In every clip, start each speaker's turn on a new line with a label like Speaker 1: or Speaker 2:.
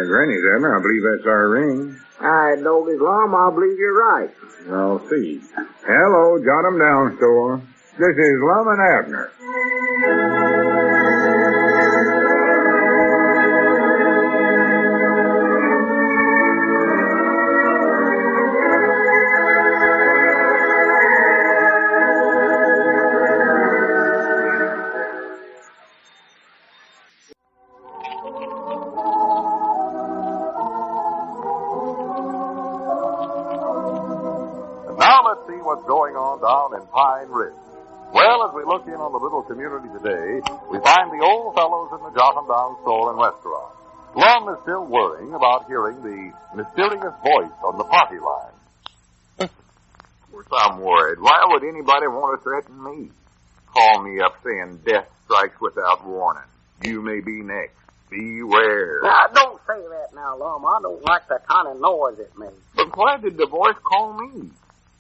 Speaker 1: Granny's, Abner. I believe that's our ring.
Speaker 2: All right, Doggy Lum, I believe you're right.
Speaker 1: I'll see. Hello, jot 'em down, store. This is Lum and Abner.
Speaker 3: What's going on down in Pine Ridge. Well, as we look in on the little community today, we find the old fellows in the Jot 'em Down store and restaurant. Lum is still worrying about hearing the mysterious voice on the party line.
Speaker 4: Of course I'm worried. Why would anybody want to threaten me? Call me up saying death strikes without warning. You may be next. Beware.
Speaker 2: Now, don't say that now, Lum. I don't like the kind of noise it makes.
Speaker 4: But why did the voice call me?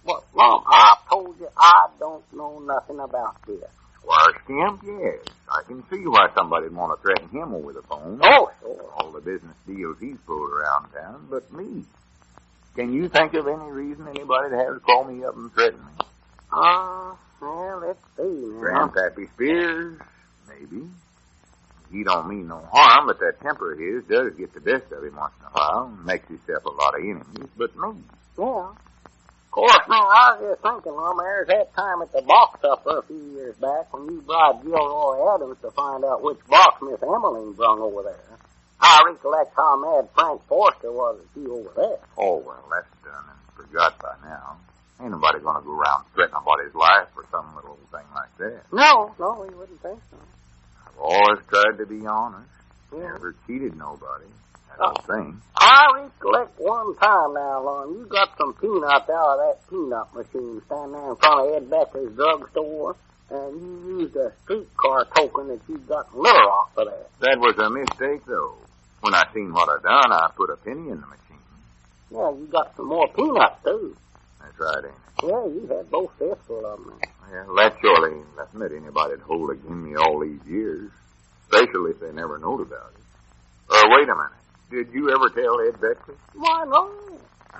Speaker 2: Well, Lum, I told you I don't know nothing about this.
Speaker 4: Squire Skimp, yes. I can see why somebody'd want to threaten him over the phone.
Speaker 2: Oh, sure.
Speaker 4: All the business deals he's pulled around town, but me. Can you think of any reason anybody'd have to call me up and threaten me?
Speaker 2: Well, let's see now.
Speaker 4: Grandpappy Spears, maybe. He don't mean no harm, but that temper of his does get the best of him once in a while and makes himself a lot of enemies. But me.
Speaker 2: Yeah. Of course, now, I was just thinking, Lum, there's that time at the box supper a few years back when you bribed Gilroy Adams to find out which box Miss Emmeline brung over there. I recollect how mad Frank Forster was at you over there.
Speaker 4: Oh, well, that's done and forgot by now. Ain't nobody gonna go around threatening nobody's life for some little thing like that.
Speaker 2: No, we wouldn't think so.
Speaker 4: I've always tried to be honest.
Speaker 2: Yeah.
Speaker 4: Never cheated nobody. That whole thing.
Speaker 2: I recollect one time now, Lum, you got some peanuts out of that peanut machine standing there in front of Ed Becker's drugstore, and you used a streetcar token that you got litter off of that.
Speaker 4: That was a mistake, though. When I seen what I done, I put a penny in the machine.
Speaker 2: Yeah, you got some more peanuts, too.
Speaker 4: That's right, ain't it?
Speaker 2: Yeah, you had both fistfuls of them.
Speaker 4: Well, that surely ain't nothing that anybody'd hold against me all these years, especially if they never knowed about it. Wait a minute. Did you ever tell Ed Becker?
Speaker 2: Why, no.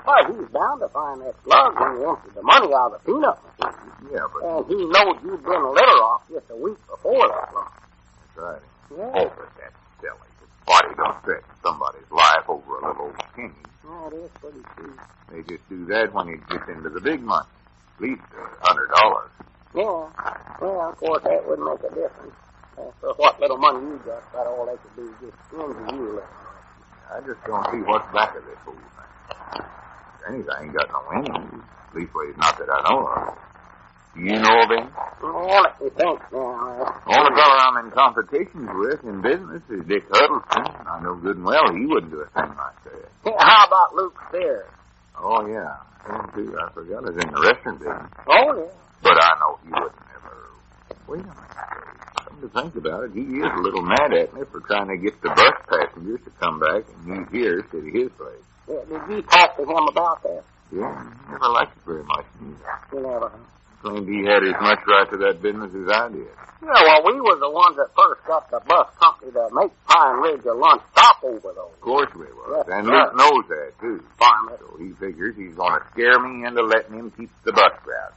Speaker 2: Why, he's bound to find that slug when you emptied the money out of the peanut machine.
Speaker 4: Yeah, but...
Speaker 2: And he knows you'd been litter off just a week before that, Lum.
Speaker 4: That's right.
Speaker 2: Yeah.
Speaker 4: Oh, but that's silly. Body don't threaten somebody's life over a little old penny.
Speaker 2: Yeah, it is pretty true.
Speaker 4: They just do that when it gets into the big money. At least $100.
Speaker 2: Yeah. Well, of course, that wouldn't make a difference. For what little money you got, about all they could do is just injure you.
Speaker 4: I just don't see what's back of this whole thing. Anything ain't got no enemies. Leastways, not that I know of. Do you know of any?
Speaker 2: Well, let me think now.
Speaker 4: Only fellow I'm in competitions with in business is Dick Huddleston. I know good and well he wouldn't do a thing like that.
Speaker 2: Yeah, how about Luke Spears?
Speaker 4: Oh, yeah. Him, too. I forgot he's in the restaurant business.
Speaker 2: Oh, yeah.
Speaker 4: But I know he wouldn't ever... Wait a minute. Come to think about it, he is a little mad at me for trying to get the bus passengers to come back and use here instead of his place.
Speaker 2: Yeah, did you talk to him about that?
Speaker 4: Yeah, he never liked it very much neither.
Speaker 2: You never.
Speaker 4: Claimed he had as much right to that business as I did.
Speaker 2: Yeah, well, we were the ones that first got the bus company to make Pine Ridge a lunch stopover, though.
Speaker 4: Of course we was.
Speaker 2: Yes,
Speaker 4: and
Speaker 2: sir.
Speaker 4: Luke knows that, too.
Speaker 2: Farmer.
Speaker 4: So he figures he's going to scare me into letting him keep the bus route.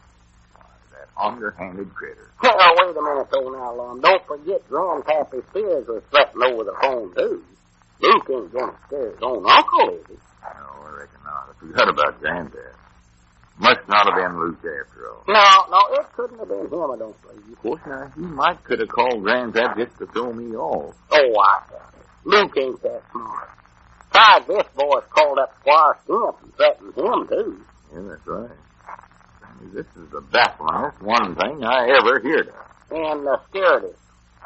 Speaker 4: That underhanded critter.
Speaker 2: Well, wait a minute, though, now, Lum. Don't forget Grandpappy Spears was threatened over the phone, too. Luke ain't going to scare his own uncle, is he?
Speaker 4: No, I reckon not. I forgot about Granddad. Must not have been Luke after all.
Speaker 2: No, it couldn't have been him, I don't believe.
Speaker 4: Of course, now, he might could have called Granddad just to throw me off.
Speaker 2: Oh, I got it. Luke ain't that smart. Besides, this boy's called up Squire Skimp and threatened him, too.
Speaker 4: Yeah, that's right. This is the bafflingest one thing I ever heard of.
Speaker 2: And the scaredest.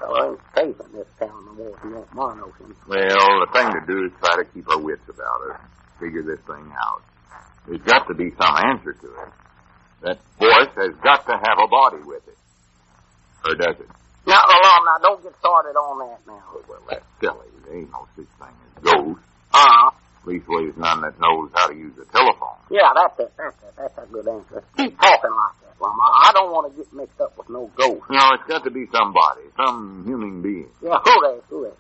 Speaker 2: So ain't safe in this town no more if you want my notion.
Speaker 4: Well, the thing to do is try to keep our wits about us. Figure this thing out. There's got to be some answer to it. That voice has got to have a body with it. Or does it?
Speaker 2: Now, Lum, now, don't get started on that now.
Speaker 4: Oh, well, that's silly. There ain't no such thing as ghosts.
Speaker 2: Uh-huh.
Speaker 4: Leastways, none that knows how to use a telephone.
Speaker 2: Yeah, that's it. That's a good answer. Keep talking like that, Lum. I don't want to get mixed up with no ghost.
Speaker 4: No, it's got to be somebody. Some human being.
Speaker 2: Yeah, who they?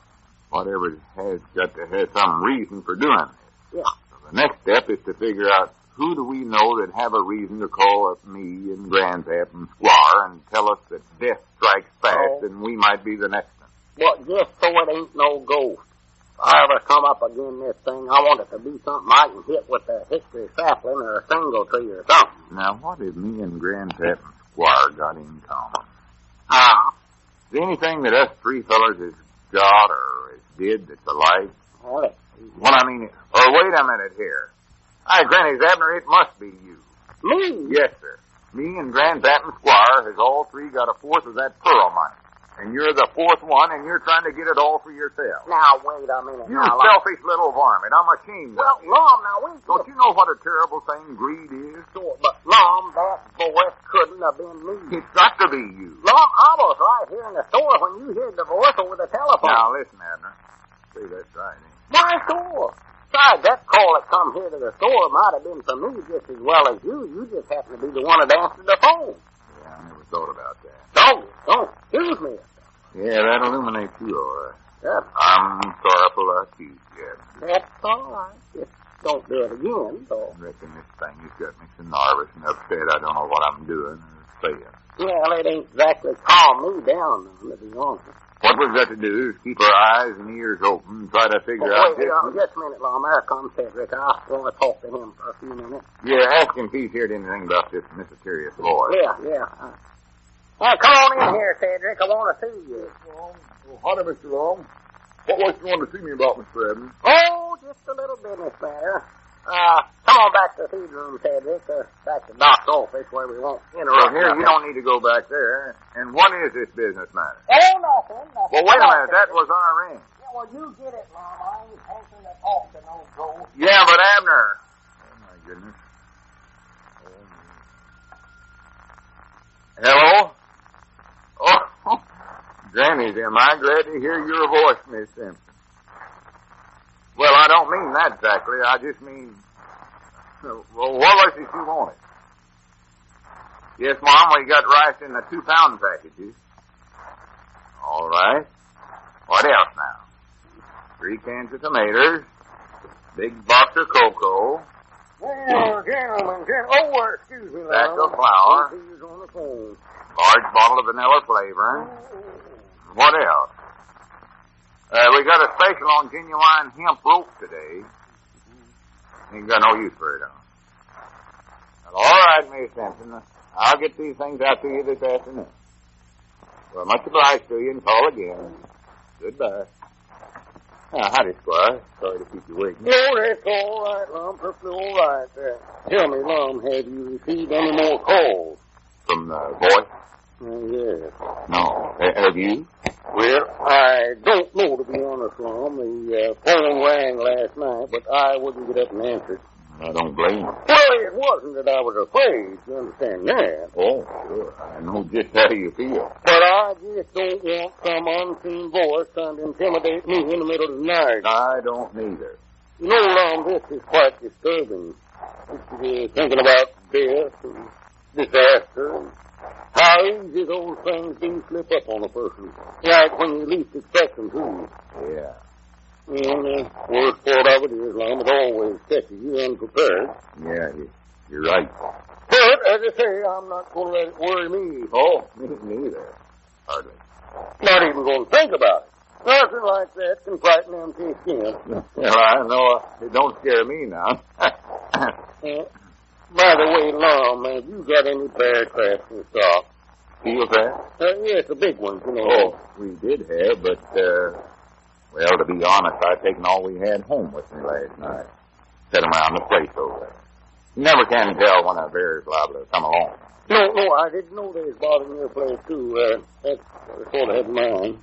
Speaker 4: whatever it has got to have some reason for doing this.
Speaker 2: Yeah.
Speaker 4: So the next step is to figure out who do we know that have a reason to call up me and Grandpap and Squire and tell us that death strikes fast and we might be the next one.
Speaker 2: Well, just so it ain't no ghost. If I ever come up again this thing, I want it to be something I can hit with a hickory sapling or a single tree or something.
Speaker 4: Now, what have me and Grandpap and Squire got in common? Is there anything that us three fellers has got or has did that's alike?
Speaker 2: Well,
Speaker 4: Well, I mean, or wait a minute here. Hi, Granny Abner, it must be you.
Speaker 2: me?
Speaker 4: Yes, sir. Me and Grandpap and Squire has all three got a fourth of that pearl money. And you're the fourth one, and you're trying to get it all for yourself.
Speaker 2: Now, wait a minute.
Speaker 4: You
Speaker 2: now,
Speaker 4: selfish little varmint. I'm ashamed
Speaker 2: Well,
Speaker 4: of you.
Speaker 2: Lum, now, we
Speaker 4: Don't you know what a terrible thing greed is?
Speaker 2: sure, but Lum, that voice couldn't have been me.
Speaker 4: It's got to be you.
Speaker 2: Lum, I was right here in the store when you heard the voice over the telephone.
Speaker 4: Now, listen, Abner. See, that's right.
Speaker 2: Why, sure. Besides, that call that come here to the store might have been for me just as well as you. You just happen to be the one that answered the phone.
Speaker 4: Yeah, I never thought about that.
Speaker 2: Don't excuse me.
Speaker 4: Yeah, that illuminates you, all right.
Speaker 2: Yeah,
Speaker 4: I'm sorrowful I accused you.
Speaker 2: that's all right. Just don't do it again, so.
Speaker 4: I reckon this thing has got me so nervous and upset I don't know what I'm doing or saying.
Speaker 2: Well, it ain't exactly calmed me down, to be honest.
Speaker 4: What we've got to do is keep our eyes and ears open and try to figure out...
Speaker 2: Wait, just a minute, Lum. There comes Cedric. I want to talk to him for a few minutes.
Speaker 4: Yeah, ask him if he's heard anything about this mysterious boy.
Speaker 2: Yeah. Come on in here, Cedric. I want to see you.
Speaker 1: Well, hi there, Mr. Long. What was you wanted to see me about, Mr. Abner?
Speaker 2: Oh, just a little business matter. Come on back to the feed room, Cedric. Back to Doc's office where we won't
Speaker 4: Well,
Speaker 2: interrupt.
Speaker 4: here, you don't need to go back there. And what is this business matter?
Speaker 2: Oh, nothing.
Speaker 4: Well, wait a minute. That was on a ring.
Speaker 2: Yeah, well, you get it, Lum. I ain't taking to talk to no ghost.
Speaker 4: Yeah, but Abner... Oh, my goodness. Hello? Oh, Granny, am I glad to hear your voice, Miss Simpson? Well, I don't mean that exactly. I just mean... Well, what was it you wanted? Yes, Mom, we got rice in the 2-pound packages. All right. What else now? 3 cans of tomatoes. Big box of cocoa.
Speaker 2: Well, gentlemen. Oh, excuse me, Lum.
Speaker 4: Sack of flour.
Speaker 2: He's on the phone.
Speaker 4: Large bottle of vanilla flavoring. What else? We got a special on genuine hemp rope today. Ain't got no use for it, though. Well, all right, Miss Simpson. I'll get these things out to you this afternoon. Well, much obliged to you, and call again. Goodbye. Howdy, Squire. Sorry to keep you waiting.
Speaker 2: No, that's all right, Lum. Perfectly all right. Tell me, Lum, have you received any more calls?
Speaker 4: From the voice?
Speaker 2: Yes.
Speaker 4: No. Have you?
Speaker 2: Well, I don't know, to be honest, Lum. The phone rang last night, but I wouldn't get up and answer it.
Speaker 4: I don't blame you.
Speaker 2: Well, it wasn't that I was afraid, you understand that.
Speaker 4: Oh, sure. I know just how you feel.
Speaker 2: But I just don't want some unseen voice trying to intimidate me in the middle of the night.
Speaker 4: I don't neither.
Speaker 2: You know, Lum, this is quite disturbing. Thinking about death and disaster and how easy those things do slip up on a person. Like when you least expect them to.
Speaker 4: Yeah.
Speaker 2: And the worst part of it is, Lum, it always catches you unprepared.
Speaker 4: Yeah, you're right.
Speaker 2: But, as I say, I'm not going to let it worry me.
Speaker 4: Oh, me neither. Hardly.
Speaker 2: Not even going to think about it. Nothing like that can frighten them to the skin.
Speaker 4: Well, I know it don't scare me now.
Speaker 2: By the way, Lum, have you got any bear traps in stock?
Speaker 4: Steel trap?
Speaker 2: Yes, the big ones, you know.
Speaker 4: Oh, we did have, but, well, to be honest, I've taken all we had home with me last night. Set them around the place over there. You never can tell when a bear is liable to come along.
Speaker 2: No, I didn't know they was bothering your place, too. That's sort of had mine.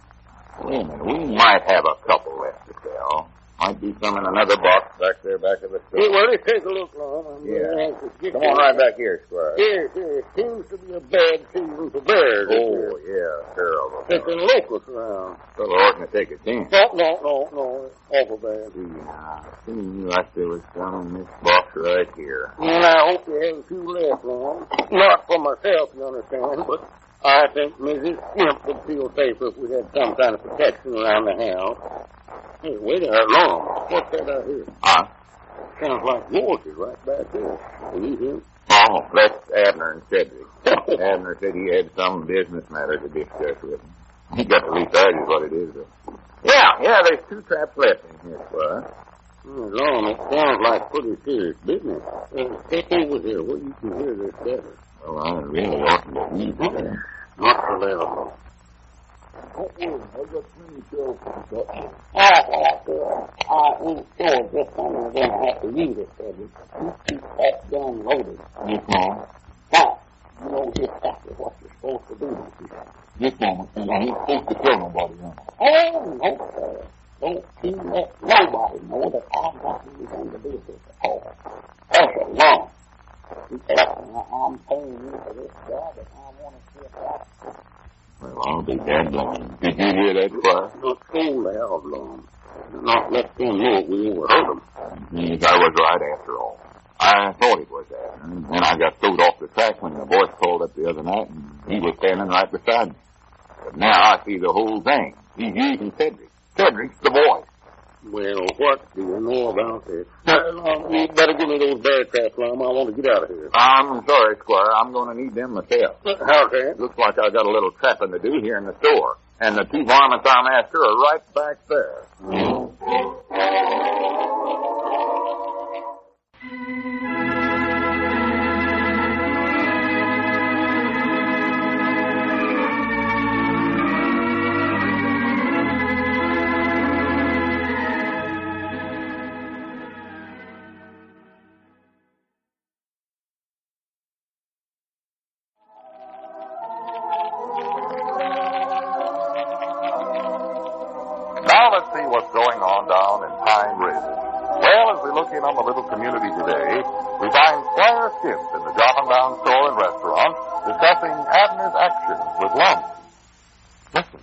Speaker 4: Wait a minute, we might have a couple left to sell. Might be some in another box back there back of the store.
Speaker 2: Hey, well, let's take a look, Lum.
Speaker 4: Yeah. Come on right back here, Squire.
Speaker 2: Yes. Seems to be a bad season for bears.
Speaker 4: Oh, yeah, terrible.
Speaker 2: Taking locusts around.
Speaker 4: Fellow oughtn't to take a chance.
Speaker 2: No. Awful bad.
Speaker 4: Seemed like there was some in this box right here.
Speaker 2: And I hope you have a few left, Lum. Not for myself, you understand, but I think Mrs. Imp would feel safer if we had some kind of protection around the house. Hey, wait a minute, Lum. What's that out here?
Speaker 4: Huh?
Speaker 2: Sounds like voices right back there. Can you hear 'em?
Speaker 4: Oh, that's Abner and Cedric. Abner said he had some business matter to discuss with him. He got to leave that is what it is, though. Yeah, there's 2 traps left in here, Squire.
Speaker 2: Lum, it sounds like pretty serious business. Step over here where you can hear this better.
Speaker 4: Well, I really ought to believe it.
Speaker 2: Not so loud.
Speaker 1: Don't worry, I've got plenty of shells to cut.
Speaker 2: I ain't sure just when we're going to have to use it, Cedric. You keep that gun loaded.
Speaker 4: Yes, Mom.
Speaker 2: Now, you know exactly what you're supposed to do, don't you?
Speaker 4: Yes, Mom. And I ain't supposed to kill nobody, huh?
Speaker 2: Oh, no, sir. Don't you let nobody know that I've got anything to do with this at all. That's a law. I'm paying you for this job, and I want to see it right.
Speaker 4: Well, I'll be damned blind. Did you hear that, Squire?
Speaker 2: Not so loud, Lum. Not let them know we overheard them.
Speaker 4: Yes, I was right after all. I thought it was Abner, and then I got thrown off the track when the voice called up the other night, and he was standing right beside me. But now I see the whole thing. He's using Cedric. Cedric's the voice.
Speaker 2: Well, what do you know about this? You better give me those bear traps, Lum. I want to get out of here.
Speaker 4: I'm sorry, Squire. I'm going to need them myself.
Speaker 2: How's that?
Speaker 4: Looks like I got a little trapping to do here in the store. And the 2 varmints I'm after are right back there. Now let's see what's going on down in Pine Ridge. Well, as we look in on the little community today, we find Squire Skimp in the Jotham Down store and restaurant discussing Abner's actions with Lum. Listen.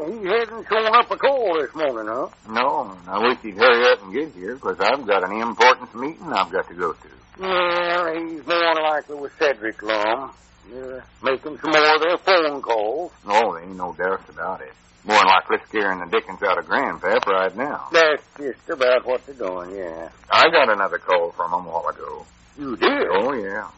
Speaker 2: He hasn't shown up at all this morning, huh?
Speaker 4: No, I wish he'd hurry up and get here, because I've got an important meeting I've got to go to.
Speaker 2: Well, he's more than likely with Cedric, Lum. They're making some more of their phone calls.
Speaker 4: Oh, there ain't no doubt about it. More than likely scaring the dickens out of Grandpap right now.
Speaker 2: That's just about what they're doing, yeah.
Speaker 4: I got another call from him a while ago.
Speaker 2: You did?
Speaker 4: Oh, yeah.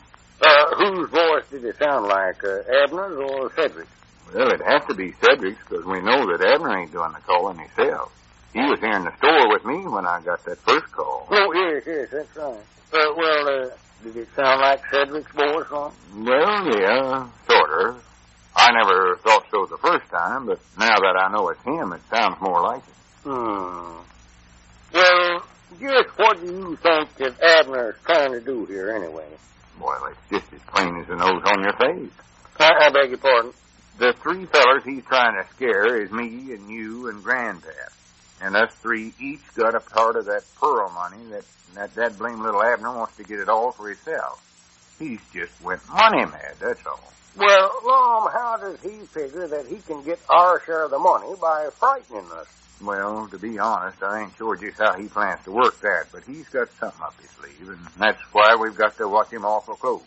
Speaker 2: Whose voice did it sound like, Abner's or Cedric's?
Speaker 4: Well, it has to be Cedric's, because we know that Abner ain't doing the calling himself. He was here in the store with me when I got that first call.
Speaker 2: Oh, yes, that's right. Did it sound like Cedric's voice, huh?
Speaker 4: Well, yeah, sort of. I never thought so the first time, but now that I know it's him, it sounds more like it.
Speaker 2: Well, just what do you think that Abner's trying to do here, anyway?
Speaker 4: Well, it's just as plain as the nose on your face.
Speaker 2: I beg your pardon?
Speaker 4: The 3 fellers he's trying to scare is me and you and Grandpap. And us 3 each got a part of that pearl money that blame little Abner wants to get it all for himself. He's just went money mad, that's all.
Speaker 2: Well, Lum, how does he figure that he can get our share of the money by frightening us?
Speaker 4: Well, to be honest, I ain't sure just how he plans to work that, but he's got something up his sleeve, and that's why we've got to watch him awful close.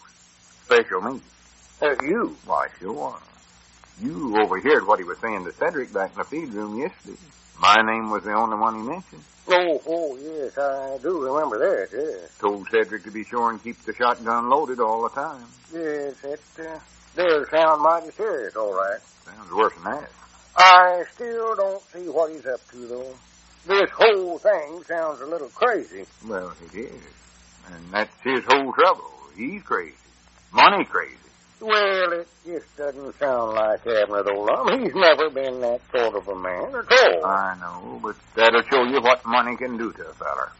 Speaker 4: Special me.
Speaker 2: You?
Speaker 4: Why, sure. You overheard what he was saying to Cedric back in the feed room yesterday. My name was the only one he mentioned.
Speaker 2: Oh, yes, I do remember that, yes.
Speaker 4: Told Cedric to be sure and keep the shotgun loaded all the time.
Speaker 2: Yes, it does sound mighty serious, all right.
Speaker 4: Sounds worse than that.
Speaker 2: I still don't see what he's up to, though. This whole thing sounds a little crazy.
Speaker 4: Well, it is. And that's his whole trouble. He's crazy. Money crazy.
Speaker 2: Well, it just doesn't sound like Abner, though, Lum. He's never been that sort of a man at all.
Speaker 4: I know, but that'll show you what money can do to a feller.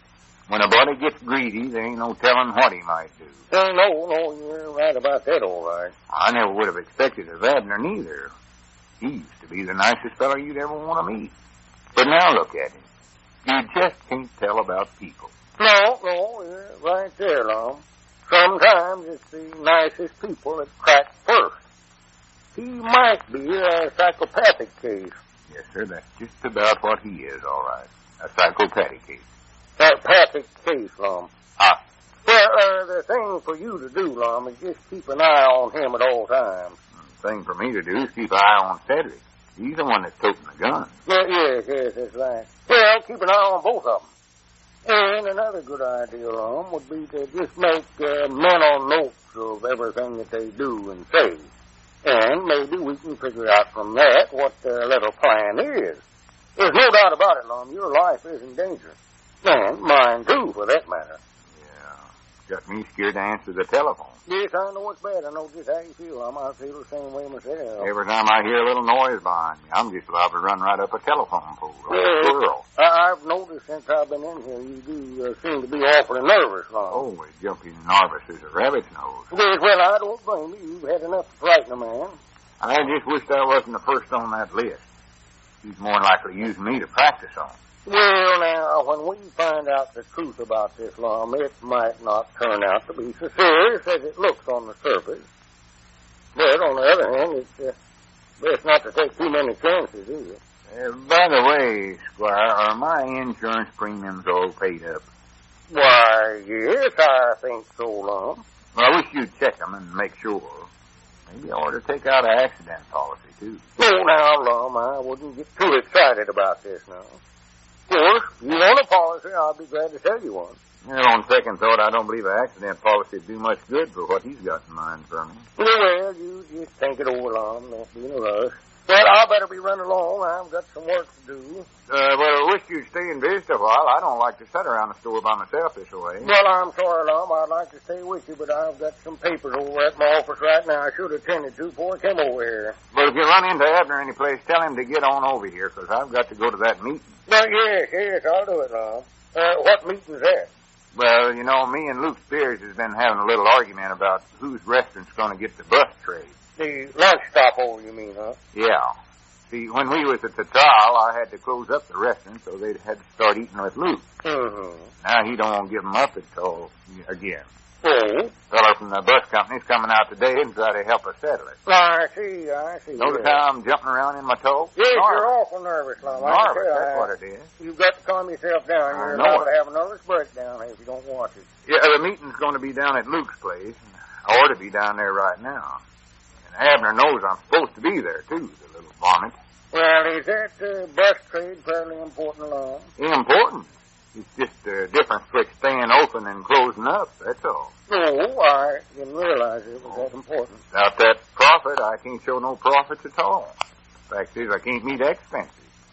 Speaker 4: When a buddy gets greedy, there ain't no telling what he might do.
Speaker 2: No, you're right about that, all right.
Speaker 4: I never would have expected of Abner, neither. He used to be the nicest fellow you'd ever want to meet. But now look at him. You just can't tell about people.
Speaker 2: No, you're right there, Lum. Sometimes it's the nicest people that crack first. He might be a psychopathic case.
Speaker 4: Yes, sir, that's just about what he is, all right. A psychopathic case.
Speaker 2: Psychopathic case, Lum.
Speaker 4: Ah.
Speaker 2: Well, the thing for you to do, Lum, is just keep an eye on him at all times.
Speaker 4: The thing for me to do is keep an eye on Cedric. He's the one that's toting the gun.
Speaker 2: Yes, that's right. Well, keep an eye on both of them. And another good idea, Lum, would be to just make mental notes of everything that they do and say. And maybe we can figure out from that what their little plan is. There's no doubt about it, Lum. Your life is in danger. And mine, too, for that matter.
Speaker 4: Yeah. Got me scared to answer the telephone.
Speaker 2: Yes, I know it's bad. I know just how you feel, Lum. I feel the same way myself.
Speaker 4: Every time I hear a little noise behind me, I'm just liable to run right up a telephone pole or a squirrel.
Speaker 2: I've noticed since I've been in here, you do seem to be awfully nervous, Lum.
Speaker 4: Oh, as jumpy and nervous as a rabbit's nose.
Speaker 2: Yes, well, I don't blame you. You've had enough to frighten a man.
Speaker 4: I just wished I wasn't the first on that list. He's more likely to use me to practice on.
Speaker 2: Well, now, when we find out the truth about this, Lum, it might not turn out to be so serious as it looks on the surface. But on the other hand, it's best not to take too many chances, is it?
Speaker 4: By the way, Squire, are my insurance premiums all paid up?
Speaker 2: Why, yes, I think so, Lum.
Speaker 4: Well, I wish you'd check them and make sure. Maybe I ought to take out an accident policy, too.
Speaker 2: No, now, Lum, I wouldn't get too excited about this now. Of course, if you want a policy, I'll be glad to sell you one.
Speaker 4: Well, on second thought, I don't believe an accident policy would do much good for what he's got in mind for me.
Speaker 2: Well, you just think it over, Lum. Don't be in a rush. Well, I better be running along. I've got some work to do.
Speaker 4: Well, I wish you'd stay and visit a while. I don't like to sit around the store by myself this way.
Speaker 2: Well, I'm sorry, Lum. I'd like to stay with you, but I've got some papers over at my office right now I should have attended to before I came over here.
Speaker 4: But if you run into Abner any place, tell him to get on over here, because I've got to go to that meeting.
Speaker 2: Well, yes, I'll do it, Lum. What meeting's that?
Speaker 4: Well, you know, me and Luke Spears has been having a little argument about whose restaurant's going to get the bus trade.
Speaker 2: The lunch stop over, you mean, huh?
Speaker 4: Yeah. See, when we was at the trial, I had to close up the restaurant, so they had to start eating with Luke.
Speaker 2: Mm-hmm.
Speaker 4: Now he don't want to give them up until again.
Speaker 2: Oh?
Speaker 4: Fellow from the bus company's coming out today and try to help us settle it.
Speaker 2: I see.
Speaker 4: Notice how I'm jumping around in my toe?
Speaker 2: Yes,
Speaker 4: Nervous.
Speaker 2: you're awful nervous, Lum.
Speaker 4: Nervous, that's what it is.
Speaker 2: You've got to calm yourself down. You're liable to have a nervous breakdown if you don't watch it.
Speaker 4: Yeah, the meeting's going to be down at Luke's place. I ought to be down there right now. And Abner knows I'm supposed to be there, too, the little varmint.
Speaker 2: Well, is that bus trade fairly important, Lum?
Speaker 4: Important. It's just a difference between staying open and closing up, that's all.
Speaker 2: Oh, I didn't realize it was that important.
Speaker 4: Without that profit, I can't show no profits at all. Fact is, I can't meet expenses.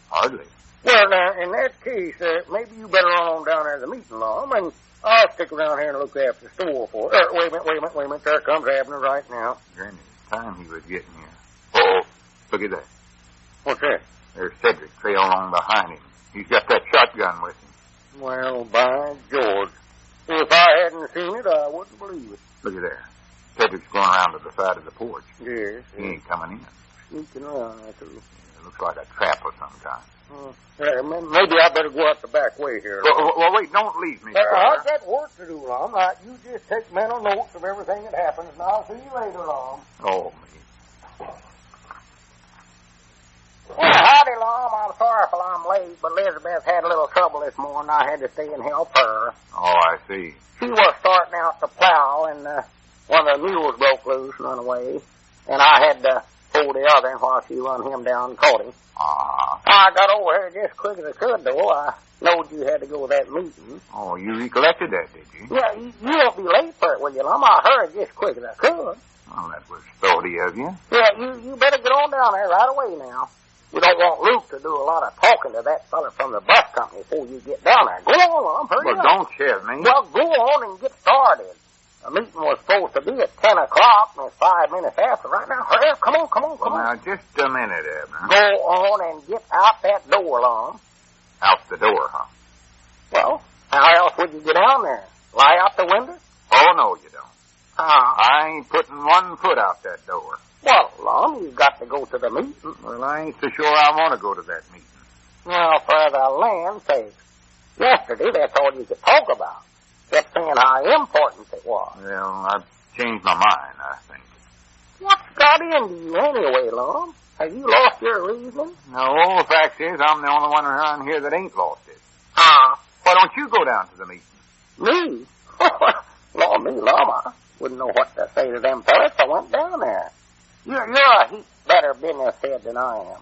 Speaker 4: Hardly.
Speaker 2: Well, now, in that case, maybe you better run on down there to the meeting, Lum, and I'll stick around here and look after the store for it. Wait a minute. There comes Abner right now.
Speaker 4: During the time he was getting here. Oh, look at that.
Speaker 2: What's that?
Speaker 4: There's Cedric trailing along behind him. He's got that shotgun with him.
Speaker 2: Well, by George. If I hadn't seen it, I wouldn't believe it.
Speaker 4: Look at there. Cedric's going around to the side of the porch.
Speaker 2: Yes.
Speaker 4: He ain't coming in.
Speaker 2: Sneaking around, I too.
Speaker 4: It looks like a trap of some kind.
Speaker 2: Maybe I better go out the back way here.
Speaker 4: Well, wait, don't leave me, Squire.
Speaker 2: I've got work to do, Lum. Now, you just take mental notes of everything that happens, and I'll see you later, Lum.
Speaker 4: Oh, me.
Speaker 2: Well, howdy, Lum. I'm sorry if I'm late, but Elizabeth had a little trouble this morning. I had to stay and help her.
Speaker 4: Oh, I see.
Speaker 2: She was starting out to plow, and one of the mules broke loose and run away. And I had to hold the other while she run him down and caught him. I got over here just quick as I could, though. I knowed you had to go to that meeting.
Speaker 4: Oh, you recollected that, did you?
Speaker 2: Yeah, you won't be late for it, will you, Lum? I hurried just quick as I could.
Speaker 4: Well, that was thoughty of you.
Speaker 2: Yeah, you better get on down there right away now. We don't want Luke to do a lot of talking to that fella from the bus company before you get down there. Go on, Lum, hurry up.
Speaker 4: Well, don't shove me.
Speaker 2: Well, go on and get started. The meeting was supposed to be at 10 o'clock, and it's 5 minutes after. Right now, hurry up. Come on.
Speaker 4: Well, now, just a minute, Abner.
Speaker 2: Go on and get out that door, Lum.
Speaker 4: Out the door, huh?
Speaker 2: Well, how else would you get down there? Lie out the window?
Speaker 4: Oh, no, you don't.
Speaker 2: Huh?
Speaker 4: I ain't putting 1 foot out that door.
Speaker 2: Well, Lum, you've got to go to the meeting.
Speaker 4: Well, I ain't so sure I want to go to that meeting.
Speaker 2: Well, for the land's sake. Yesterday, that's all you could talk about. Kept saying how important it was.
Speaker 4: Well, I've changed my mind, I think.
Speaker 2: What's got into you anyway, Lum? Have you lost your reason?
Speaker 4: No, the fact is, I'm the only one around here that ain't lost it.
Speaker 2: Ah.
Speaker 4: Why don't you go down to the meeting?
Speaker 2: Me? Lord, me, Lum, I wouldn't know what to say to them fellas if I went down there. You're a heap better business head than I am.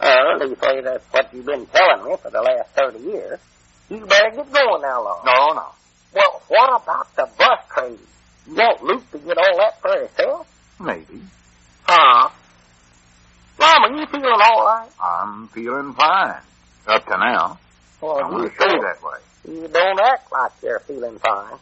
Speaker 2: Leastways, that's what you've been telling me for the last 30 years. You better get going now, Lum.
Speaker 3: No.
Speaker 2: Well, what about the bus trade? You want Luke to get all that for himself?
Speaker 3: Maybe.
Speaker 2: Lum, are you feeling all right?
Speaker 4: I'm feeling fine. Up to now.
Speaker 2: Well,
Speaker 4: I'm going to stay that way.
Speaker 2: You don't act like you're feeling fine.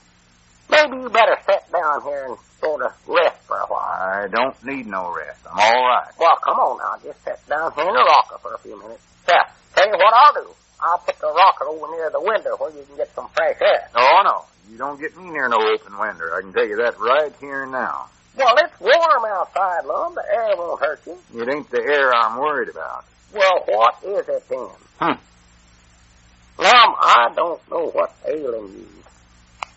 Speaker 2: Maybe you better sit down here and sort of rest for a while.
Speaker 4: I don't need no rest. I'm all right.
Speaker 2: Well, come on now. Just sit down here in the rocker for a few minutes. Yeah, tell you what I'll do. I'll put the rocker over near the window where you can get some fresh air.
Speaker 4: Oh, no. You don't get me near no open window. I can tell you that right here and now.
Speaker 2: Well, it's warm outside, Lum. The air won't hurt you.
Speaker 4: It ain't the air I'm worried about.
Speaker 2: Well, what is it then?
Speaker 4: Lum,
Speaker 2: I don't know what's ailing you.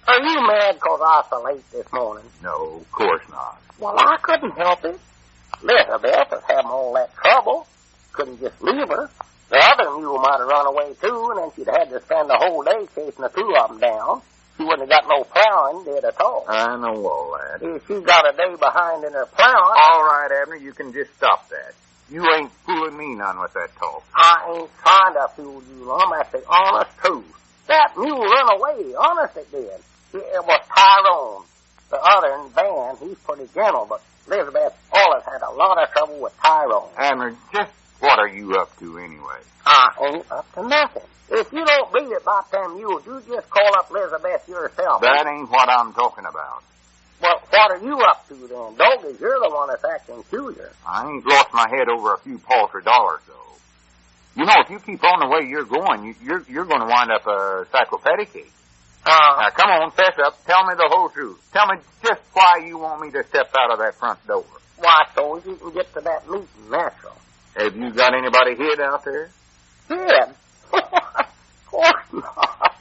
Speaker 2: Are you mad because I was so late this morning?
Speaker 4: No, of course not.
Speaker 2: Well, I couldn't help it. Elizabeth was having all that trouble. Couldn't just leave her. The other mule might have run away, too, and then she'd had to spend the whole day chasing the two of them down. She wouldn't have got no plowing did at all.
Speaker 4: I know all that.
Speaker 2: If she got a day behind in her plowing...
Speaker 4: All right, Abner, you can just stop that. You ain't fooling me none with that talk.
Speaker 2: I ain't trying to fool you, Lum. That's the honest truth. That mule run away. Honest it did. It was Tyrone. The other in Van, he's pretty gentle, but Elizabeth always had a lot of trouble with Tyrone.
Speaker 4: Abner, just what are you up to anyway?
Speaker 2: I ain't up to nothing. If you don't beat it about them mules, you just call up Elizabeth yourself.
Speaker 4: That ain't what I'm talking about.
Speaker 2: Well, what are you up to then? Doggy, you're the one that's acting curious.
Speaker 4: I ain't lost my head over a few paltry dollars, though. You know, if you keep on the way you're going, you're going to wind up a cyclopedicate. Now, come on, fess up. Tell me the whole truth. Tell me just why you want me to step out of that front door.
Speaker 2: Why, so you can get to that meeting, natural.
Speaker 4: Have you got anybody hid out there?
Speaker 2: Hid? Of course not.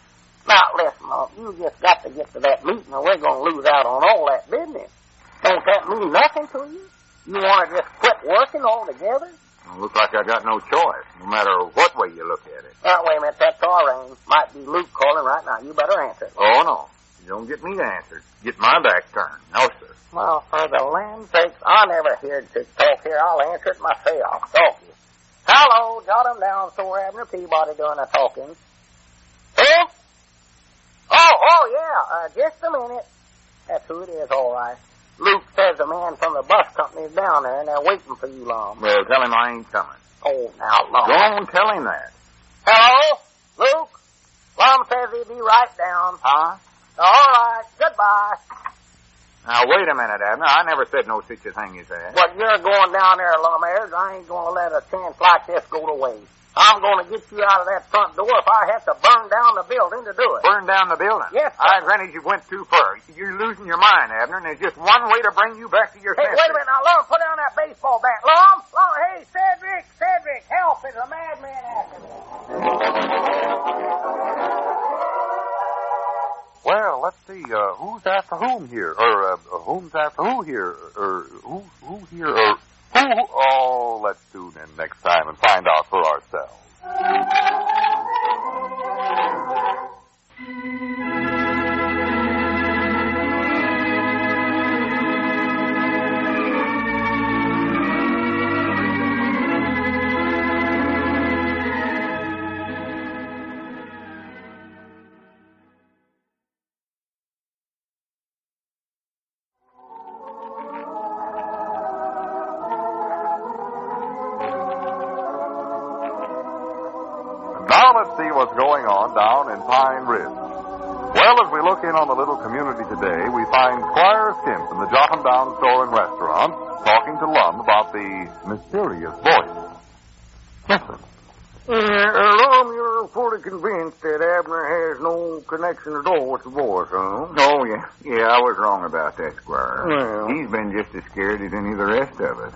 Speaker 2: Now, listen, Mom, you just got to get to that meeting or we're going to lose out on all that business. Don't that mean nothing to you? You want to just quit working altogether?
Speaker 4: Well, looks like I got no choice, no matter what way you look at it.
Speaker 2: Wait a minute, that's our ring. Might be Luke calling right now. You better answer it.
Speaker 4: Oh, no. You don't get me to answer. Get my back turned. No, sir.
Speaker 2: Well, for the land's sakes, I never heard such talk here. I'll answer it myself. Talk you. Hello, jot him down, Squire Abner Peabody doing the talking. Who? Oh, yeah, just a minute. That's who it is, all right. Luke says the man from the bus company is down there, and they're waiting for you, Lum.
Speaker 4: Well, tell him I ain't coming.
Speaker 2: Oh, now, Lum.
Speaker 4: Go on, tell him that.
Speaker 2: Hello? Luke? Lum says he'll be right down.
Speaker 4: Huh?
Speaker 2: All right, goodbye.
Speaker 4: Now, wait a minute, Abner. I never said no such a thing as that.
Speaker 2: Well, you're going down there, Lum Ayers. I ain't going to let a chance like this go to waste. I'm going to get you out of that front door if I have to burn down the building to do it.
Speaker 4: Burn down the building?
Speaker 2: Yes, sir.
Speaker 4: I granted you went too far. You're losing your mind, Abner, and there's just one way to bring you back to your senses.
Speaker 2: Hey, wait a minute now, Lum. Put down that baseball bat. Lum, hey, Cedric, help. There's a madman after me.
Speaker 3: Well, let's see, who's after whom here? Or, whom's after who here? Or, who here? Or, who? Oh, let's tune in next time and find out for ourselves. Now let's see what's going on down in Pine Ridge. Well, as we look in on the little community today, we find Squire Skimp in the Jotham Down store and restaurant talking to Lum about the mysterious voice. Listen.
Speaker 1: Lum, you're fully convinced that Abner has no connection at all with the voice, huh?
Speaker 4: Oh, yeah. Yeah, I was wrong about that, Squire.
Speaker 1: Well.
Speaker 4: He's been just as scared as any of the rest of us.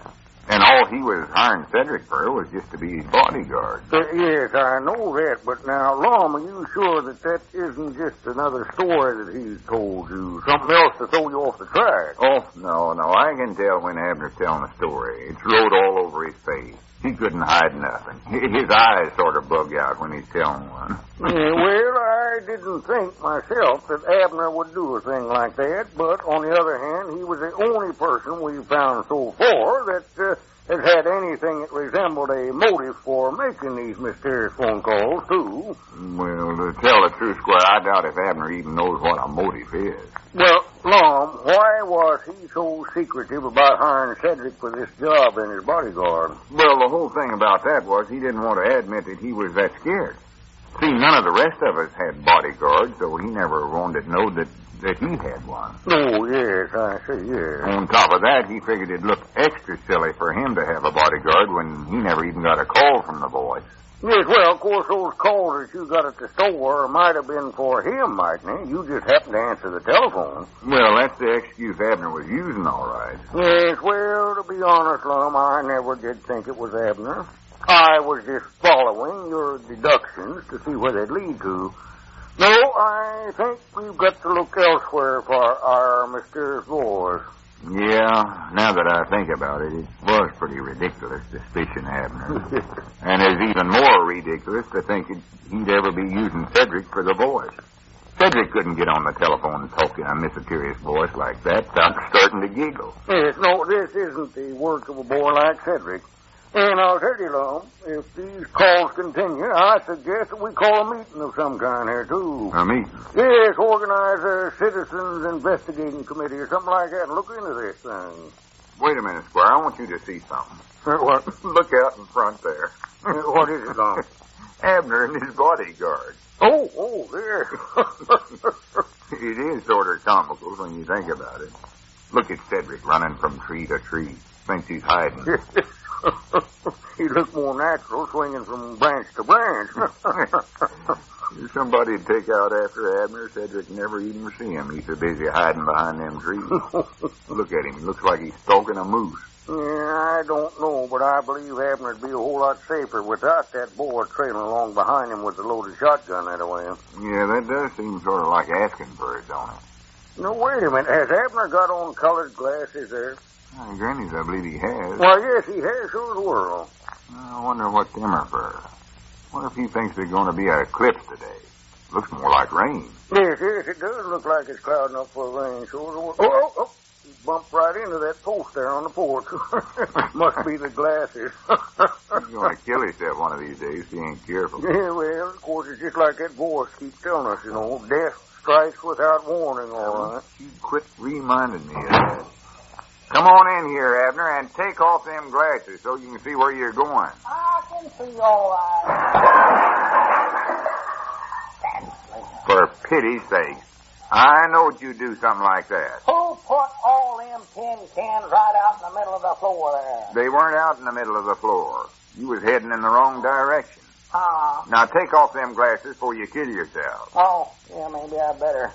Speaker 4: And all he was hiring Cedric for was just to be his bodyguard.
Speaker 1: Yes, I know that, but now, Lum, are you sure that isn't just another story that he's told you? Something else to throw you off the track?
Speaker 4: Oh, no. I can tell when Abner's telling a story. It's wrote all over his face. He couldn't hide nothing. His eyes sort of bug out when he's telling one.
Speaker 1: Yeah, well, I didn't think myself that Abner would do a thing like that, but on the other hand, he was the only person we've found so far that has had anything that resembled a motive for making these mysterious phone calls, too.
Speaker 4: Well, to tell the truth, Squire, I doubt if Abner even knows what a motive is.
Speaker 1: Well, Lum, why was he so secretive about hiring Cedric for this job in his bodyguard?
Speaker 4: Well, the whole thing about that was he didn't want to admit that he was that scared. See, none of the rest of us had bodyguards, so he never wanted to know that he had one.
Speaker 1: Oh, yes, I see, yes.
Speaker 4: On top of that, he figured it'd look extra silly for him to have a bodyguard when he never even got a call from the boys.
Speaker 1: Yes, well, of course, those calls that you got at the store might have been for him, mightn't it? You just happened to answer the telephone.
Speaker 4: Well, that's the excuse Abner was using, all right.
Speaker 1: Yes, well, to be honest, Lum, I never did think it was Abner. I was just following your deductions to see where they'd lead to. No, I think we've got to look elsewhere for our mysterious boys.
Speaker 4: Yeah, now that I think about it, it was pretty ridiculous, suspicion Abner. And it's even more ridiculous to think he'd ever be using Cedric for the boys. Cedric couldn't get on the telephone and talk in a mysterious voice like that. I'm starting to giggle.
Speaker 1: Yes, no, this isn't the work of a boy like Cedric. And I'll tell you, Lum, if these calls continue, I suggest that we call a meeting of some kind here, too.
Speaker 4: A meeting?
Speaker 1: Yes, organize a citizens investigating committee or something like that and look into this thing.
Speaker 4: Wait a minute, Squire. I want you to see something.
Speaker 1: What?
Speaker 4: Look out in front there.
Speaker 1: What is it, Lum?
Speaker 4: Abner and his bodyguard.
Speaker 1: Oh, there.
Speaker 4: It is sort of comical when you think about it. Look at Cedric running from tree to tree. Thinks he's hiding.
Speaker 1: He looked more natural swinging from branch to branch.
Speaker 4: If somebody'd take out after Abner, Cedric never even see him. He's so busy hiding behind them trees. Look at him. He looks like he's stalking a moose.
Speaker 1: Yeah, I don't know, but I believe Abner'd be a whole lot safer without that boy trailing along behind him with a loaded shotgun that way.
Speaker 4: Yeah, that does seem sort of like asking for it, don't it?
Speaker 1: No, wait a minute. Has Abner got on colored glasses there?
Speaker 4: Granny's, I believe he has.
Speaker 1: Well, yes, he has. So the world.
Speaker 4: I wonder what them are for. What if he thinks there's going to be an eclipse today? Looks more like rain.
Speaker 1: Yes, it does look like it's clouding up for rain. So the world. Oh. He bumped right into that post there on the porch. Must be the glasses.
Speaker 4: He's going to kill himself one of these days if he ain't careful.
Speaker 1: Yeah, well, of course, it's just like that voice keeps telling us, death strikes without warning, all right.
Speaker 4: You quit reminding me of that. Come on in here, Abner, and take off them glasses so you can see where you're going.
Speaker 2: I can see all right.
Speaker 4: For pity's sake. I knowed you'd do something like that.
Speaker 2: Who put all them tin cans right out in the middle of the floor there?
Speaker 4: They weren't out in the middle of the floor. You was heading in the wrong direction. Now take off them glasses before you kill yourself.
Speaker 2: Oh, yeah, maybe I better.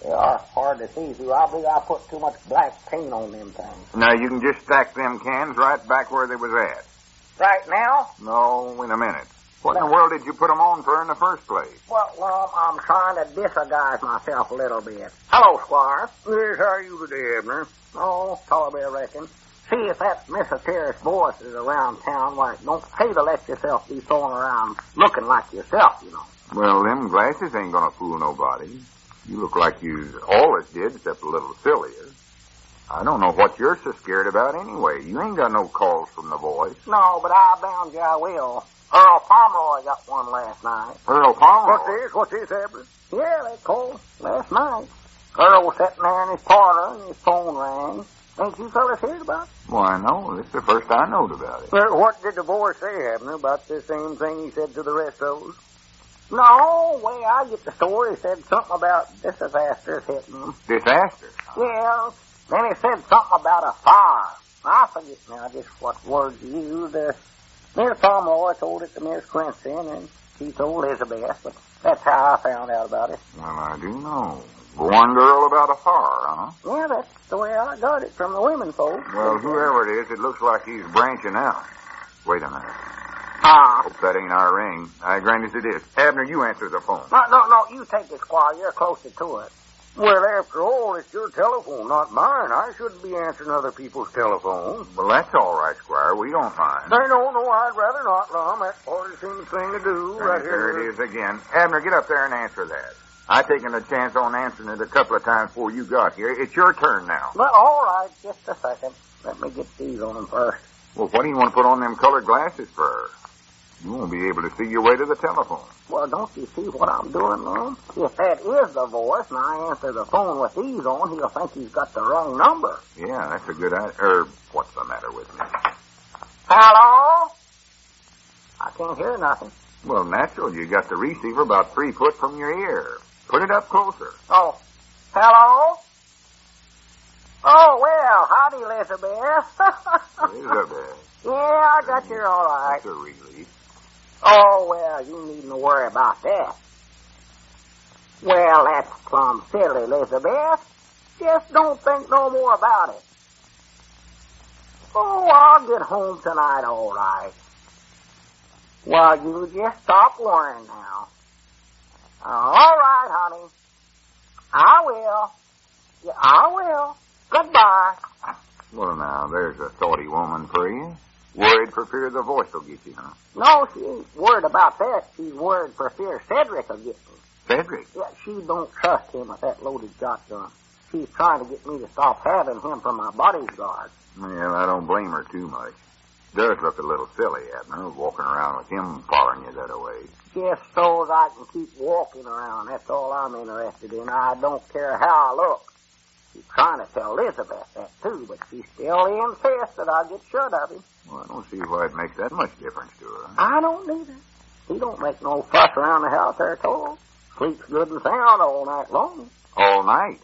Speaker 2: They are hard to see through. I believe I put too much black paint on them things.
Speaker 4: Now you can just stack them cans right back where they was at.
Speaker 2: Right now?
Speaker 4: No, wait a minute. What in the world did you put them on for in the first place?
Speaker 2: Well, I'm trying to disguise myself a little bit. Hello, Squire.
Speaker 1: Yes, how are you today, Abner?
Speaker 2: Oh, tolerably, I reckon. See, if that mysterious voice is around town, why, don't pay to let yourself be thrown around looking like yourself,
Speaker 4: Well, them glasses ain't gonna fool nobody. You look like you always did, except a little sillier. I don't know what you're so scared about anyway. You ain't got no calls from the voice.
Speaker 2: No, but I bound you I will. Earl Pomeroy got one last night.
Speaker 4: Earl Pomeroy?
Speaker 1: What's this, Abner?
Speaker 2: Yeah, they called last night. Earl was sitting there in his parlor and his phone rang. Ain't you fellas heard about it?
Speaker 4: Why, no. This is the first I knowed about it.
Speaker 1: Well, what did the boy say, Abner, about the same thing he said to the rest of us?
Speaker 2: No, way I get the story, he said something about disasters hitting them.
Speaker 4: Disaster?
Speaker 2: Yeah. Then he said something about a fire. I forget now just what words he used. Miss Pomeroy told it to Miss Quincy, and she told Elizabeth, but that's how I found out about it.
Speaker 4: Well, I do know. Warned Earl about a fire, huh?
Speaker 2: Yeah, that's the way I got it from the women folks.
Speaker 4: Well, whoever it is, it looks like he's branching out. Wait a minute. Hope that ain't our ring. I grant as it is. Abner, you answer the phone.
Speaker 2: No, you take it, Squire. You're closer to it.
Speaker 1: Well, after all, it's your telephone, not mine. I shouldn't be answering other people's telephones.
Speaker 4: Well, that's all right, Squire. We don't mind.
Speaker 1: No, I'd rather not, Lum. That always seems the thing to do. Right
Speaker 4: there
Speaker 1: here.
Speaker 4: it is again. Abner, get up there and answer that. I taken a chance on answering it a couple of times before you got here. It's your turn now.
Speaker 2: Well, all right, just a second. Let me get these on them first.
Speaker 4: Well, what do you want to put on them colored glasses for? You won't be able to see your way to the telephone.
Speaker 2: Well, don't you see what I'm doing, Lum? If that is the voice and I answer the phone with these on, he'll think he's got the wrong number.
Speaker 4: Yeah, that's a good idea. What's the matter with me?
Speaker 2: Hello? I can't hear nothing.
Speaker 4: Well, natural. You got the receiver about 3 foot from your ear. Put it up closer.
Speaker 2: Oh, hello? Oh, well, howdy, Elizabeth.
Speaker 4: Elizabeth.
Speaker 2: Yeah, I got you all right.
Speaker 4: That's a relief.
Speaker 2: Oh, well, you needn't worry about that. Well, that's plumb silly, Elizabeth. Just don't think no more about it. Oh, I'll get home tonight all right. Well, you just stop worrying now. All right, honey. I will. Yeah, I will. Goodbye.
Speaker 4: Well, now, there's a thoughty woman for you. Worried for fear the voice will get you, huh?
Speaker 2: No, she ain't worried about that. She's worried for fear Cedric will get me.
Speaker 4: Cedric?
Speaker 2: Yeah, she don't trust him with that loaded shotgun. She's trying to get me to stop having him for my bodyguard.
Speaker 4: Well, I don't blame her too much. Does look a little silly, Abner, walking around with him following you that way.
Speaker 2: Just so as I can keep walking around. That's all I'm interested in. I don't care how I look. She's trying to tell Elizabeth that, too, but she still insists that I get shut of him.
Speaker 4: Well, I don't see why it makes that much difference to her.
Speaker 2: I don't either. He don't make no fuss around the house there at all. Sleeps good and sound all night long.
Speaker 4: All night?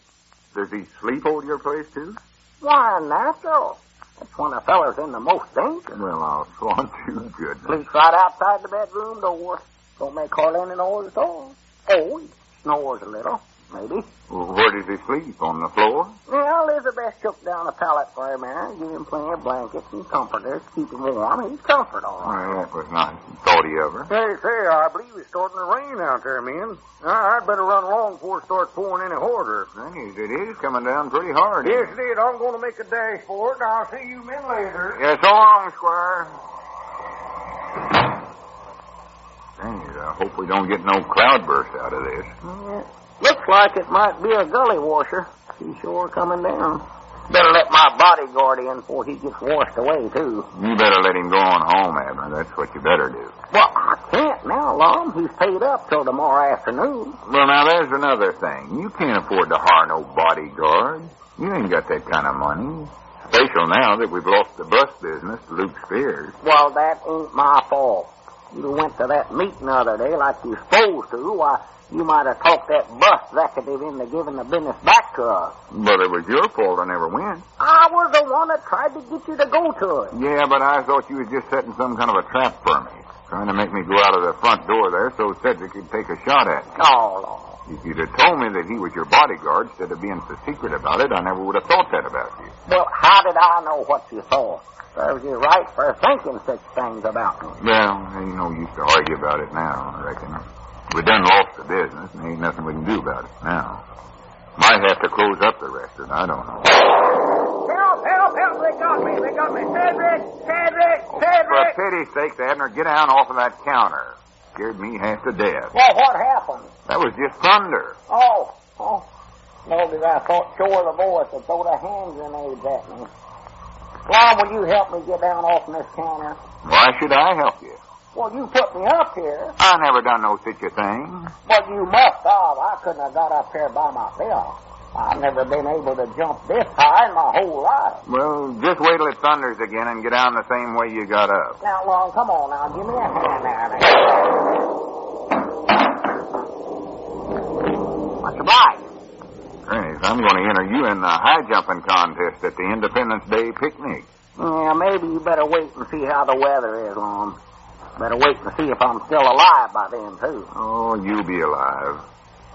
Speaker 4: Does he sleep over your place, too?
Speaker 2: Why, natural. That's when a feller's in the most danger.
Speaker 4: Well, I'll swan to goodness.
Speaker 2: Sleeps right outside the bedroom door. Don't make hardly any noise at all. Oh, he snores a little, maybe.
Speaker 4: Well, where does he sleep? On the floor?
Speaker 2: Yeah, Elizabeth took down a pallet for him there, give him plenty of blankets and comforters to keep him warm. He's comfort all right.
Speaker 4: Well, that was nice and thoughty of her.
Speaker 1: Say, I believe it's starting to rain out there, men. I'd better run along before it starts pouring any harder.
Speaker 4: It is coming down pretty hard.
Speaker 1: Yes, it is. I'm going to make a dash for it, and I'll see you men later.
Speaker 4: Yeah, so long, Squire. Dang it, I hope we don't get no cloudburst out of this.
Speaker 2: Yeah. Looks like it might be a gully washer. He's sure coming down. Better let my bodyguard in before he gets washed away, too.
Speaker 4: You better let him go on home, Abner. That's what you better do.
Speaker 2: Well, I can't now, Lum. He's paid up till tomorrow afternoon.
Speaker 4: Well, now, there's another thing. You can't afford to hire no bodyguard. You ain't got that kind of money. Especially now that we've lost the bus business to Luke Spears.
Speaker 2: Well, that ain't my fault. You went to that meeting the other day like you supposed to. Why, you might have talked that bus executive into giving the business back to us.
Speaker 4: But it was your fault I never went.
Speaker 2: I was the one that tried to get you to go to it.
Speaker 4: Yeah, but I thought you was just setting some kind of a trap for me. Trying to make me go out of the front door there so Cedric could take a shot at me.
Speaker 2: Oh, Lord.
Speaker 4: If you'd have told me that he was your bodyguard instead of being so secret about it, I never would have thought that about you.
Speaker 2: Well, how did I know what you thought? Serves you right for thinking such things about me.
Speaker 4: Well, ain't no use to argue about it now, I reckon. We done lost the business, and ain't nothing we can do about it now. Might have to close up the restaurant, I don't know.
Speaker 2: Help, they got me, Cedric!
Speaker 4: For pity's sake, Abner, get down off of that counter. Scared me half to death.
Speaker 2: Well, what happened?
Speaker 4: That was just thunder.
Speaker 2: Oh. No, because I thought sure the boys would throw their hand grenades at me. Lum, will you help me get down off this counter?
Speaker 4: Why should I help you?
Speaker 2: Well, you put me up here.
Speaker 4: I never done no such a thing.
Speaker 2: Well, you must have. I couldn't have got up here by myself. I've never been able to jump this high in my whole life.
Speaker 4: Well, just wait till it thunders again and get down the same way you got up.
Speaker 2: Now, Lum, come on now. Give me a hand there. What's the bite?
Speaker 4: Granny, I'm going to enter you in the high jumping contest at the Independence Day picnic.
Speaker 2: Yeah, maybe you better wait and see how the weather is, Lum. Better wait and see if I'm still alive by then, too.
Speaker 4: Oh, you'll be alive.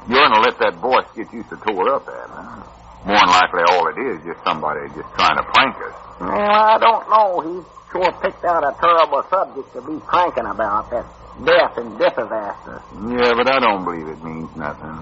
Speaker 4: You're going to let that voice get you so tore up, Abner. More than likely all it is just somebody just trying to prank us.
Speaker 2: Well, I don't know. He sure picked out a terrible subject to be pranking about, that death and disaster.
Speaker 4: Yeah, but I don't believe it means nothing.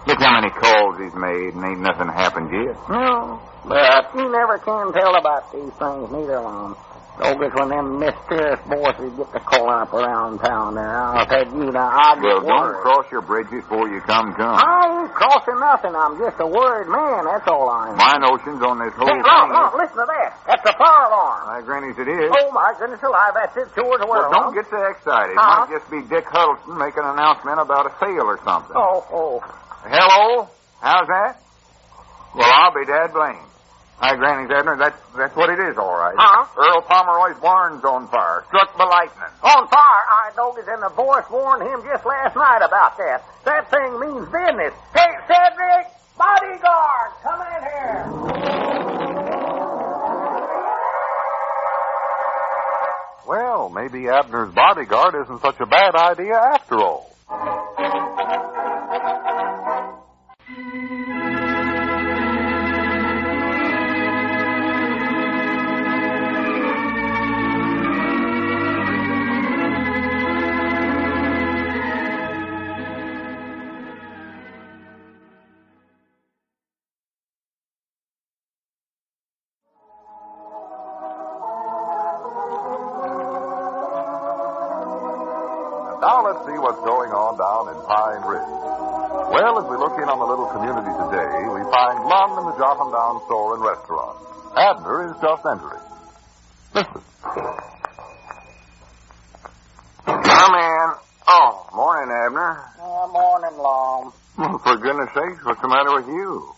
Speaker 4: Look how many calls he's made, and ain't nothing happened yet.
Speaker 2: No, but you never can tell about these things, neither one. Bogus when them mysterious voices get to calling up around town there. I'll tell you now, I get
Speaker 4: Well, don't
Speaker 2: worried.
Speaker 4: cross your bridges before you come.
Speaker 2: I ain't crossing nothing. I'm just a worried man, that's all I am.
Speaker 4: My notions on this whole
Speaker 2: Hey,
Speaker 4: thing...
Speaker 2: Lum, listen to that. That's a fire alarm.
Speaker 4: My granny's it is.
Speaker 2: Oh, my goodness alive, that's it. Sure as well.
Speaker 4: Well, don't get so excited. It might just be Dick Huddleston making an announcement about a sale or something.
Speaker 2: Oh.
Speaker 4: Hello? How's that? Well, I'll be dad blamed. Hi, Granny's Abner. That's what it is, all right.
Speaker 2: Huh?
Speaker 4: Earl Pomeroy's barn's on fire, struck by lightning.
Speaker 2: On fire? I noticed, and the voice warned him just last night about that. That thing means business. Hey, Cedric, bodyguard, come in here.
Speaker 3: Well, maybe Abner's bodyguard isn't such a bad idea after all. Now let's see what's going on down in Pine Ridge. Well, as we look in on the little community today, we find Lum in the Jotham Down store and restaurant. Abner is just entering. Listen.
Speaker 4: Come in. Oh, morning, Abner.
Speaker 2: Morning, Lum.
Speaker 4: Well, for goodness sakes, what's the matter with you?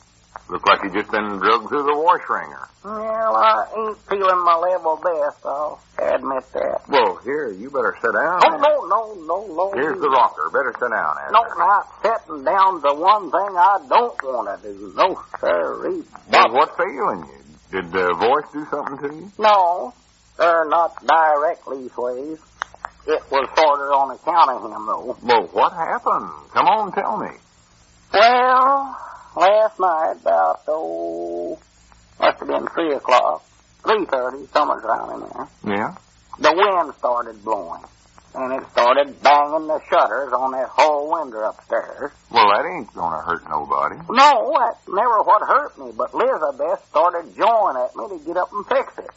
Speaker 4: Look like you just been drugged through the wash wringer.
Speaker 2: Well, I ain't feeling my level best, I'll admit that.
Speaker 4: Well, here, you better sit down.
Speaker 2: Oh, no.
Speaker 4: Here's the rocker. Better sit down, Abner.
Speaker 2: No, not sitting down's the one thing I don't want to do. No, sirree.
Speaker 4: Well, what's failing you? Did the voice do something to you?
Speaker 2: No, they're not direct leastways. It was sort of on account of him, though.
Speaker 4: Well, what happened? Come on, tell me.
Speaker 2: Well, last night, about, must have been 3 o'clock, 3:30, somewhere around in there.
Speaker 4: Yeah?
Speaker 2: The wind started blowing, and it started banging the shutters on that hall window upstairs.
Speaker 4: Well, that ain't gonna hurt nobody.
Speaker 2: No, that's never what hurt me, but Elizabeth started jawing at me to get up and fix it.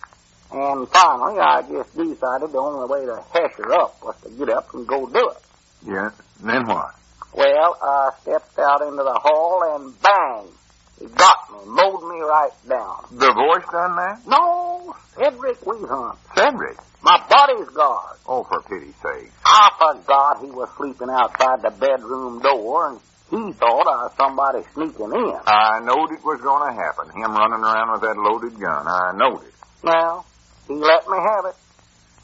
Speaker 2: And finally, I just decided the only way to hush her up was to get up and go do it.
Speaker 4: Yeah? And then what?
Speaker 2: Well, I stepped out into the hall and bang! He got me, mowed me right down.
Speaker 4: The voice done that?
Speaker 2: No, Cedric Weehunt,
Speaker 4: Cedric?
Speaker 2: my bodyguard.
Speaker 4: Oh, for pity's sake.
Speaker 2: I forgot he was sleeping outside the bedroom door, and he thought I was somebody sneaking in.
Speaker 4: I knowed it was gonna happen. Him running around with that loaded gun. I knowed it.
Speaker 2: Well, he let me have it.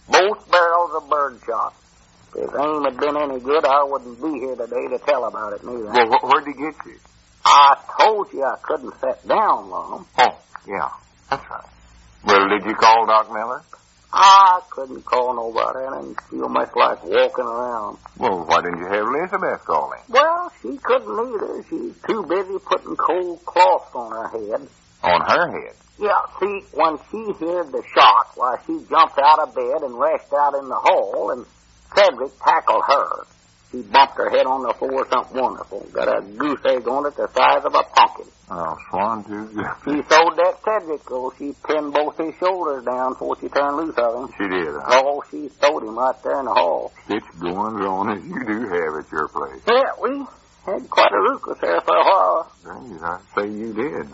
Speaker 2: Both barrels of birdshot. If aim had been any good, I wouldn't be here today to tell about it neither.
Speaker 4: Well, where'd he get you?
Speaker 2: I told you I couldn't sit down long.
Speaker 4: Oh, yeah. That's right. Well, did you call Doc Miller?
Speaker 2: I couldn't call nobody. I didn't feel much like walking around.
Speaker 4: Well, why didn't you have Elizabeth call him?
Speaker 2: Well, she couldn't either. She's too busy putting cold cloths on her head.
Speaker 4: On her head?
Speaker 2: Yeah, see, when she heard the shot, why, she jumped out of bed and rushed out in the hall, and Cedric tackled her. She bumped her head on the floor, something wonderful. Got a goose egg on it the size of a pumpkin.
Speaker 4: Oh, swan too.
Speaker 2: She sold that Cedric, though. She pinned both his shoulders down before she turned loose of him.
Speaker 4: She did, huh?
Speaker 2: Oh, she stowed him right there in the hall.
Speaker 4: It's going on as you do have at your place.
Speaker 2: Yeah, we had quite a ruckus there for a while.
Speaker 4: Dang, I say you did.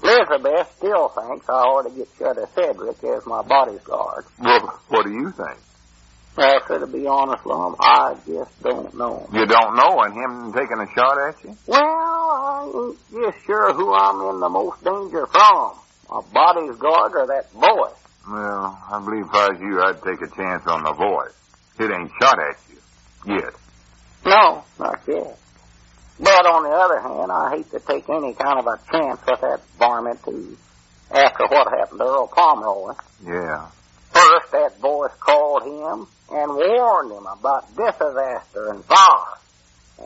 Speaker 2: Elizabeth still thinks I ought to get rid of Cedric as my bodyguard.
Speaker 4: Well, what do you think?
Speaker 2: Well, to be honest, Lum, I just don't know.
Speaker 4: You don't know, and him taking a shot at you?
Speaker 2: Well, I ain't just sure who I'm in the most danger from. My bodyguard or that boy.
Speaker 4: Well, I believe if I was you, I'd take a chance on the voice. It ain't shot at you. Yet.
Speaker 2: No, not yet. But on the other hand, I hate to take any kind of a chance with that varmint, too. After what happened to Earl Pomeroy.
Speaker 4: Yeah.
Speaker 2: First, that voice called him and warned him about disaster and fire.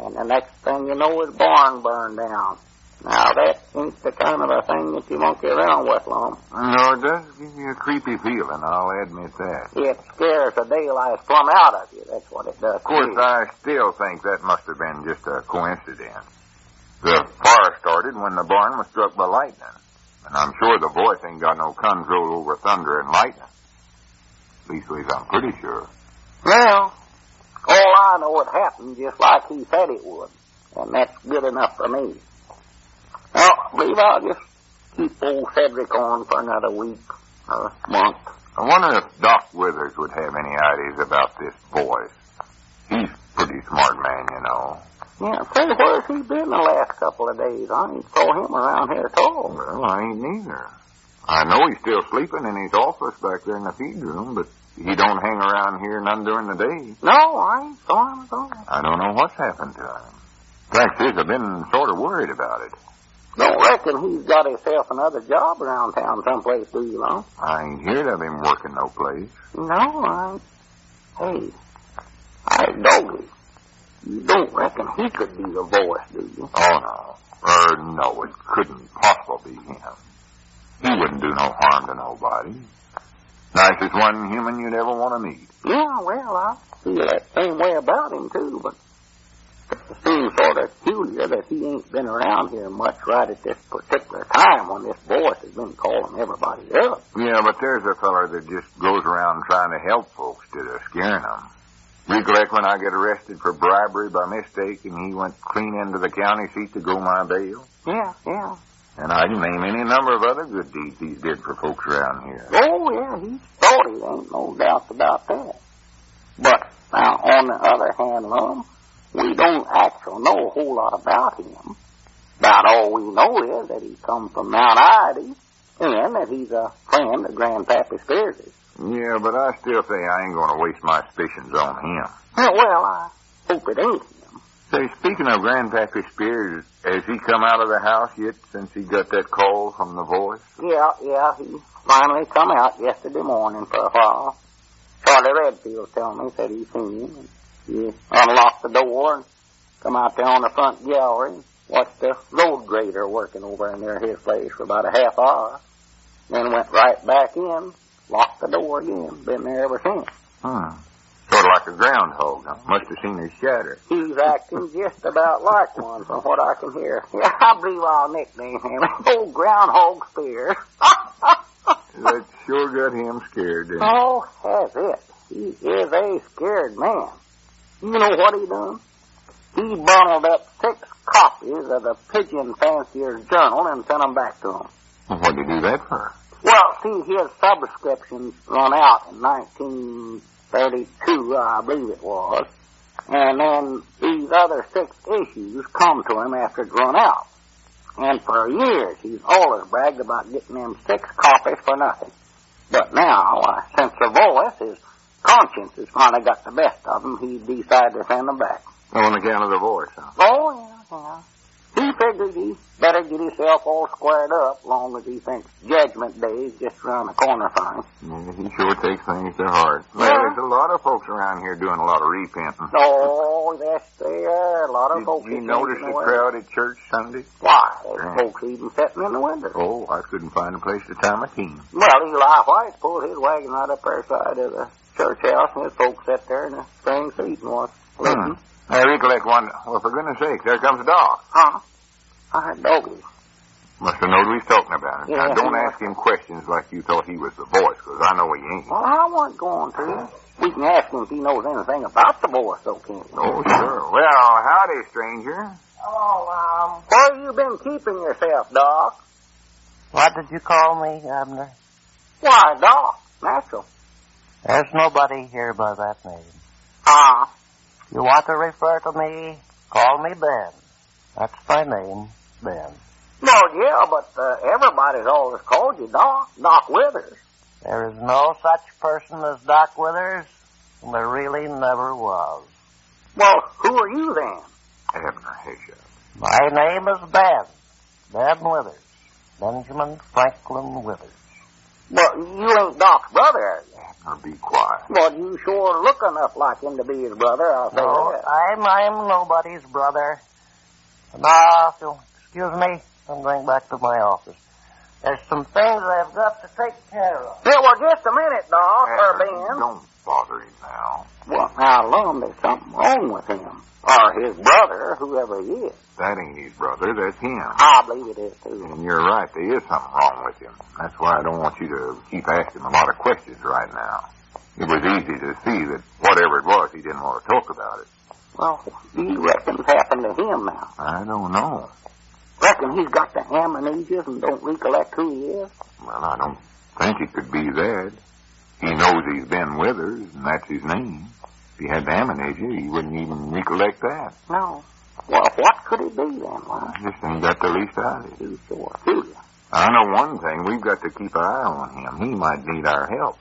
Speaker 2: And the next thing you know, his barn burned down. Now, that ain't the kind of a thing that you monkey around with, Lum.
Speaker 4: No, it does give you a creepy feeling, I'll admit that.
Speaker 2: It scares the daylight plumb out of you. That's what it does.
Speaker 4: Of course, I still think that must have been just a coincidence. The fire started when the barn was struck by lightning. And I'm sure the voice ain't got no control over thunder and lightning. Leastways, I'm pretty sure.
Speaker 2: Well, all I know, it happened just like he said it would. And that's good enough for me. Well, I believe I'll just keep old Cedric on for another week or month.
Speaker 4: I wonder if Doc Withers would have any ideas about this voice. He's a pretty smart man, you know.
Speaker 2: Yeah, say, where's he been the last couple of days? I ain't saw him around here at all.
Speaker 4: Well, I ain't neither. I know he's still sleeping in his office back there in the feed room, but he don't hang around here none during the day.
Speaker 2: No, I ain't saw him at all.
Speaker 4: I don't know what's happened to him. Fact is, I've been sort of worried about it.
Speaker 2: Don't reckon he's got himself another job around town someplace, do you, know?
Speaker 4: I ain't heard of him working no place.
Speaker 2: No, Hey, Doggy, you don't reckon he could be the voice, do you?
Speaker 4: Oh, no. No, it couldn't possibly be him. He wouldn't do no harm to nobody. Nicest one human you'd ever want to meet.
Speaker 2: Yeah, well, I feel that same way about him, too, but it seems sort of peculiar that he ain't been around here much right at this particular time when this voice has been calling everybody up.
Speaker 4: Yeah, but there's a feller that just goes around trying to help folks instead of scaring them. Recollect when I get arrested for bribery by mistake and he went clean into the county seat to go my bail?
Speaker 2: Yeah.
Speaker 4: And I can name any number of other good deeds he's did for folks around here.
Speaker 2: Oh, yeah, he's sorry. There ain't no doubt about that. But, now, on the other hand, Lum, we don't actually know a whole lot about him. About all we know is that he comes from Mount Ida and that he's a friend of Grandpappy Spears'.
Speaker 4: Yeah, but I still say I ain't going to waste my suspicions on him.
Speaker 2: Well, I hope it ain't him.
Speaker 4: Say, speaking of Grandpappy Spears, has he come out of the house yet since he got that call from the voice?
Speaker 2: Yeah, he finally come out yesterday morning for a while. Charlie Redfield told me, said he seen him. And he unlocked the door and come out there on the front gallery and watched the road grader working over in there at his place for about a half hour. Then went right back in, locked the door again. Been there ever since.
Speaker 4: Sort of like a groundhog, huh? Must have seen his shadow.
Speaker 2: He's acting just about like one from what I can hear. Yeah, I believe I'll nickname him Old Groundhog Spear.
Speaker 4: That sure got him scared, didn't it?
Speaker 2: Oh, has it. He is a scared man. You know what he done? He bundled up 6 copies of the Pigeon Fancier's Journal and sent them back to him.
Speaker 4: Well, what'd he do that for?
Speaker 2: Well, see, his subscriptions run out in 1932, I believe it was. And then these other 6 issues come to him after it's run out. And for years, he's always bragged about getting them 6 copies for nothing. But now, since the voice, his conscience has finally got the best of him, he decided to send them back.
Speaker 4: Oh, on account of the voice, huh?
Speaker 2: Oh, yeah. He figured he better get himself all squared up, long as he thinks Judgment Day is just around the corner for him.
Speaker 4: Yeah, he sure takes things to heart. Well, there's a lot of folks around here doing a lot of repenting.
Speaker 2: Oh, yes, there are. A lot of folks.
Speaker 4: Did you notice the crowd at church Sunday?
Speaker 2: Why, there's folks even sitting in the window.
Speaker 4: Oh, I couldn't find a place to tie my team.
Speaker 2: Well, Eli White pulled his wagon right up there side of the church house, and his folks sat there in the spring seat and was listening.
Speaker 4: I recollect one. Well, for goodness sake, there comes Doc.
Speaker 2: Huh? I heard Doggy.
Speaker 4: Must have known what he's talking about.
Speaker 2: Yeah,
Speaker 4: now, don't ask him questions like you thought he was the voice, because I know he ain't.
Speaker 2: Well, I wasn't going to. We can ask him if he knows anything about the voice, though, can't we?
Speaker 4: Oh, sure. Well, howdy, stranger.
Speaker 2: Hello, where you been keeping yourself, Doc?
Speaker 5: What did you call me, Abner?
Speaker 2: Why, Doc. Natural.
Speaker 5: There's nobody here by that name. You want to refer to me, call me Ben. That's my name, Ben.
Speaker 2: Well, yeah, but everybody's always called you Doc. Doc Withers.
Speaker 5: There is no such person as Doc Withers, and there really never was.
Speaker 2: Well, who are you then?
Speaker 4: Abner Hayshot.
Speaker 5: My name is Ben. Ben Withers. Benjamin Franklin Withers.
Speaker 2: Well, you ain't Doc's brother, are you?
Speaker 4: Now be quiet.
Speaker 2: Well, you sure look enough like him to be his brother, I'll say
Speaker 5: No,
Speaker 2: that.
Speaker 5: I'm nobody's brother. Now, if you'll excuse me, I'm going back to my office. There's some things I've got to take care of.
Speaker 2: Yeah, well, just a minute, Doc, or Ben.
Speaker 3: Don't bother him now.
Speaker 2: Well, now, Lum, there's something wrong with him. Or his brother, whoever he is.
Speaker 3: That ain't his brother, that's him.
Speaker 2: I believe it is, too.
Speaker 3: And you're right, there is something wrong with him. That's why I don't want you to keep asking a lot of questions right now. It was easy to see that whatever it was, he didn't want to talk about it.
Speaker 2: Well, what do you reckon's happened to him now?
Speaker 3: I don't know.
Speaker 2: Reckon he's got the amnesia and don't recollect who he is?
Speaker 3: Well, I don't think it could be that. He knows he's been with her, and that's his name. If he had the amnesia, he wouldn't even recollect that.
Speaker 2: No. Well, what could it be then, Lum?
Speaker 3: I just ain't got the least idea.
Speaker 2: You sure do.
Speaker 3: I know one thing, we've got to keep our eye on him. He might need our help.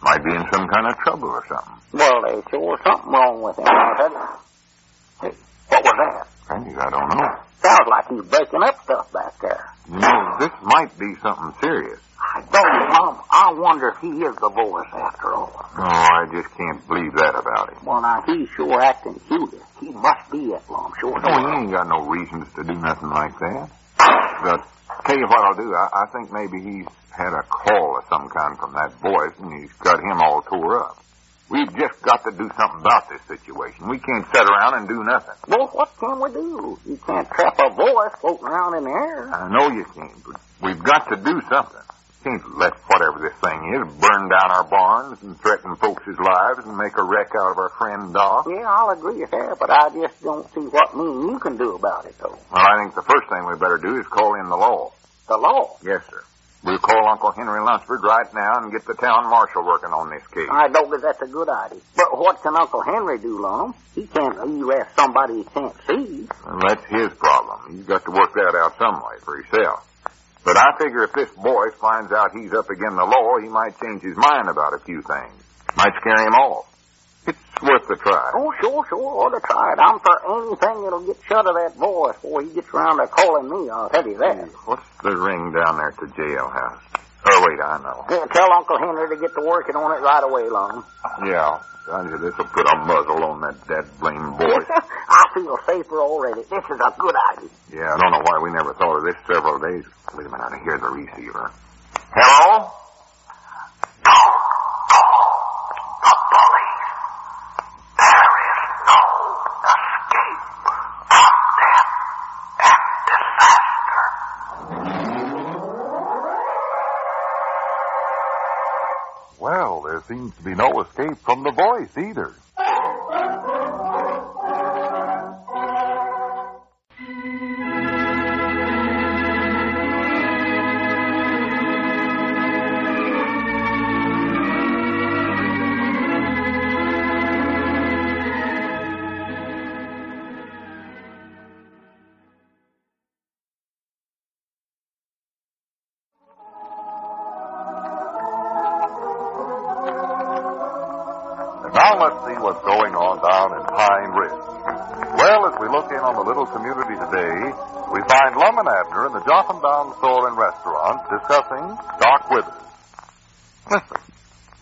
Speaker 3: Might be in some kind of trouble or something.
Speaker 2: Well, there's sure something wrong with him, I'll tell you. Hey, what was that?
Speaker 3: I don't know.
Speaker 2: Sounds like he's breaking up stuff back there.
Speaker 3: You know, this might be something serious.
Speaker 2: I don't know. I wonder if he is the voice after all.
Speaker 3: Oh, I just can't believe that about him.
Speaker 2: Well, now, he's sure acting curious. He must be it, Lum, sure.
Speaker 3: No, he ain't got no reasons to do nothing like that. But tell you what I'll do. I think maybe he's had a call of some kind from that voice, and he's got him all tore up. We've just got to do something about this situation. We can't sit around and do nothing.
Speaker 2: Well, what can we do? You can't trap a voice floating around in the air.
Speaker 3: I know you can't, but we've got to do something. Can't let whatever this thing is burn down our barns and threaten folks' lives and make a wreck out of our friend Doc.
Speaker 2: Yeah, I'll agree with that, but I just don't see what you can do about it, though.
Speaker 3: Well, I think the first thing we better do is call in the law.
Speaker 2: The law?
Speaker 3: Yes, sir. We'll call Uncle Henry Lunsford right now and get the town marshal working on this case.
Speaker 2: I don't think that's a good idea. But what can Uncle Henry do, Lum? He can't arrest somebody he can't see.
Speaker 3: Well, that's his problem. He's got to work that out some way for himself. But I figure if this boy finds out he's up against the law, he might change his mind about a few things. Might scare him off. It's worth the try.
Speaker 2: Oh, sure, ought to try it. I'm for anything that'll get shut of that voice before he gets around to calling me, I'll tell you that.
Speaker 3: What's the ring down there at the jailhouse? Oh, wait, I know.
Speaker 2: Yeah, tell Uncle Henry to get to working on it right away, Lum.
Speaker 3: Yeah. This'll put a muzzle on that blame voice.
Speaker 2: I feel safer already. This is a good idea.
Speaker 3: Yeah, I don't know why we never thought of this several days. Wait a minute, I hear the receiver. Hello? Well, there seems to be no escape from the voice either. Now let's see what's going on down in Pine Ridge. Well, as we look in on the little community today, we find Lum and Abner in the Jotham Down store and restaurant discussing Doc Withers. Listen.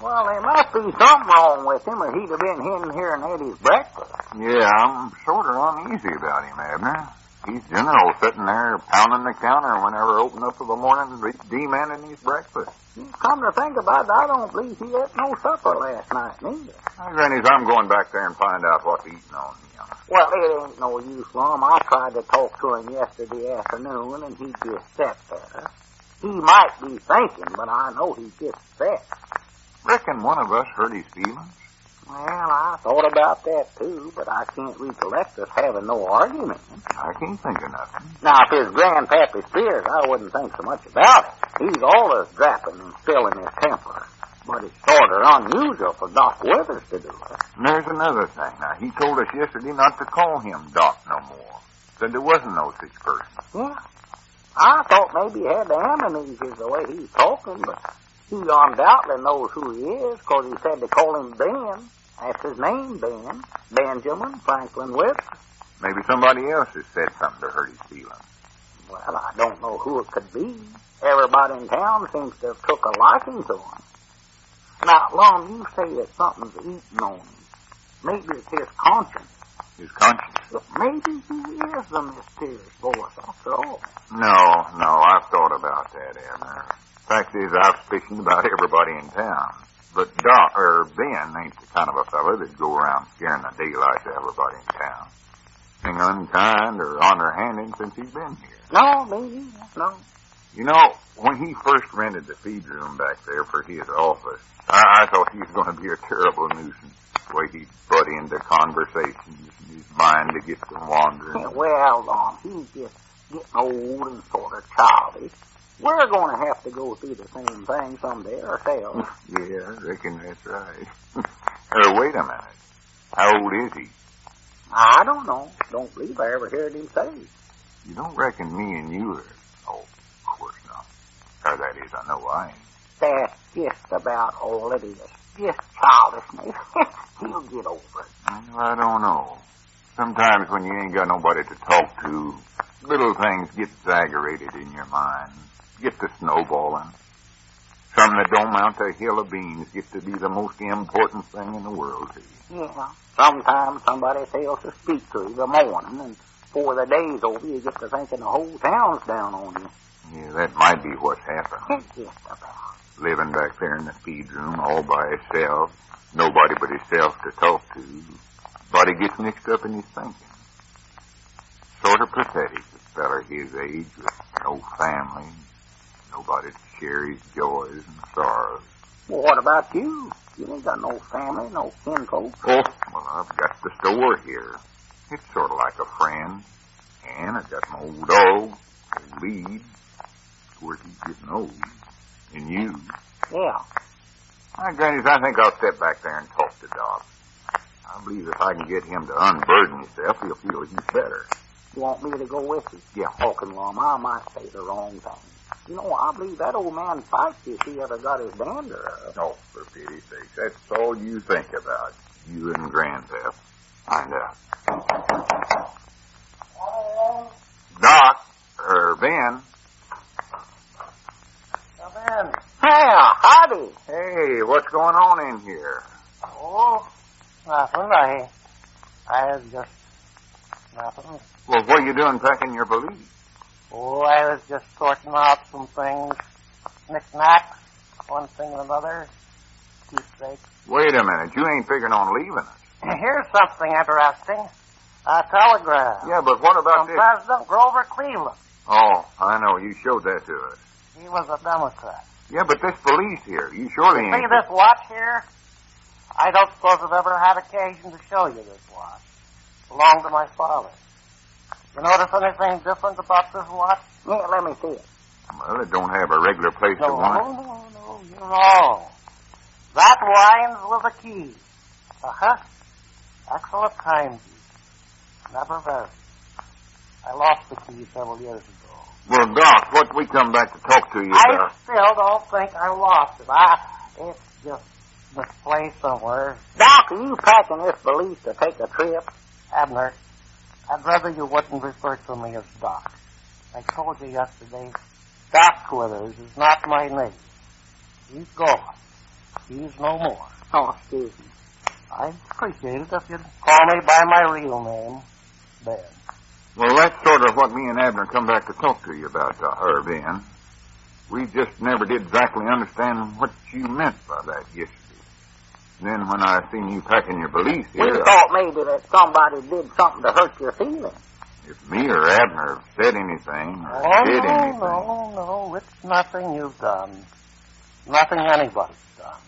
Speaker 2: Well, there must be something wrong with him, or he'd have been in here and had his breakfast.
Speaker 3: Yeah, I'm sort of uneasy about him, Abner. He's general sitting there pounding the counter whenever I open up in the morning and demanding his breakfast.
Speaker 2: Come to think about it, I don't believe he ate no supper last night, neither.
Speaker 3: Granny's, I'm going back there and find out what's eating on him.
Speaker 2: Well, it ain't no use, Lum. I tried to talk to him yesterday afternoon, and he just sat there. He might be thinking, but I know he just sat.
Speaker 3: Reckon one of us hurt his feelings?
Speaker 2: Well, I thought about that, too, but I can't recollect us having no argument.
Speaker 3: I can't think of nothing.
Speaker 2: Now, if his grandpappy Spears, I wouldn't think so much about it. He's always drapping and spilling his temper. But it's sort of unusual for Doc Withers to do it.
Speaker 3: And there's another thing. Now, he told us yesterday not to call him Doc no more. Said there wasn't no such person.
Speaker 2: Yeah. I thought maybe he had the amnesia the way he's talking, but he undoubtedly knows who he is, because he said to call him Ben. That's his name, Ben. Benjamin Franklin Withers.
Speaker 3: Maybe somebody else has said something to hurt his feelings.
Speaker 2: Well, I don't know who it could be. Everybody in town seems to have took a liking to him. Now, Lum, you say that something's eating on him. Maybe it's his conscience.
Speaker 3: His conscience?
Speaker 2: Maybe he is the mysterious voice after all.
Speaker 4: No, I've thought about that, Abner. Fact is, I've suspicioned about everybody in town. But Ben ain't the kind of a fella that'd go around scaring the daylights out of everybody in town. Being unkind or underhanded since he's been here.
Speaker 2: No, maybe, no.
Speaker 4: You know, when he first rented the feed room back there for his office, I thought he was going to be a terrible nuisance. The way he'd butt into conversations and his mind to get to wandering.
Speaker 2: Yeah, well, he's just getting old and sort of childish. We're going to have to go through the same thing someday ourselves.
Speaker 4: Yeah, I reckon that's right. Wait a minute. How old is he?
Speaker 2: I don't know. Don't believe I ever heard him say.
Speaker 4: You don't reckon me and you are... Oh, of course not. Or that is, I know I ain't.
Speaker 2: That's just about all it is. Just childishness. He'll get over it.
Speaker 4: I don't know. Sometimes when you ain't got nobody to talk to, little things get exaggerated in your mind. Get to snowballing. Something that don't mount to a hill of beans gets to be the most important thing in the world to you.
Speaker 2: Yeah. Sometimes somebody fails to speak to you the morning, and before the day's over, you get to thinking the whole town's down on you.
Speaker 4: Yeah, that might be what's happened.
Speaker 2: Just about.
Speaker 4: Living back there in the feed room all by himself, nobody but himself to talk to. Body gets mixed up in his thinking. Sort of pathetic, a fella his age with no family, nobody to share his joys and sorrows.
Speaker 2: Well, what about you? You ain't got no family, no kinfolk.
Speaker 4: Oh, well, I've got the store here. It's sort of like a friend. And I've got my old dog, old Lead. Of course, he's getting old. And you.
Speaker 2: Yeah.
Speaker 4: Grannies, I think I'll step back there and talk to Doc. I believe if I can get him to unburden himself, he'll feel he's better.
Speaker 2: You want me to go with you?
Speaker 4: Yeah.
Speaker 2: Talking, Lum, I might say the wrong thing. You know, I believe that old man fights if he ever got his dander up.
Speaker 4: Oh, for pity's sake, that's all you think about. You and Grandpap. Find out. Doc, Ben.
Speaker 2: Ben. Hey, howdy.
Speaker 4: Hey, what's going on in here?
Speaker 5: Oh, nothing. I was just nothing.
Speaker 4: Well, what are you doing packing your valise?
Speaker 5: Oh, I was just sorting out some things, knick-knacks, one thing and another, keepsakes.
Speaker 4: Wait a minute, you ain't figuring on leaving us.
Speaker 5: Here's something interesting. A telegram.
Speaker 4: Yeah, but what about
Speaker 5: from
Speaker 4: this?
Speaker 5: President Grover Cleveland.
Speaker 4: Oh, I know, you showed that to us.
Speaker 5: He was a Democrat.
Speaker 4: Yeah, but this valise here, you surely ain't...
Speaker 5: See this watch here? I don't suppose I've ever had occasion to show you this watch. It belonged to my father. You notice anything different about this watch?
Speaker 2: Yeah, let me see it.
Speaker 4: Well, it don't have a regular place to wind.
Speaker 5: No, you're wrong. That winds with a key. Uh-huh. Excellent timepiece. Never varied. I lost the key several years ago.
Speaker 4: Well, Doc, what we come back to talk to you
Speaker 5: I
Speaker 4: about...
Speaker 5: still don't think I lost it. It's just misplaced somewhere.
Speaker 2: Doc, are you packing this valise to take a trip?
Speaker 5: Abner, I'd rather you wouldn't refer to me as Doc. I told you yesterday, Doc Withers is not my name. He's gone. He's no more.
Speaker 2: Oh, excuse me.
Speaker 5: I'd appreciate it if you'd call me by my real name, Ben.
Speaker 4: Well, that's sort of what me and Abner come back to talk to you about, Ben. We just never did exactly understand what you meant by that yesterday. Then when I seen you packing your valise here...
Speaker 2: We thought maybe that somebody did something to hurt your feelings.
Speaker 4: If me or Abner have said anything or did anything...
Speaker 5: No, it's nothing you've done. Nothing anybody's done.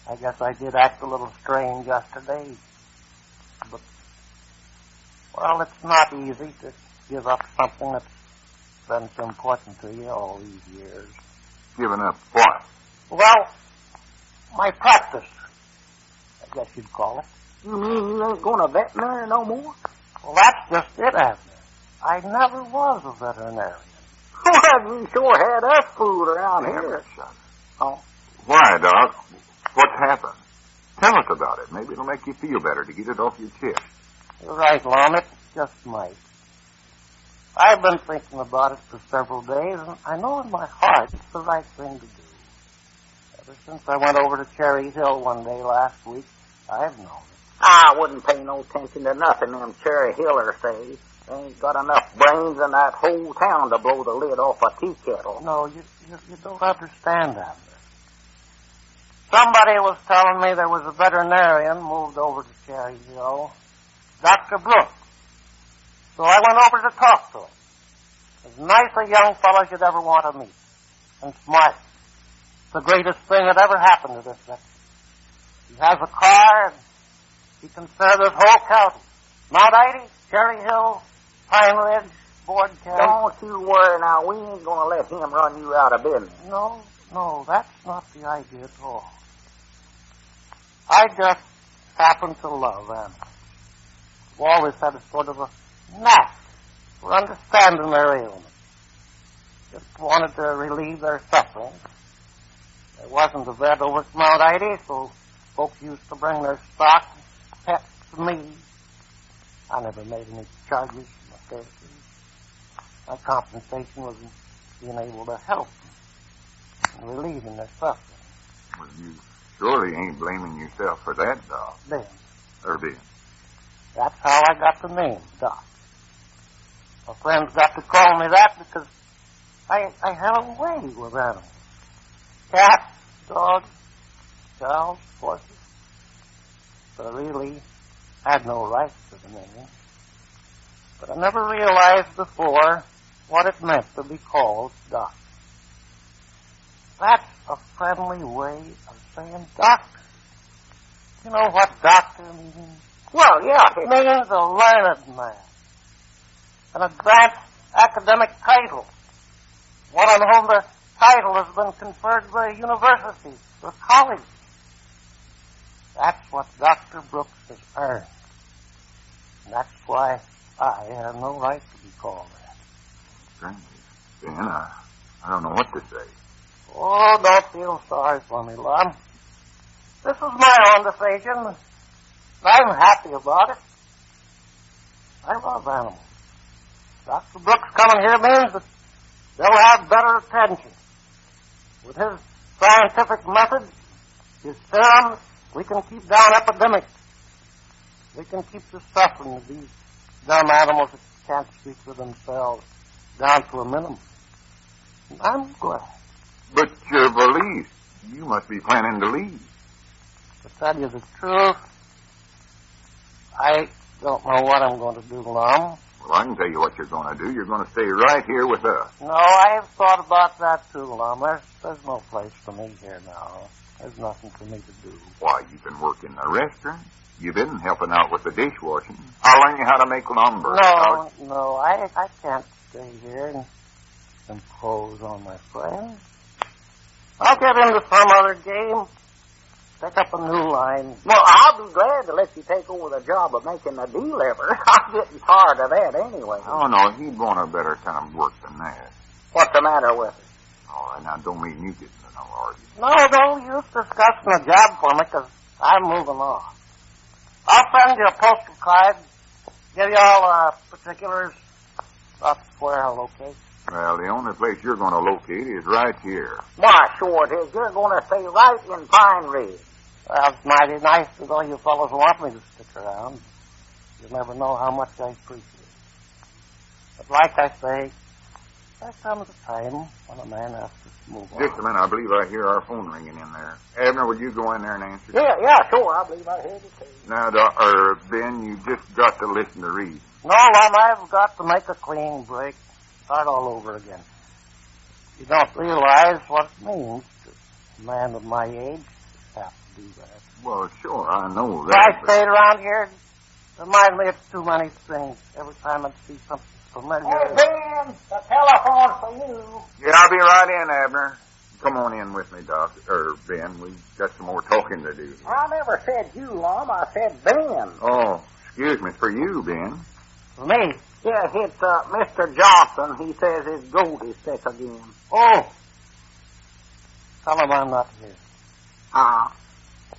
Speaker 5: I guess I did act a little strange yesterday. But, well, it's not easy to give up something that's been so important to you all these years.
Speaker 4: Giving up what?
Speaker 5: Well, my practice, I guess you'd call it.
Speaker 2: You mean you ain't going to veterinary no more?
Speaker 5: Well, that's just it, Abner. I never was a veterinarian.
Speaker 2: Well, you sure had us fooled around here.
Speaker 5: Oh.
Speaker 4: Why, Doc? What's happened? Tell us about it. Maybe it'll make you feel better to get it off your chest.
Speaker 5: You're right, Lum. It just might. I've been thinking about it for several days, and I know in my heart it's the right thing to do. Ever since I went over to Cherry Hill one day last week, I've known it.
Speaker 2: I wouldn't pay no attention to nothing them Cherry Hillers say. They ain't got enough brains in that whole town to blow the lid off a tea kettle.
Speaker 5: No, you don't understand, Abner. Somebody was telling me there was a veterinarian moved over to Cherry Hill, Dr. Brooks. So I went over to talk to him. As nice a young fellow as you'd ever want to meet. And smart. It's the greatest thing that ever happened to this section. He has a car, and he can serve this whole county. Mount Ida, Cherry Hill, Pine Ridge, Board County.
Speaker 2: Don't you worry now. We ain't going to let him run you out of business.
Speaker 5: No, that's not the idea at all. I just happen to love animals. I've always had a sort of a knack for understanding their ailments. Just wanted to relieve their suffering. There wasn't a vet over at Mount Ida, so folks used to bring their stock and pets to me. I never made any charges for my services. My compensation was in being able to help them and relieving their suffering.
Speaker 4: Well, you surely ain't blaming yourself for that, Doc.
Speaker 5: Ben.
Speaker 4: Ben.
Speaker 5: That's how I got the name, Doc. My friends got to call me that because I had a way with animals. Cats, dogs, cows, horses. But I really had no right to the name. But I never realized before what it meant to be called Doc. That's a friendly way of saying doctor. You know what doctor means?
Speaker 2: Well, yeah.
Speaker 5: It means a learned man. An advanced academic title. One on whom the title has been conferred by a university or college. That's what Dr. Brooks has earned. And that's why I have no right to be called that.
Speaker 4: Strange. Ben, I don't know what to say.
Speaker 5: Oh, don't feel sorry for me, Lum. This is my own decision. I'm happy about it. I love animals. Dr. Brooks coming here means that they'll have better attention. With his scientific methods, his serums, we can keep down epidemics. We can keep the suffering of these dumb animals that can't speak for themselves down to a minimum. And I'm glad.
Speaker 4: But you're released. You must be planning to leave.
Speaker 5: To tell you the truth, I don't know what I'm going to do, Lum.
Speaker 4: Well, I can tell you what you're going to do. You're going to stay right here with us.
Speaker 5: No, I've thought about that too, Lum. There's no place for me here now. There's nothing for me to do.
Speaker 4: Why, you've been working the restaurant. You've been helping out with the dishwashing. I'll learn you how to make lumber.
Speaker 5: No, I can't stay here and impose on my friends. I'll get into some other game. Pick up a new line.
Speaker 2: Well, I'll be glad to let you take over the job of making the deliver. I'm getting tired of that anyway.
Speaker 4: Oh, no, he'd want a better kind of work than that.
Speaker 2: What's the matter with it?
Speaker 4: All right, now, don't mean you get into no argument.
Speaker 5: No, don't use discussing a job for me, because I'm moving on. I'll send you a postal card, give you all particulars about where I'll locate.
Speaker 4: Well, the only place you're going to locate is right here.
Speaker 2: Why, sure it is. You're going to stay right in Pine Ridge.
Speaker 5: Well, it's mighty nice to know you fellows want me to stick around. You'll never know how much I appreciate it. But like I say, there comes a time when a man has to move on.
Speaker 4: Just a minute, I believe I hear our phone ringing in there. Abner, would you go in there and answer?
Speaker 2: Yeah, sure. I believe I heard it too.
Speaker 4: Now, Ben, you just got to listen to reason.
Speaker 5: No, Lum, I've got to make a clean break. Start all over again. You don't realize what it means to a man of my age to have to do that.
Speaker 4: Well, sure, I know
Speaker 5: If
Speaker 4: that.
Speaker 5: I stayed around here, it reminds me of too many things. Every time I see something familiar.
Speaker 2: Hey, Ben, the telephone's for you.
Speaker 4: Yeah, I'll be right in, Abner. Come on in with me, Doc. Ben, we've got some more talking to do here.
Speaker 2: I never said you, Lum. I said Ben.
Speaker 4: Oh, excuse me. For you, Ben.
Speaker 5: For me?
Speaker 2: Yeah, it's Mr. Johnson. He says his goat is sick again.
Speaker 5: Oh. Tell him I'm not here.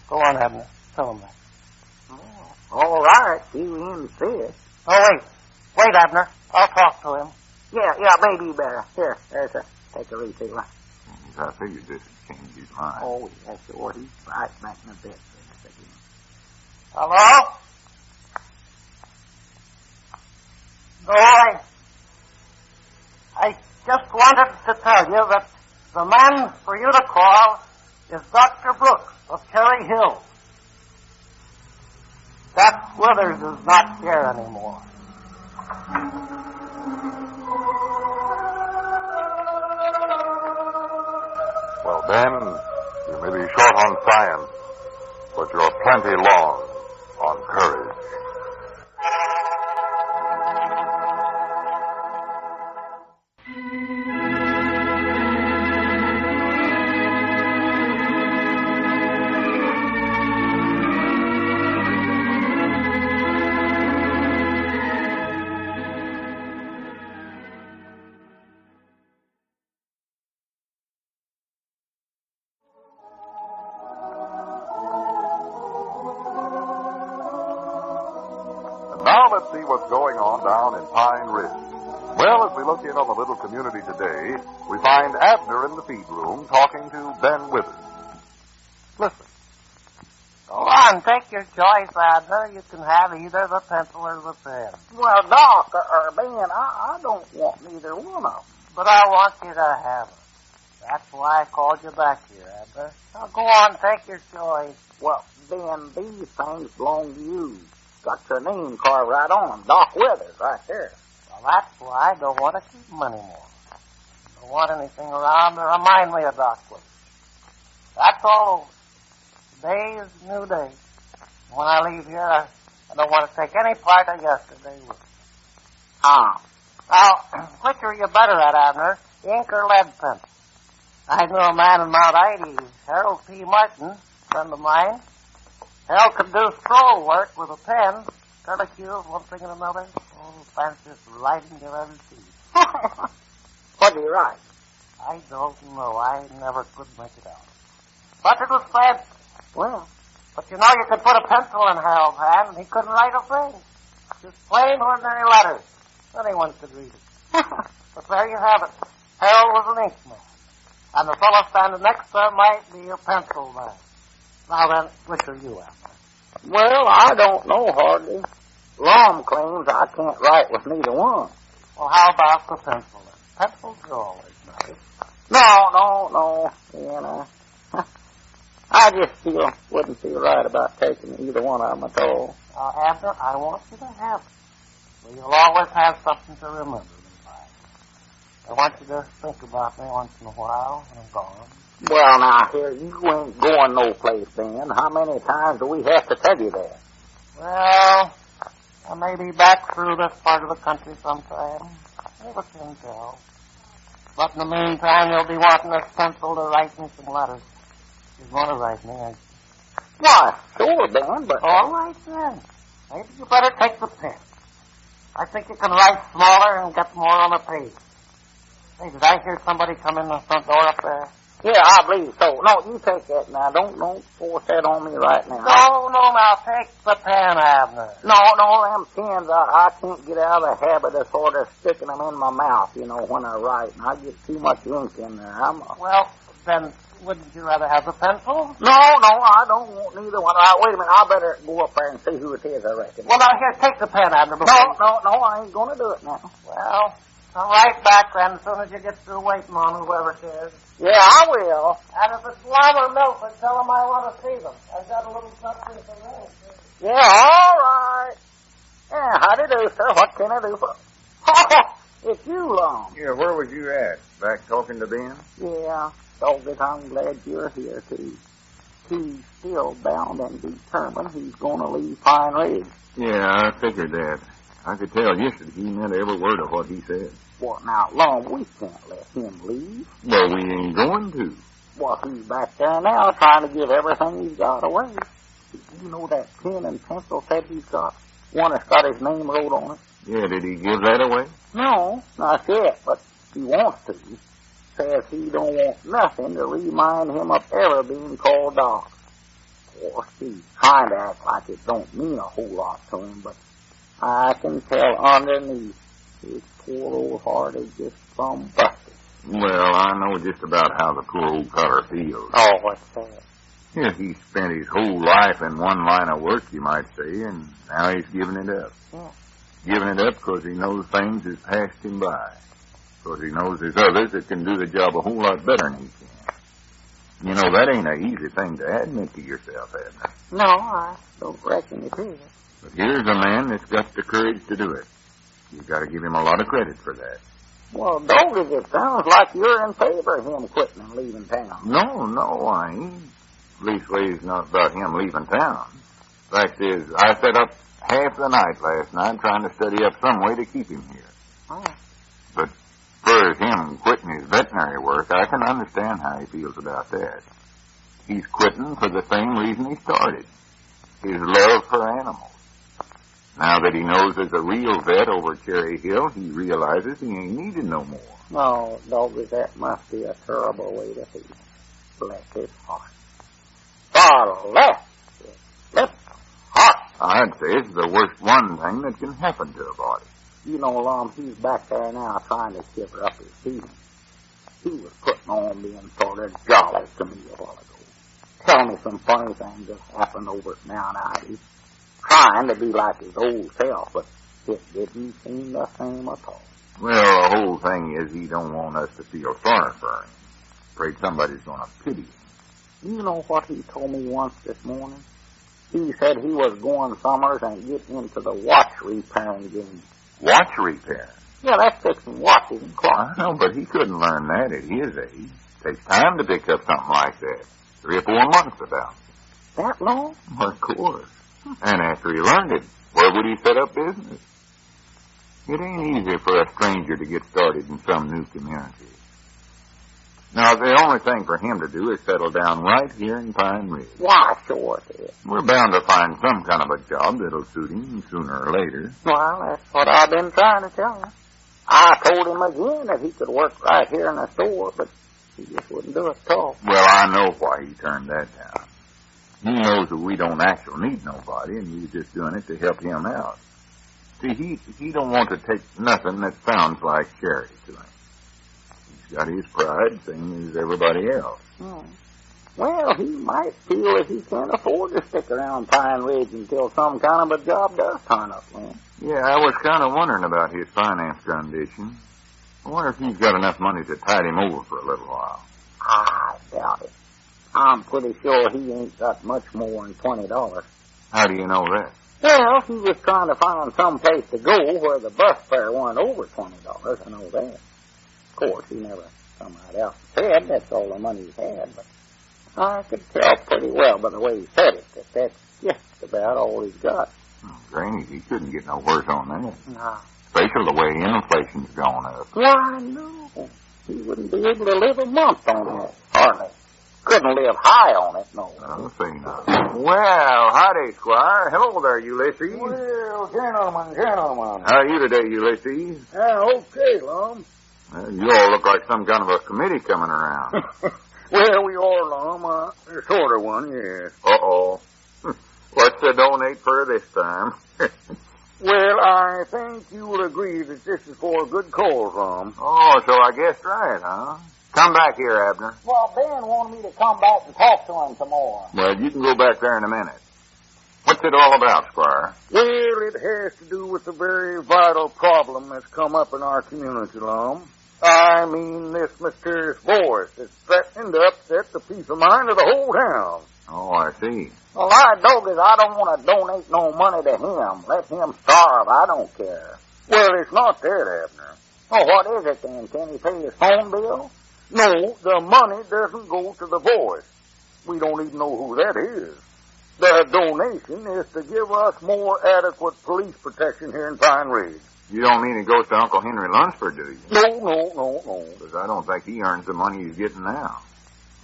Speaker 2: Go
Speaker 5: on, Abner. Tell him that.
Speaker 2: Oh, all right. You insist.
Speaker 5: Oh, wait, Abner. I'll talk to him.
Speaker 2: Yeah, maybe better. Here, take a receiver.
Speaker 4: I figured this would change his mind.
Speaker 2: Oh, yeah, sure. He's right back in the bed again.
Speaker 5: Hello? No, I just wanted to tell you that the man for you to call is Dr. Brooks of Cherry Hill. That Withers is not here anymore.
Speaker 3: Well, Ben, you may be short on science, but you're plenty long on courage. Now let's see what's going on down in Pine Ridge. Well, as we look in on the little community today, we find Abner in the feed room talking to Ben Withers. Listen.
Speaker 5: Go on, take your choice, Abner. You can have either the pencil or the pen.
Speaker 2: Well, Doc, or Ben, I don't want neither one of them.
Speaker 5: But I want you to have it. That's why I called you back here, Abner. Now go on, take your choice.
Speaker 2: Well, Ben, these things belong to you. Got your name carved right on them. Doc Withers, right there.
Speaker 5: Well, that's why I don't want to keep them anymore. Don't want anything around to remind me of Doc Withers. That's all. Today is a new day. When I leave here, I don't want to take any part of yesterday with me. Now, which are you better at, Abner? Ink or lead pencil? I knew a man in Mount Ida, Harold P. Martin, friend of mine. Harold could do scroll work with a pen, curlicues, one thing and another. Oh, fanciest writing you ever see.
Speaker 2: What do you write?
Speaker 5: I don't know. I never could make it out. But it was fancy.
Speaker 2: Well,
Speaker 5: but you know, you could put a pencil in Harold's hand and he couldn't write a thing. Just plain ordinary letters. Anyone could read it. But there you have it. Harold was an inkman. And the fellow standing next to him might be a pencil man. Now then, which are you, Abner?
Speaker 2: Well, I don't know hardly. Lum claims I can't write with neither one.
Speaker 5: Well, how about the pencil then? Pencils are always nice.
Speaker 2: No. I just wouldn't feel right about taking either one of them at all.
Speaker 5: Abner, I want you to have it. Well, you'll always have something to remember me by. I want you to think about me once in a while when I'm gone.
Speaker 2: Well, now, here, you ain't going no place, Ben. How many times do we have to tell you that?
Speaker 5: Well, I may be back through this part of the country sometime. Never can tell. But in the meantime, you'll be wanting this pencil to write me some letters. You're going to write me, aren't you?
Speaker 2: Why, sure, Ben, but...
Speaker 5: All right, then. Maybe you better take the pen. I think you can write smaller and get more on the page. Hey, did I hear somebody come in the front door up there?
Speaker 2: Yeah, I believe so. No, you take that now. Don't force that on me right now.
Speaker 5: No, now take the pen, Abner.
Speaker 2: No, them pens, I can't get out of the habit of sort of sticking them in my mouth, when I write. And I get too much ink in there.
Speaker 5: Well, then, wouldn't you rather have the pencil?
Speaker 2: No, I don't want neither one. Wait a minute, I better go up there and see who it is, I reckon.
Speaker 5: Well, now, here, take the pen, Abner.
Speaker 2: No, I ain't going to do it now.
Speaker 5: Well, I'll write back then as soon as you get through waiting on whoever it is.
Speaker 2: Yeah, I will.
Speaker 5: And if it's Lum or Milford, tell them I want to see them. I've got a little something for them.
Speaker 2: Yeah, all right. Yeah, how do you do, sir? What can I do for... It's you, Lum.
Speaker 4: Yeah, where was you at? Back talking to Ben?
Speaker 2: Yeah, doggone, I'm glad you're here, too. He's still bound and determined he's going to leave Pine Ridge.
Speaker 4: Yeah, I figured that. I could tell yesterday he meant every word of what he said.
Speaker 2: Well, now, Lum, we can't let him leave.
Speaker 4: Well, we ain't going to.
Speaker 2: Well, he's back there now trying to give everything he's got away. You know that pen and pencil set he's got? One that's got his name wrote on it.
Speaker 4: Yeah, did he give that away?
Speaker 2: No, not yet, but he wants to. Says he don't want nothing to remind him of ever being called Doc. Of course, he's trying to act like it don't mean a whole lot to him, but I can tell underneath his poor old heart is just plumb busted.
Speaker 4: Well, I know just about how the poor old feller feels.
Speaker 2: Oh, what's that?
Speaker 4: Yeah, he spent his whole life in one line of work, you might say, and now he's giving it up.
Speaker 5: Yeah.
Speaker 4: Giving it up because he knows things has passed him by. Because he knows there's others that can do the job a whole lot better than he can. You know, that ain't an easy thing to admit to yourself, Abner.
Speaker 2: No, I don't reckon it is.
Speaker 4: But here's a man that's got the courage to do it. You've got to give him a lot of credit for that.
Speaker 2: Well, Douglas, it sounds like you're in favor of him quitting and leaving town.
Speaker 4: No, I ain't. Leastways, not about him leaving town. Fact is, I sat up half the night last night trying to study up some way to keep him here.
Speaker 2: Oh.
Speaker 4: But for him quitting his veterinary work, I can understand how he feels about that. He's quitting for the same reason he started. His love for animals. Now that he knows there's a real vet over Cherry Hill, he realizes he ain't needed no more.
Speaker 2: No, Douglas, that must be a terrible way to feel. Bless his heart. Bless heart.
Speaker 4: I'd say it's the worst one thing that can happen to a body.
Speaker 2: You know, Lum, he's back there now trying to shiver up his feelings. He was putting on being sort of jolly to me a while ago. Telling me some funny things that happened over at Mount Ivy. Trying to be like his old self, but it didn't seem the same at all.
Speaker 4: Well, the whole thing is he don't want us to feel sorry for him. Afraid somebody's going to pity him.
Speaker 2: You know what he told me once this morning? He said he was going summers and get into the watch repairing game.
Speaker 4: Watch repair?
Speaker 2: Yeah, that's fixing watches and clocks.
Speaker 4: I know, but he couldn't learn that at his age. Takes time to pick up something like that. 3 or 4 months about.
Speaker 2: That long?
Speaker 4: Of course. And after he learned it, where would he set up business? It ain't easy for a stranger to get started in some new community. Now, the only thing for him to do is settle down right here in Pine Ridge.
Speaker 2: Why, sure it is.
Speaker 4: We're bound to find some kind of a job that'll suit him sooner or later.
Speaker 2: Well, that's what I've been trying to tell him. I told him again that he could work right here in the store, but he just wouldn't do it at all.
Speaker 4: Well, I know why he turned that down. He knows that we don't actually need nobody, and we're just doing it to help him out. See, he don't want to take nothing that sounds like charity to him. He's got his pride, same as everybody else.
Speaker 2: Well, he might feel that he can't afford to stick around Pine Ridge until some kind of a job does turn up, man.
Speaker 4: Yeah, I was kind of wondering about his finance condition. I wonder if he's got enough money to tide him over for a little while.
Speaker 2: I doubt it. I'm pretty sure he ain't got much more than $20.
Speaker 4: How do you know that?
Speaker 2: Well, he was trying to find some place to go where the bus fare wasn't over $20. I know that. Of course, he never come right out and said that's all the money he had, but I could tell pretty well by the way he said it that that's just about all he's got.
Speaker 4: Granny, he couldn't get no worse on that.
Speaker 2: No.
Speaker 4: Especially the way inflation's going up.
Speaker 2: Why, no. He wouldn't be able to live a month on that, hardly. Couldn't live high on it, no.
Speaker 4: I'll say not. Well, howdy, Squire. Hello there, Ulysses.
Speaker 1: Well, gentlemen.
Speaker 4: How are you today, Ulysses?
Speaker 1: Okay, Lum.
Speaker 4: Well, you all look like some kind of a committee coming around.
Speaker 1: Well, we are, Lum. Sort of one, yes.
Speaker 4: Uh-oh. What's the donate for this time?
Speaker 1: Well, I think you will agree that this is for a good cause, Lum.
Speaker 4: Oh, so I guessed right, huh? Come back here, Abner.
Speaker 2: Well, Ben wanted me to come back and talk to him some more.
Speaker 4: Well, you can go back there in a minute. What's it all about, Squire?
Speaker 1: Well, it has to do with a very vital problem that's come up in our community, Lum. I mean, this mysterious voice that's threatening to upset the peace of mind of the whole town.
Speaker 4: Oh, I see.
Speaker 2: Well, I don't want to donate no money to him. Let him starve. I don't care.
Speaker 1: Well, it's not that, Abner.
Speaker 2: Oh, what is it then? Can he pay his phone bill?
Speaker 1: No, the money doesn't go to the voice. We don't even know who that is. The donation is to give us more adequate police protection here in Pine Ridge.
Speaker 4: You don't mean it goes to Uncle Henry Lunsford, do you?
Speaker 1: No.
Speaker 4: Because I don't think he earns the money he's getting now.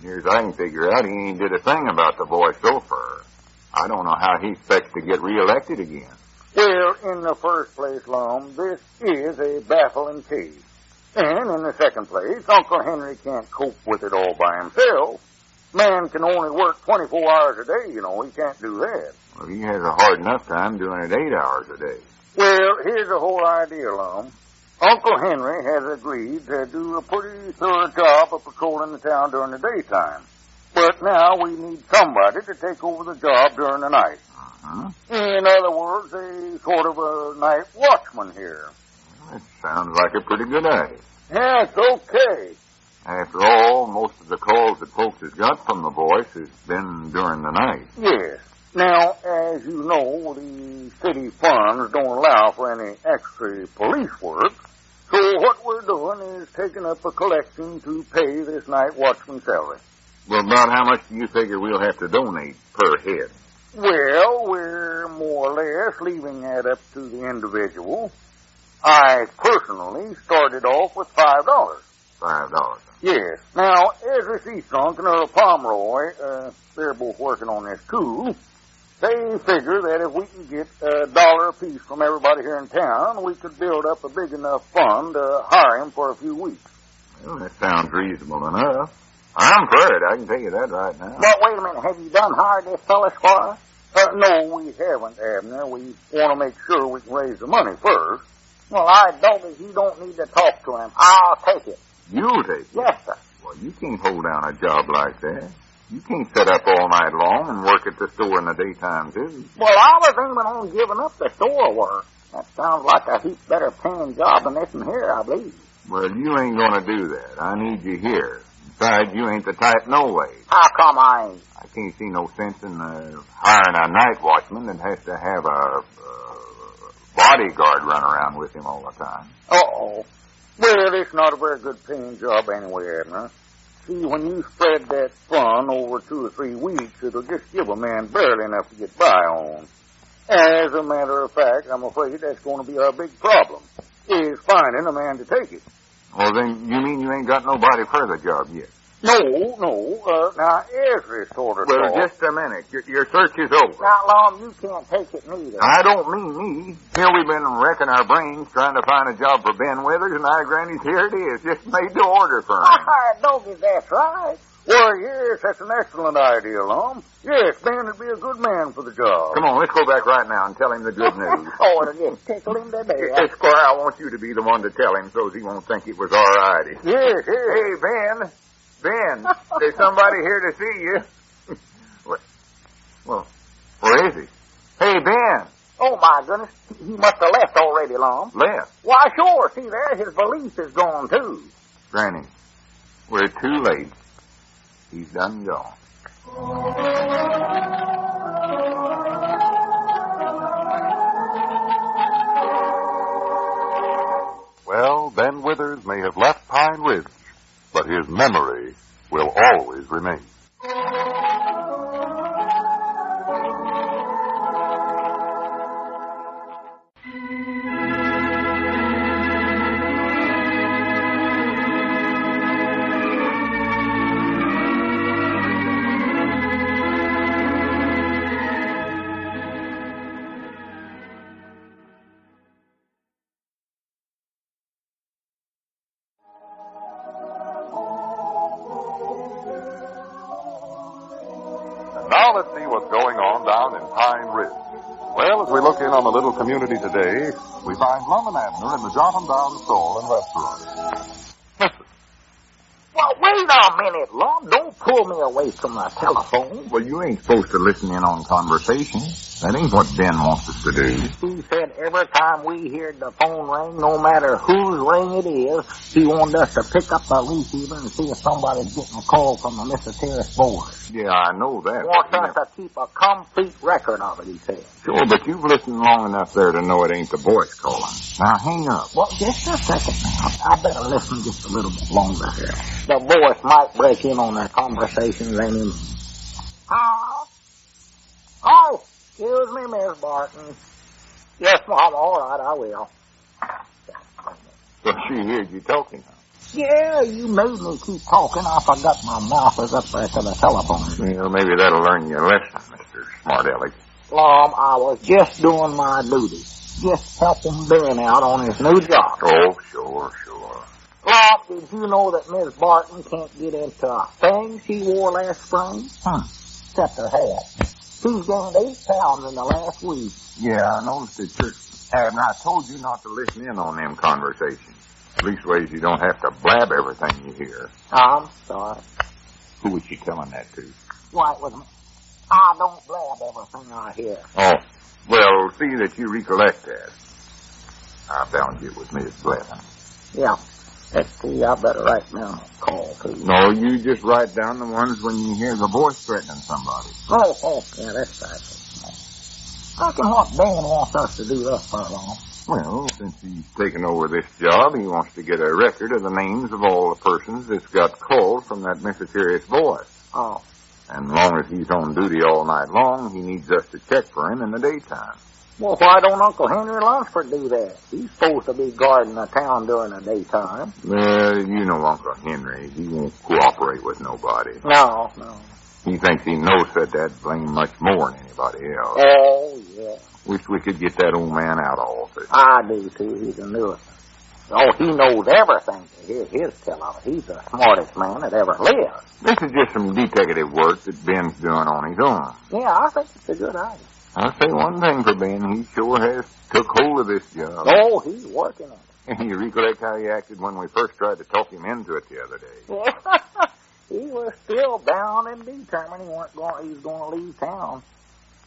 Speaker 4: Near as I can figure out, he ain't did a thing about the voice so far. I don't know how he expects to get reelected again.
Speaker 1: Well, in the first place, Lum, this is a baffling case. And in the second place, Uncle Henry can't cope with it all by himself. Man can only work 24 hours a day, you know. He can't do that.
Speaker 4: Well, he has a hard enough time doing it 8 hours a day.
Speaker 1: Well, here's the whole idea, Lum. Uncle Henry has agreed to do a pretty thorough job of patrolling the town during the daytime. But now we need somebody to take over the job during the night. In other words, a sort of a night watchman here.
Speaker 4: That sounds like a pretty good idea.
Speaker 1: Yes, okay.
Speaker 4: After all, most of the calls that folks has got from the voice has been during the night.
Speaker 1: Yes. Now, as you know, the city funds don't allow for any extra police work. So what we're doing is taking up a collection to pay this night watchman salary.
Speaker 4: Well, about how much do you figure we'll have to donate per head?
Speaker 1: Well, we're more or less leaving that up to the individual. I personally started off with $5.
Speaker 4: $5.
Speaker 1: Yes. Now, Ezra Seastrunk and Earl Pomeroy, they're both working on this too. They figure that if we can get $1 apiece from everybody here in town, we could build up a big enough fund to hire him for a few weeks.
Speaker 4: Well, that sounds reasonable enough. I'm for it, I can tell you that right now.
Speaker 2: But wait a minute, have you done hired this fella, Squire?
Speaker 1: No, we haven't, Abner. We want to make sure we can raise the money first.
Speaker 2: Well, I don't think you don't need to talk to him. I'll take it.
Speaker 4: You'll take it?
Speaker 2: Yes, sir.
Speaker 4: Well, you can't hold down a job like that. You can't sit up all night long and work at the store in the daytime, too.
Speaker 2: Well, I was aiming on giving up the store work. That sounds like a heap better paying job than this one here, I believe.
Speaker 4: Well, you ain't going to do that. I need you here. Besides, you ain't the type no way.
Speaker 2: How come I ain't?
Speaker 4: I can't see no sense in hiring a night watchman that has to have a bodyguard run around with him all the time.
Speaker 1: Uh-oh. Well, it's not a very good paying job anyway, Abner. See, when you spread that fund over 2 or 3 weeks, it'll just give a man barely enough to get by on. As a matter of fact, I'm afraid that's going to be our big problem, is finding a man to take it.
Speaker 4: Well, then, you mean you ain't got nobody for the job yet?
Speaker 1: No. Now, Ezra sort of
Speaker 4: Well,
Speaker 1: thought...
Speaker 4: just a minute. Your search is over.
Speaker 2: Not long, you can't take it neither.
Speaker 4: I don't mean me. Here we've been wrecking our brains trying to find a job for Ben Withers, and I granny's here it is, just made to order for him.
Speaker 2: I don't think that's right.
Speaker 1: Well, yes, that's an excellent idea, Lum. Yes, Ben would be a good man for the job.
Speaker 4: Come on, let's go back right now and tell him the good news.
Speaker 2: Oh, it'll just tickle him to death.
Speaker 4: Hey, Squire, I want you to be the one to tell him so he won't think it was our idea.
Speaker 1: Yes.
Speaker 4: Hey, Ben, there's somebody here to see you. Well, where is he? Hey, Ben.
Speaker 2: Oh, my goodness. He must have left already, Lum.
Speaker 4: Left?
Speaker 2: Why, sure. See there, his valise is gone, too.
Speaker 4: Granny, we're too late. He's done gone.
Speaker 3: Well, Ben Withers may have left Pine Ridge, but his memory will always remain. Now let's see what's going on down in Pine Ridge. Well, as we look in on the little community today, we find Lum and Abner in the Jotham Down Store and Restaurant. Listen.
Speaker 2: Well, wait a minute, Lum. Don't pull me away from the telephone.
Speaker 4: Well, you ain't supposed to listen in on conversation. That ain't what Ben wants us to do.
Speaker 2: He said every time we heard the phone ring, no matter whose ring it is, he wanted us to pick up the receiver and see if somebody's getting a call from the Mr. Terrace boys.
Speaker 4: Yeah, I know that.
Speaker 2: Wants us to keep a complete record of it, he said.
Speaker 4: Sure, but you've listened long enough there to know it ain't the voice calling. Now, hang up.
Speaker 2: Well, just a second now. I better listen just a little bit longer here. The voice might break in on their conversations and Oh, excuse me, Miss Barton. Yes, Mom, all right, I will.
Speaker 4: Well, she heard you talking.
Speaker 2: Yeah, you made me keep talking. I forgot my mouth was up there to the telephone.
Speaker 4: Well, maybe that'll learn you a lesson, Mr. Smart Aleck.
Speaker 2: Mom, I was just doing my duty. Just helping Ben out on his new job.
Speaker 4: Oh, sure.
Speaker 2: Mom, did you know that Miss Barton can't get into a thing she wore last spring? Except her hat. She's gained 8 pounds in the last week.
Speaker 4: Yeah, I noticed it, too. And I told you not to listen in on them conversations. Leastways, you don't have to blab everything you hear.
Speaker 2: I'm sorry.
Speaker 4: Who was she telling that to?
Speaker 2: Why, it was me. I don't blab everything I hear.
Speaker 4: Oh, well, see that you recollect that. I found it was Miss Blevins.
Speaker 2: Yeah. Let's see, I better write down a call, too.
Speaker 4: No, you just write down the ones when you hear the voice threatening somebody.
Speaker 2: Oh, yeah, that's right. I reckon what Dan wants us to do thus far long.
Speaker 4: Well, since he's taken over this job, he wants to get a record of the names of all the persons that's got called from that mysterious voice.
Speaker 2: Oh.
Speaker 4: And as long as he's on duty all night long, he needs us to check for him in the daytime.
Speaker 2: Well, why don't Uncle Henry Lunsford do that? He's supposed to be guarding the town during the daytime.
Speaker 4: You know Uncle Henry. He won't cooperate with nobody.
Speaker 2: No.
Speaker 4: He thinks he knows that blame much more than anybody else.
Speaker 2: Oh, yeah.
Speaker 4: Wish we could get that old man out of office.
Speaker 2: I do, too. He's a nuisance. Oh, he knows everything to hear his tell of it. He's the smartest man that ever lived.
Speaker 4: This is just some detective work that Ben's doing on his own.
Speaker 2: Yeah, I think it's a good idea.
Speaker 4: I'll say one thing for Ben. He sure has took hold of this job.
Speaker 2: Oh, he's working on it.
Speaker 4: And you recollect how he acted when we first tried to talk him into it the other day.
Speaker 2: Yeah. He was still bound and determined he was going to leave town.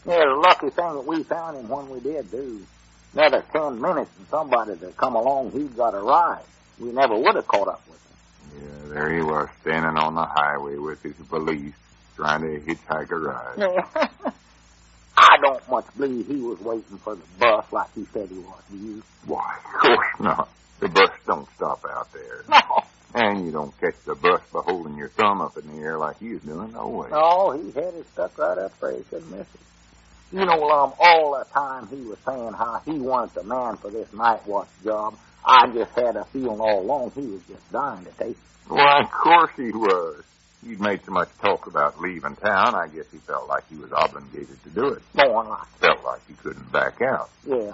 Speaker 2: Yeah, the lucky thing that we found him when we did, too. Another 10 minutes and somebody to come along, he'd got a ride. We never would have caught up with him.
Speaker 4: Yeah, there he was, standing on the highway with his valise, trying to hitchhike a ride.
Speaker 2: Yeah. I don't much believe he was waiting for the bus like he said he was, do you?
Speaker 4: Why, of course not. The bus don't stop out there.
Speaker 2: No.
Speaker 4: And you don't catch the bus by holding your thumb up in the air like he was doing, no way.
Speaker 2: No, he had it stuck right up there. He couldn't miss it. You know, all the time he was saying how he wanted the man for this night watch job, I just had a feeling all along he was just dying to take it.
Speaker 4: Why, of course he was. He'd made so much talk about leaving town, I guess he felt like he was obligated to do it.
Speaker 2: Going like it.
Speaker 4: Felt like he couldn't back out.
Speaker 2: Yeah.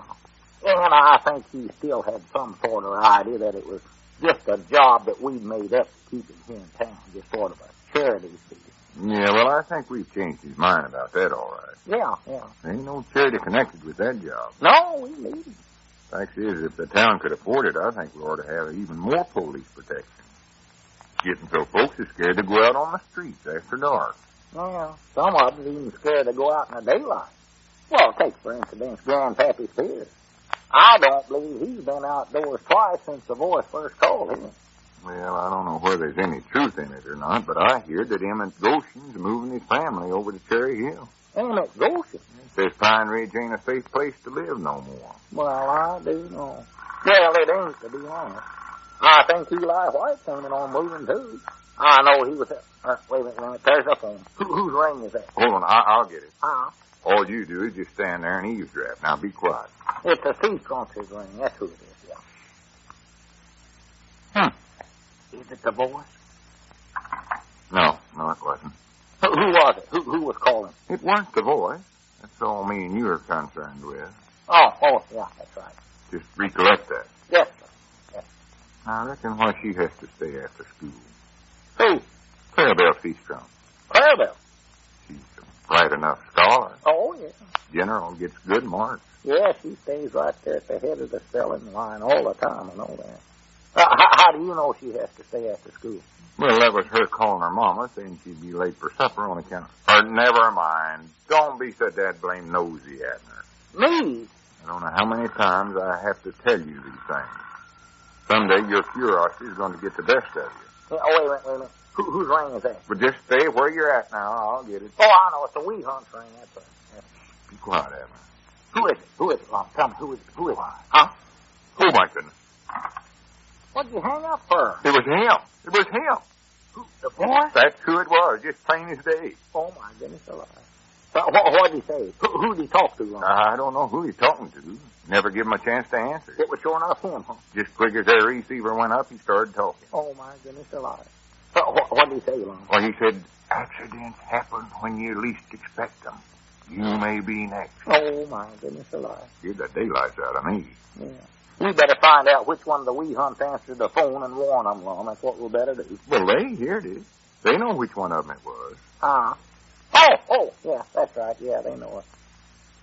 Speaker 2: And I think he still had some sort of idea that it was just a job that we'd made up to keep him here in town, just sort of a charity fee.
Speaker 4: Yeah, well, I think we've changed his mind about that, all right.
Speaker 2: Yeah.
Speaker 4: There ain't no charity connected with that job.
Speaker 2: No, we need him.
Speaker 4: Fact is, if the town could afford it, I think we ought to have even more police protection. Getting so folks are scared to go out on the streets after dark.
Speaker 2: Well, some of them even scared to go out in the daylight. Well, take, for instance, Grandpappy Spears. I don't believe he's been outdoors twice since the voice first called him.
Speaker 4: Well, I don't know whether there's any truth in it or not, but I hear that Emmett Goshen's moving his family over to Cherry Hill.
Speaker 2: Emmett Goshen?
Speaker 4: Says Pine Ridge ain't a safe place to live no more.
Speaker 2: Well, I do know. Well, it ain't, to be honest. I think Eli White's aiming on moving, too. I know he was... wait a minute. There's a phone. Whose ring is that?
Speaker 4: Hold on, I'll get it.
Speaker 2: Huh?
Speaker 4: All you do is just stand there and eavesdrop. Now, be quiet.
Speaker 2: It's a sequencer's ring. That's who it is, yeah. Is it the voice?
Speaker 4: No, it wasn't.
Speaker 2: Who was it? Who was calling?
Speaker 4: It weren't the voice. That's all me and you are concerned with.
Speaker 2: Oh, yeah, that's right.
Speaker 4: Just recollect that.
Speaker 2: Yes, sir. Yes.
Speaker 4: I reckon why she has to stay after school.
Speaker 2: Who?
Speaker 4: Clarabelle Seastrong.
Speaker 2: Clarabelle?
Speaker 4: She's a bright enough scholar.
Speaker 2: Oh, yeah.
Speaker 4: General gets good marks.
Speaker 2: Yeah, she stays right there at the head of the spelling line all the time and all that. How do you know she has to stay after school?
Speaker 4: Well, that was her calling her mama, saying she'd be late for supper on account of... never mind. Don't be so dad-blame nosy, Abner.
Speaker 2: Me?
Speaker 4: I don't know how many times I have to tell you these things. Someday your curiosity is going to get the best of you.
Speaker 2: Oh, wait a minute. Whose ring is that?
Speaker 4: But just stay where you're at now. I'll get it.
Speaker 2: Oh, I know. It's a wee hunt's ring. That's right.
Speaker 4: Be quiet, Abner.
Speaker 2: Who is it? Who is it, Lum? Tell me, who is it? Who is it? Huh?
Speaker 4: Oh, my goodness.
Speaker 2: What'd you hang up for?
Speaker 4: It was him. It was him.
Speaker 2: Who, the boy?
Speaker 4: That's who it was, just plain as day.
Speaker 2: Oh, my goodness alive. What'd he say? Who'd he talk to, Lum?
Speaker 4: I don't know who he's talking to. Never give him a chance to answer.
Speaker 2: It was sure enough him, huh?
Speaker 4: Just quick as that receiver went up, he started talking.
Speaker 2: Oh, my goodness alive. What'd he say, Lum?
Speaker 4: Well, he said, accidents happen when you least expect them. You may be next.
Speaker 2: Oh, my goodness alive.
Speaker 4: Get the daylights out of me.
Speaker 2: Yeah. We better find out which one of the wee hunts answered the phone and warn them, Lum. That's what we better do.
Speaker 4: Well, here it is. They know which one of them it was.
Speaker 2: Oh, yeah, that's right. Yeah, they know it.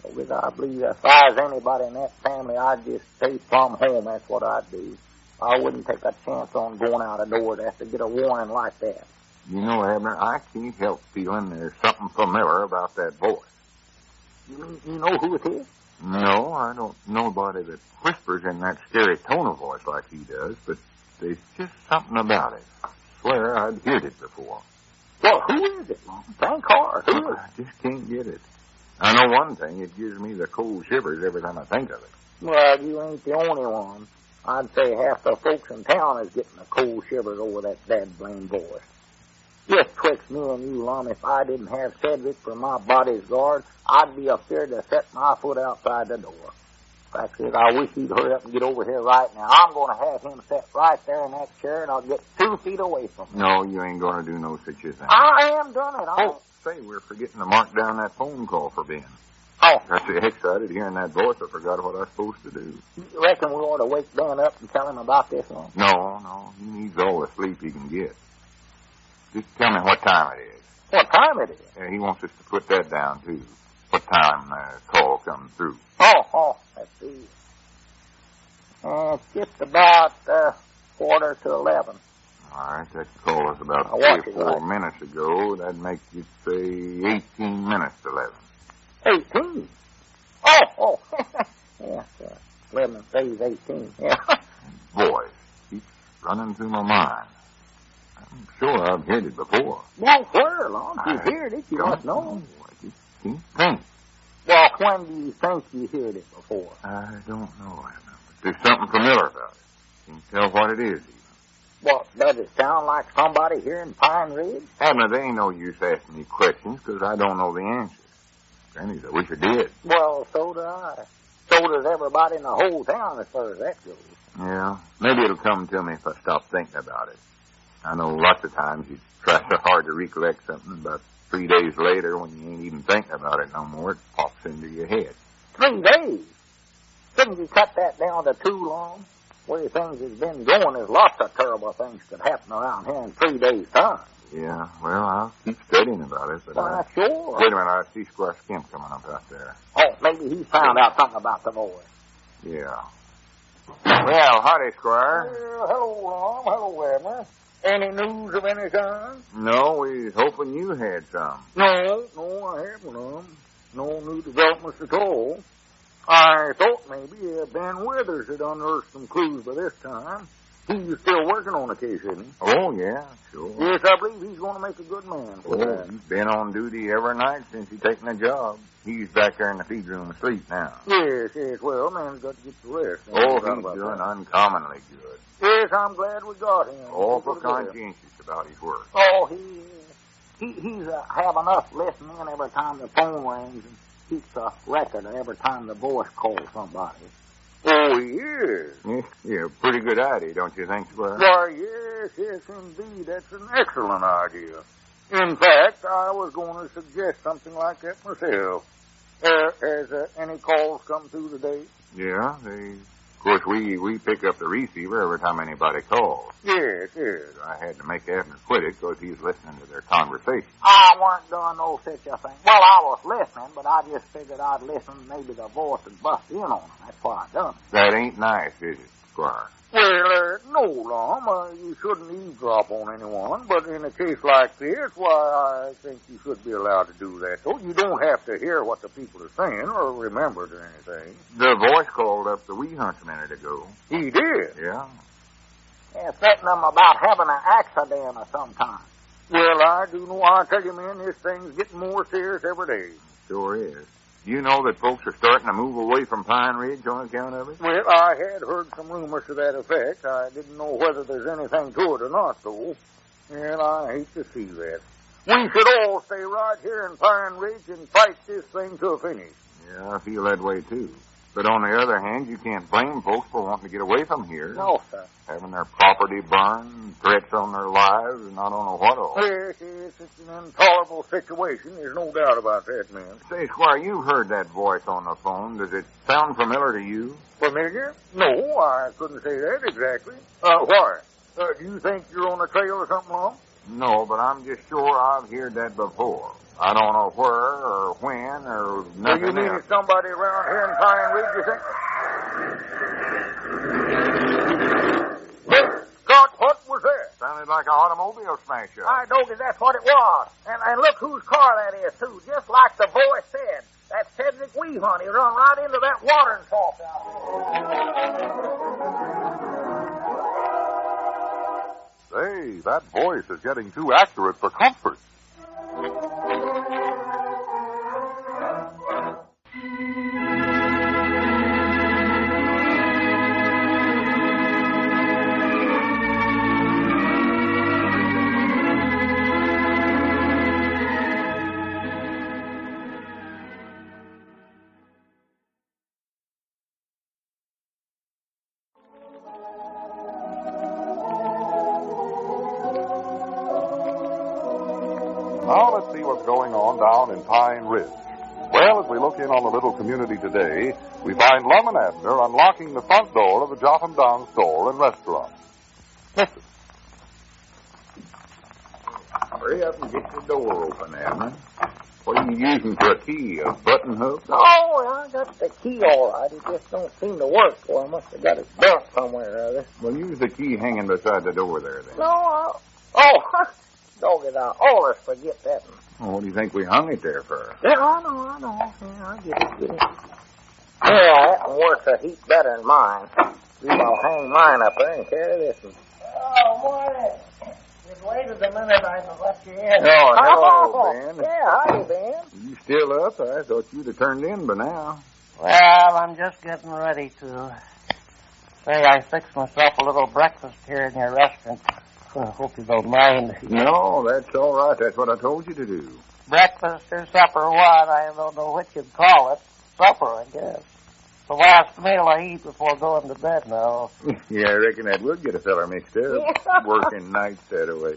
Speaker 2: Because I believe if I was anybody in that family, I'd just stay from home. That's what I'd do. I wouldn't take a chance on going out a door to have to get a warning like that.
Speaker 4: You know, Abner, I can't help feeling there's something familiar about that voice.
Speaker 2: You know who it is?
Speaker 4: No, I don't know nobody that whispers in that scary tone of voice like he does, but there's just something about it. I swear I'd heard it before.
Speaker 2: Well, who is it, Mom? Think hard. Who is it?
Speaker 4: I just can't get it. I know one thing, it gives me the cold shivers every time I think of it.
Speaker 2: Well, you ain't the only one. I'd say half the folks in town is getting the cold shivers over that dad blame voice. Just twixt me and you, Lum, if I didn't have Cedric for my body's guard, I'd be afraid to set my foot outside the door. Fact is, I wish he'd hurry up and get over here right now. I'm going to have him sit right there in that chair, and I'll get 2 feet away from him.
Speaker 4: No, you ain't going to do no such a thing.
Speaker 2: I am done it.
Speaker 4: Say, we're forgetting to mark down that phone call for Ben.
Speaker 2: Oh.
Speaker 4: Got so excited hearing that voice, I forgot what I was supposed to do.
Speaker 2: You reckon we ought to wake Ben up and tell him about this one?
Speaker 4: No, he needs all the sleep he can get. Just tell me what time it is.
Speaker 2: What time it is?
Speaker 4: He wants us to put that down, too. What time the call comes through.
Speaker 2: Let's see. It's just about 11:45.
Speaker 4: All right, that call was about
Speaker 2: I'll
Speaker 4: 3 or 4 minutes ago. That'd make you say 18 minutes to 11.
Speaker 2: 18? Yeah, 11 says 18, yeah.
Speaker 4: Voice keeps running through my mind. I'm sure I've heard it before.
Speaker 2: Well, where, Lum? You heard it, you must know.
Speaker 4: I just can't think.
Speaker 2: Well, when do you think you heard it before?
Speaker 4: I don't know, Abner. But there's something familiar about it. Can't tell what it is, even.
Speaker 2: Well, does it sound like somebody here in Pine Ridge?
Speaker 4: Abner, there ain't no use asking me questions, because I don't know the answers. Granny, I wish I did.
Speaker 2: Well, so do I. So does everybody in the whole town as far as that goes.
Speaker 4: Yeah, maybe it'll come to me if I stop thinking about it. I know lots of times you try so hard to recollect something, about 3 days later, when you ain't even thinking about it no more, it pops into your head.
Speaker 2: 3 days? Couldn't you cut that down to 2 long? Where things has been going, there's lots of terrible things could happen around here in 3 days' time.
Speaker 4: Yeah, well, I'll keep studying about it, but
Speaker 2: Why, sure.
Speaker 4: Wait a minute, I see Squire Skimp coming up out there.
Speaker 2: Oh, maybe he found out something about the voice.
Speaker 4: Yeah. Well, howdy, Squire.
Speaker 1: Hello, Lum. Hello, Abner. Any news of any kind?
Speaker 4: No, we was hoping you had some.
Speaker 1: No, I haven't, Lum. No new developments at all. I thought maybe Ben Withers had unearthed some clues by this time. He's still working on the case, isn't he?
Speaker 4: Oh, yeah, sure.
Speaker 1: Yes, I believe he's going to make a good man for that.
Speaker 4: He's been on duty every night since he's taken the job. He's back there in the feed room asleep now.
Speaker 1: Yes, well, man's got to get the rest.
Speaker 4: Oh, he's doing uncommonly good.
Speaker 1: Yes, I'm glad we got him.
Speaker 4: Awful conscientious about his work.
Speaker 2: Oh, he's have enough listening every time the phone rings and keeps a record of every time the voice calls somebody.
Speaker 1: Oh, he is.
Speaker 4: Yeah, pretty good idea, don't you think, Squire?
Speaker 1: Why, yes, indeed. That's an excellent idea. In fact, I was going to suggest something like that myself. Has any calls come through today?
Speaker 4: Yeah, of course, we pick up the receiver every time anybody calls.
Speaker 1: Yes.
Speaker 4: I had to make Abner quit it because he was listening to their conversation.
Speaker 2: I weren't doing no such a thing. Well, I was listening, but I just figured I'd listen. Maybe the voice would bust in on him. That's why I done it.
Speaker 4: That ain't nice, is it, Squire?
Speaker 1: Well, no, Lum. You shouldn't eavesdrop on anyone, but in a case like this, why, I think you should be allowed to do that. So you don't have to hear what the people are saying or remember it or anything.
Speaker 4: The voice called up the wee hunts a minute ago.
Speaker 1: He did?
Speaker 4: Yeah.
Speaker 2: Yeah, threatening them about having an accident or some kind.
Speaker 1: Well, I do know. I tell you, man, this thing's getting more serious every day.
Speaker 4: Sure is. You know that folks are starting to move away from Pine Ridge on account of it?
Speaker 1: Well, I had heard some rumors to that effect. I didn't know whether there's anything to it or not, though. And I hate to see that. We should all stay right here in Pine Ridge and fight this thing to a finish.
Speaker 4: Yeah, I feel that way, too. But on the other hand, you can't blame folks for wanting to get away from here.
Speaker 2: No, sir.
Speaker 4: Having their property burned, threats on their lives, and I don't know what all.
Speaker 1: Yes, it's an intolerable situation. There's no doubt about that, man.
Speaker 4: Say, Squire, you've heard that voice on the phone. Does it sound familiar to you?
Speaker 1: Familiar? No, I couldn't say that exactly. Why? Do you think you're on a trail or something, Lum?
Speaker 4: No, but I'm just sure I've heard that before. I don't know where or when or nothing.
Speaker 1: Do you mean it's somebody around here in Pine Ridge, you think? Hey, Scott, what was that?
Speaker 4: Sounded
Speaker 3: sounded like an automobile smash-up.
Speaker 2: I Doggy, that's what it was. And look whose car that is, too. Just like the boy said. That's Cedric Weehunt. He run right into that watering trough out there.
Speaker 3: Say, that voice is getting too accurate for comfort. Now let's see what's going on down in Pine Ridge. Well, as we look in on the little community today, we find Lum and Abner unlocking the front door of the Jotham Down store and restaurant. Listen.
Speaker 4: Hurry up and get the door open, Abner. What are you using for a key, a button hook?
Speaker 2: Oh, I got the key all right. It just don't seem to work. Well, I must have got it burnt somewhere or other.
Speaker 4: Well, use the key hanging beside the door there, then.
Speaker 2: No, Doggy, I always forget that one.
Speaker 4: Well, what do you think we hung it there for?
Speaker 2: Yeah, I know. Yeah, I get it. Yeah, that one works a heap better than mine. I'll hang mine up there and carry this one. Oh, boy. You've waited a minute, I've let you in.
Speaker 4: Oh, hello, Ben.
Speaker 2: Yeah, howdy, Ben.
Speaker 4: You still up? I thought you'd have turned in by now.
Speaker 5: Well, I'm just getting ready to. Say, I fixed myself a little breakfast here in your restaurant. I hope you don't mind.
Speaker 4: No, that's all right. That's what I told you to do.
Speaker 5: Breakfast or supper, what? I don't know what you'd call it. Supper, I guess. The last meal I eat before going to bed now.
Speaker 4: Yeah, I reckon that would get a feller mixed up. Working nights that way.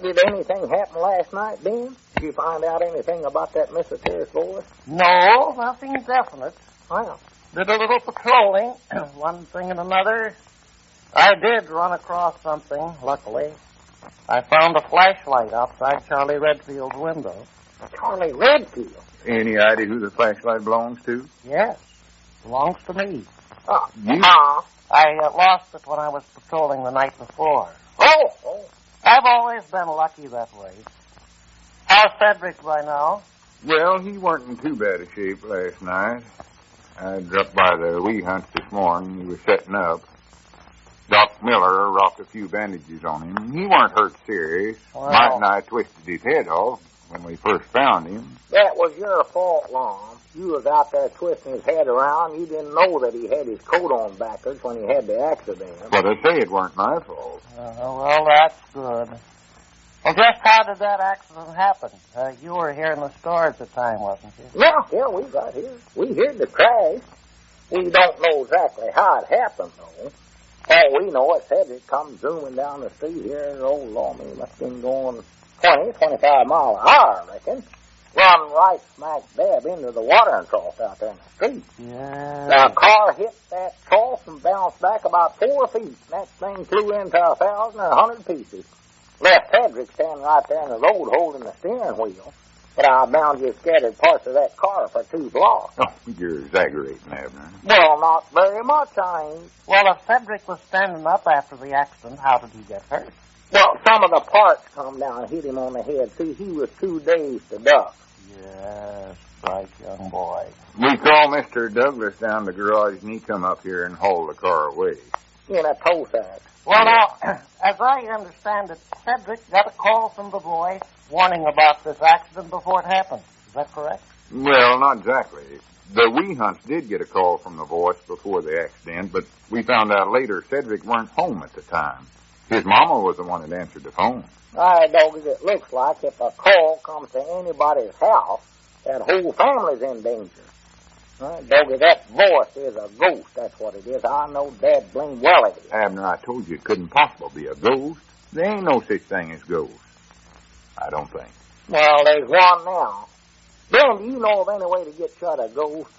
Speaker 2: Did anything happen last night, Ben? Did you find out anything about that mysterious voice?
Speaker 5: No, nothing definite.
Speaker 2: Well,
Speaker 5: Did a little patrolling, one thing and another. I did run across something, luckily. I found a flashlight outside Charlie Redfield's window.
Speaker 2: Charlie Redfield?
Speaker 4: Any idea who the flashlight belongs to?
Speaker 5: Yes, belongs to me.
Speaker 4: You?
Speaker 5: I lost it when I was patrolling the night before.
Speaker 2: Oh.
Speaker 5: I've always been lucky that way. How's Cedric by now?
Speaker 4: Well, he weren't in too bad a shape last night. I dropped by the Weehunts this morning. He was setting up. Doc Miller wrapped a few bandages on him. He weren't hurt serious.
Speaker 5: Wow.
Speaker 4: Mike and I twisted his head off when we first found him.
Speaker 2: That was your fault, Lum. You was out there twisting his head around. You didn't know that he had his coat on backwards when he had the accident.
Speaker 4: But I say it weren't my fault.
Speaker 5: Well, that's good. Well, just how did that accident happen? You were here in the store at the time, wasn't you?
Speaker 2: Yeah, we got here. We heard the crash. We don't know exactly how it happened, though. All we know is Cedric come zooming down the street here, and old Lawman must have been going 25 miles an hour, I reckon. Run right smack dab into the watering trough out there in the street.
Speaker 5: Yeah.
Speaker 2: The car hit that trough and bounced back about 4 feet. That thing flew into 1,000 or 100 pieces. Left Cedric standing right there in the road holding the steering wheel. But I bound you scattered parts of that car for 2 blocks.
Speaker 4: Oh, you're exaggerating, Abner.
Speaker 2: Well, not very much, I ain't.
Speaker 5: Well, if Cedric was standing up after the accident, how did he get hurt?
Speaker 2: Well, some of the parts come down and hit him on the head. See, he was too dazed to duck.
Speaker 5: Yes, right, young boy.
Speaker 4: We called Mr. Douglas down the garage, and he come up here and hauled the car away.
Speaker 2: In a tow sack.
Speaker 5: Well, now, as I understand it, Cedric got a call from the boy warning about this accident before it happened. Is that correct?
Speaker 4: Well, not exactly. The Weehunts did get a call from the voice before the accident, but we found out later Cedric weren't home at the time. His mama was the one that answered the phone.
Speaker 2: All right, doggies, it looks like if a call comes to anybody's house, that whole family's in danger. All right, doggie, that voice is a ghost, that's what it is. I know dad blame well it is.
Speaker 4: Abner, I told you it couldn't possibly be a ghost. There ain't no such thing as ghosts. I don't think.
Speaker 2: Well, there's one now. Ben, do you know of any way to get shut of ghosts?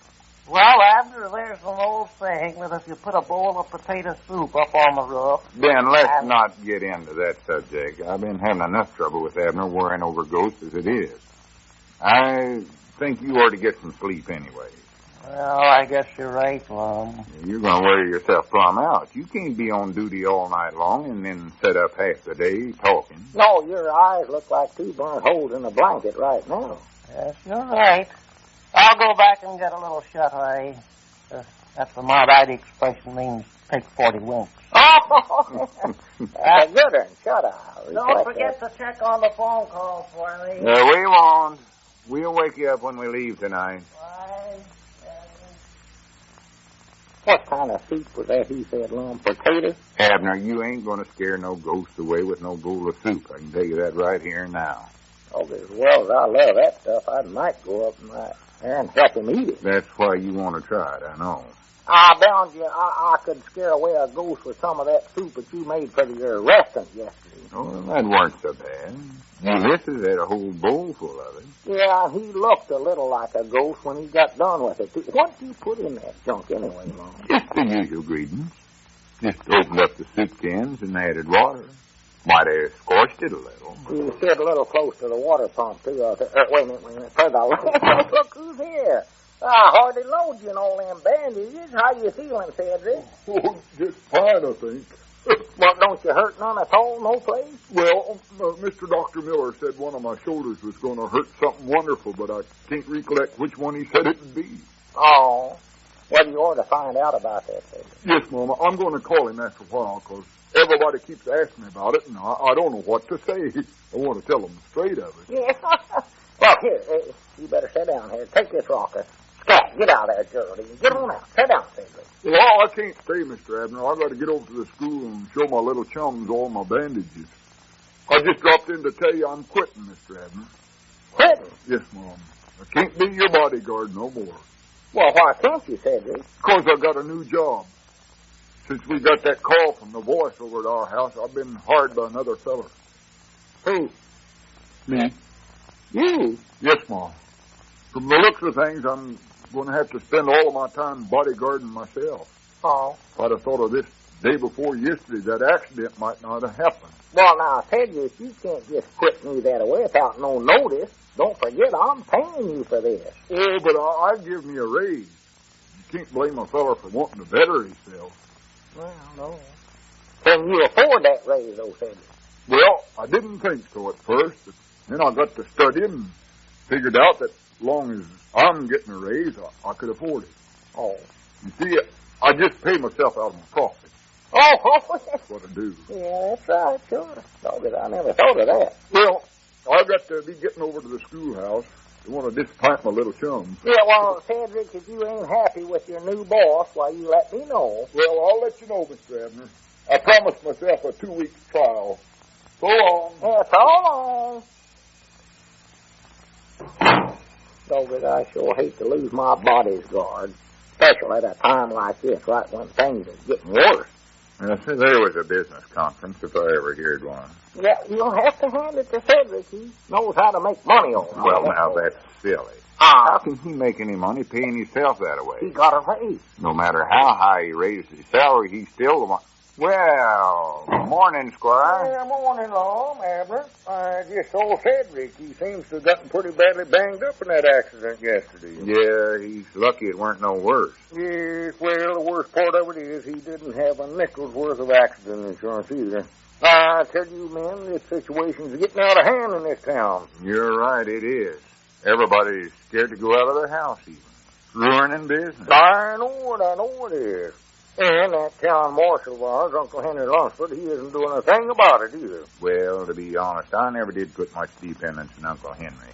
Speaker 5: Well, Abner, there's an old saying that if you put a bowl of potato soup up on the roof...
Speaker 4: Ben, let's not get into that subject. I've been having enough trouble with Abner worrying over ghosts as it is. I think you ought to get some sleep anyway.
Speaker 5: Well, I guess you're right, Lum.
Speaker 4: You're going to wear yourself plumb out. You can't be on duty all night long and then sit up half the day talking.
Speaker 2: No, your eyes look like two burnt holes in a blanket right now.
Speaker 5: Yes, you're right. I'll go back and get a little shut-eye. That's the modern expression means take 40 winks.
Speaker 2: Oh, that's a good one. Shut-eye.
Speaker 5: Don't forget to check on the phone call for me.
Speaker 4: We won't. We'll wake you up when we leave tonight.
Speaker 5: Bye.
Speaker 2: What kind of soup was that he said, Lum? Potatoes?
Speaker 4: Abner, you ain't going to scare no ghost away with no bowl of soup. I can tell you that right here and now.
Speaker 2: Oh, as well as I love that stuff, I might go up there and help him eat it.
Speaker 4: That's why you want to try it, I know.
Speaker 2: I bound you, I could scare away a ghost with some of that soup that you made for your restaurant yesterday.
Speaker 4: Oh, that weren't so bad. Ulysses had a whole bowl full of it.
Speaker 2: Yeah, he looked a little like a ghost when he got done with it. What did you put in that junk anyway, Mom?
Speaker 4: Just the usual greetings. Just opened up the soup cans and added water. Might have scorched it a little.
Speaker 2: You stood a little close to the water pump, too. Wait a minute. Look who's here. I hardly load you in all them bandages. How you feeling, Cedric?
Speaker 3: Oh, just fine, I think.
Speaker 2: Well, don't you hurt none at all, no place?
Speaker 3: Well, Mr. Dr. Miller said one of my shoulders was going to hurt something wonderful, but I can't recollect which one he said it would be.
Speaker 2: Oh. Well, you ought to find out about that, Cedric.
Speaker 3: Yes, Mama. I'm going to call him after a while, because everybody keeps asking me about it, and I don't know what to say. I want to tell them straight of it.
Speaker 2: Yeah. Well, here, you better sit down here. Take this rocker. Scat, get out of there, Geraldine. Get on out. Sit down, Cedric.
Speaker 3: Well, I can't stay, Mr. Abner. I've got to get over to the school and show my little chums all my bandages. I just dropped in to tell you I'm quitting, Mr. Abner.
Speaker 2: Quitting?
Speaker 3: Yes, Mom. I can't be your bodyguard no more.
Speaker 2: Well, why can't you, Cedric?
Speaker 3: Because I got a new job. Since we got that call from the voice over at our house, I've been hired by another feller.
Speaker 2: Who?
Speaker 3: Me?
Speaker 2: You?
Speaker 3: Yes, Mom. From the looks of things, I'm going to have to spend all of my time bodyguarding myself.
Speaker 2: Oh.
Speaker 3: If I'd have thought of this day before yesterday, that accident might not have happened.
Speaker 2: Well, now, Cedric, you can't just quit me that way without no notice. Don't forget, I'm paying you for this.
Speaker 3: Oh, but I'd give me a raise. You can't blame a feller for wanting to better himself.
Speaker 2: Well, no. Can you afford that raise, though, Cedric?
Speaker 3: Well, I didn't think so at first, but then I got to studying and figured out that as long as I'm getting a raise, I could afford it.
Speaker 2: Oh.
Speaker 3: You see, I just pay myself out of my profit.
Speaker 2: Oh,
Speaker 3: That's what I do.
Speaker 2: yeah, that's right, sure. Doggone, I never thought of that.
Speaker 3: Well, I've got to be getting over to the schoolhouse. I want to disappoint my little chums.
Speaker 2: Yeah, well, Cedric, if you ain't happy with your new boss, why, you let me know.
Speaker 3: Well, I'll let you know, Mr. Abner. I promised myself a 2-week trial. So long.
Speaker 2: Yeah, so long. Doggone, I sure hate to lose my bodyguard, especially at a time like this, right when things are getting worse.
Speaker 4: I said there was a business conference if I ever heard one.
Speaker 2: Yeah, you'll have to hand it to Cedric. He knows how to make money on it.
Speaker 4: Well, now that's silly. How can he make any money paying himself that way?
Speaker 2: He got a raise.
Speaker 4: No matter how high he raises his salary, he's still the one. Well, morning, Squire.
Speaker 1: Yeah, morning, Lum, Abner. Just old Cedric. He seems to have gotten pretty badly banged up in that accident yesterday.
Speaker 4: Yeah, he's lucky it weren't no worse.
Speaker 1: Yes, well, the worst part of it is he didn't have a nickel's worth of accident insurance either. I tell you, men, this situation's getting out of hand in this town.
Speaker 4: You're right, it is. Everybody's scared to go out of their house even. Ruining business.
Speaker 1: I know it is. And that town marshal of ours, Uncle Henry Lunsford, he isn't doing a thing about it either.
Speaker 4: Well, to be honest, I never did put much dependence in Uncle Henry.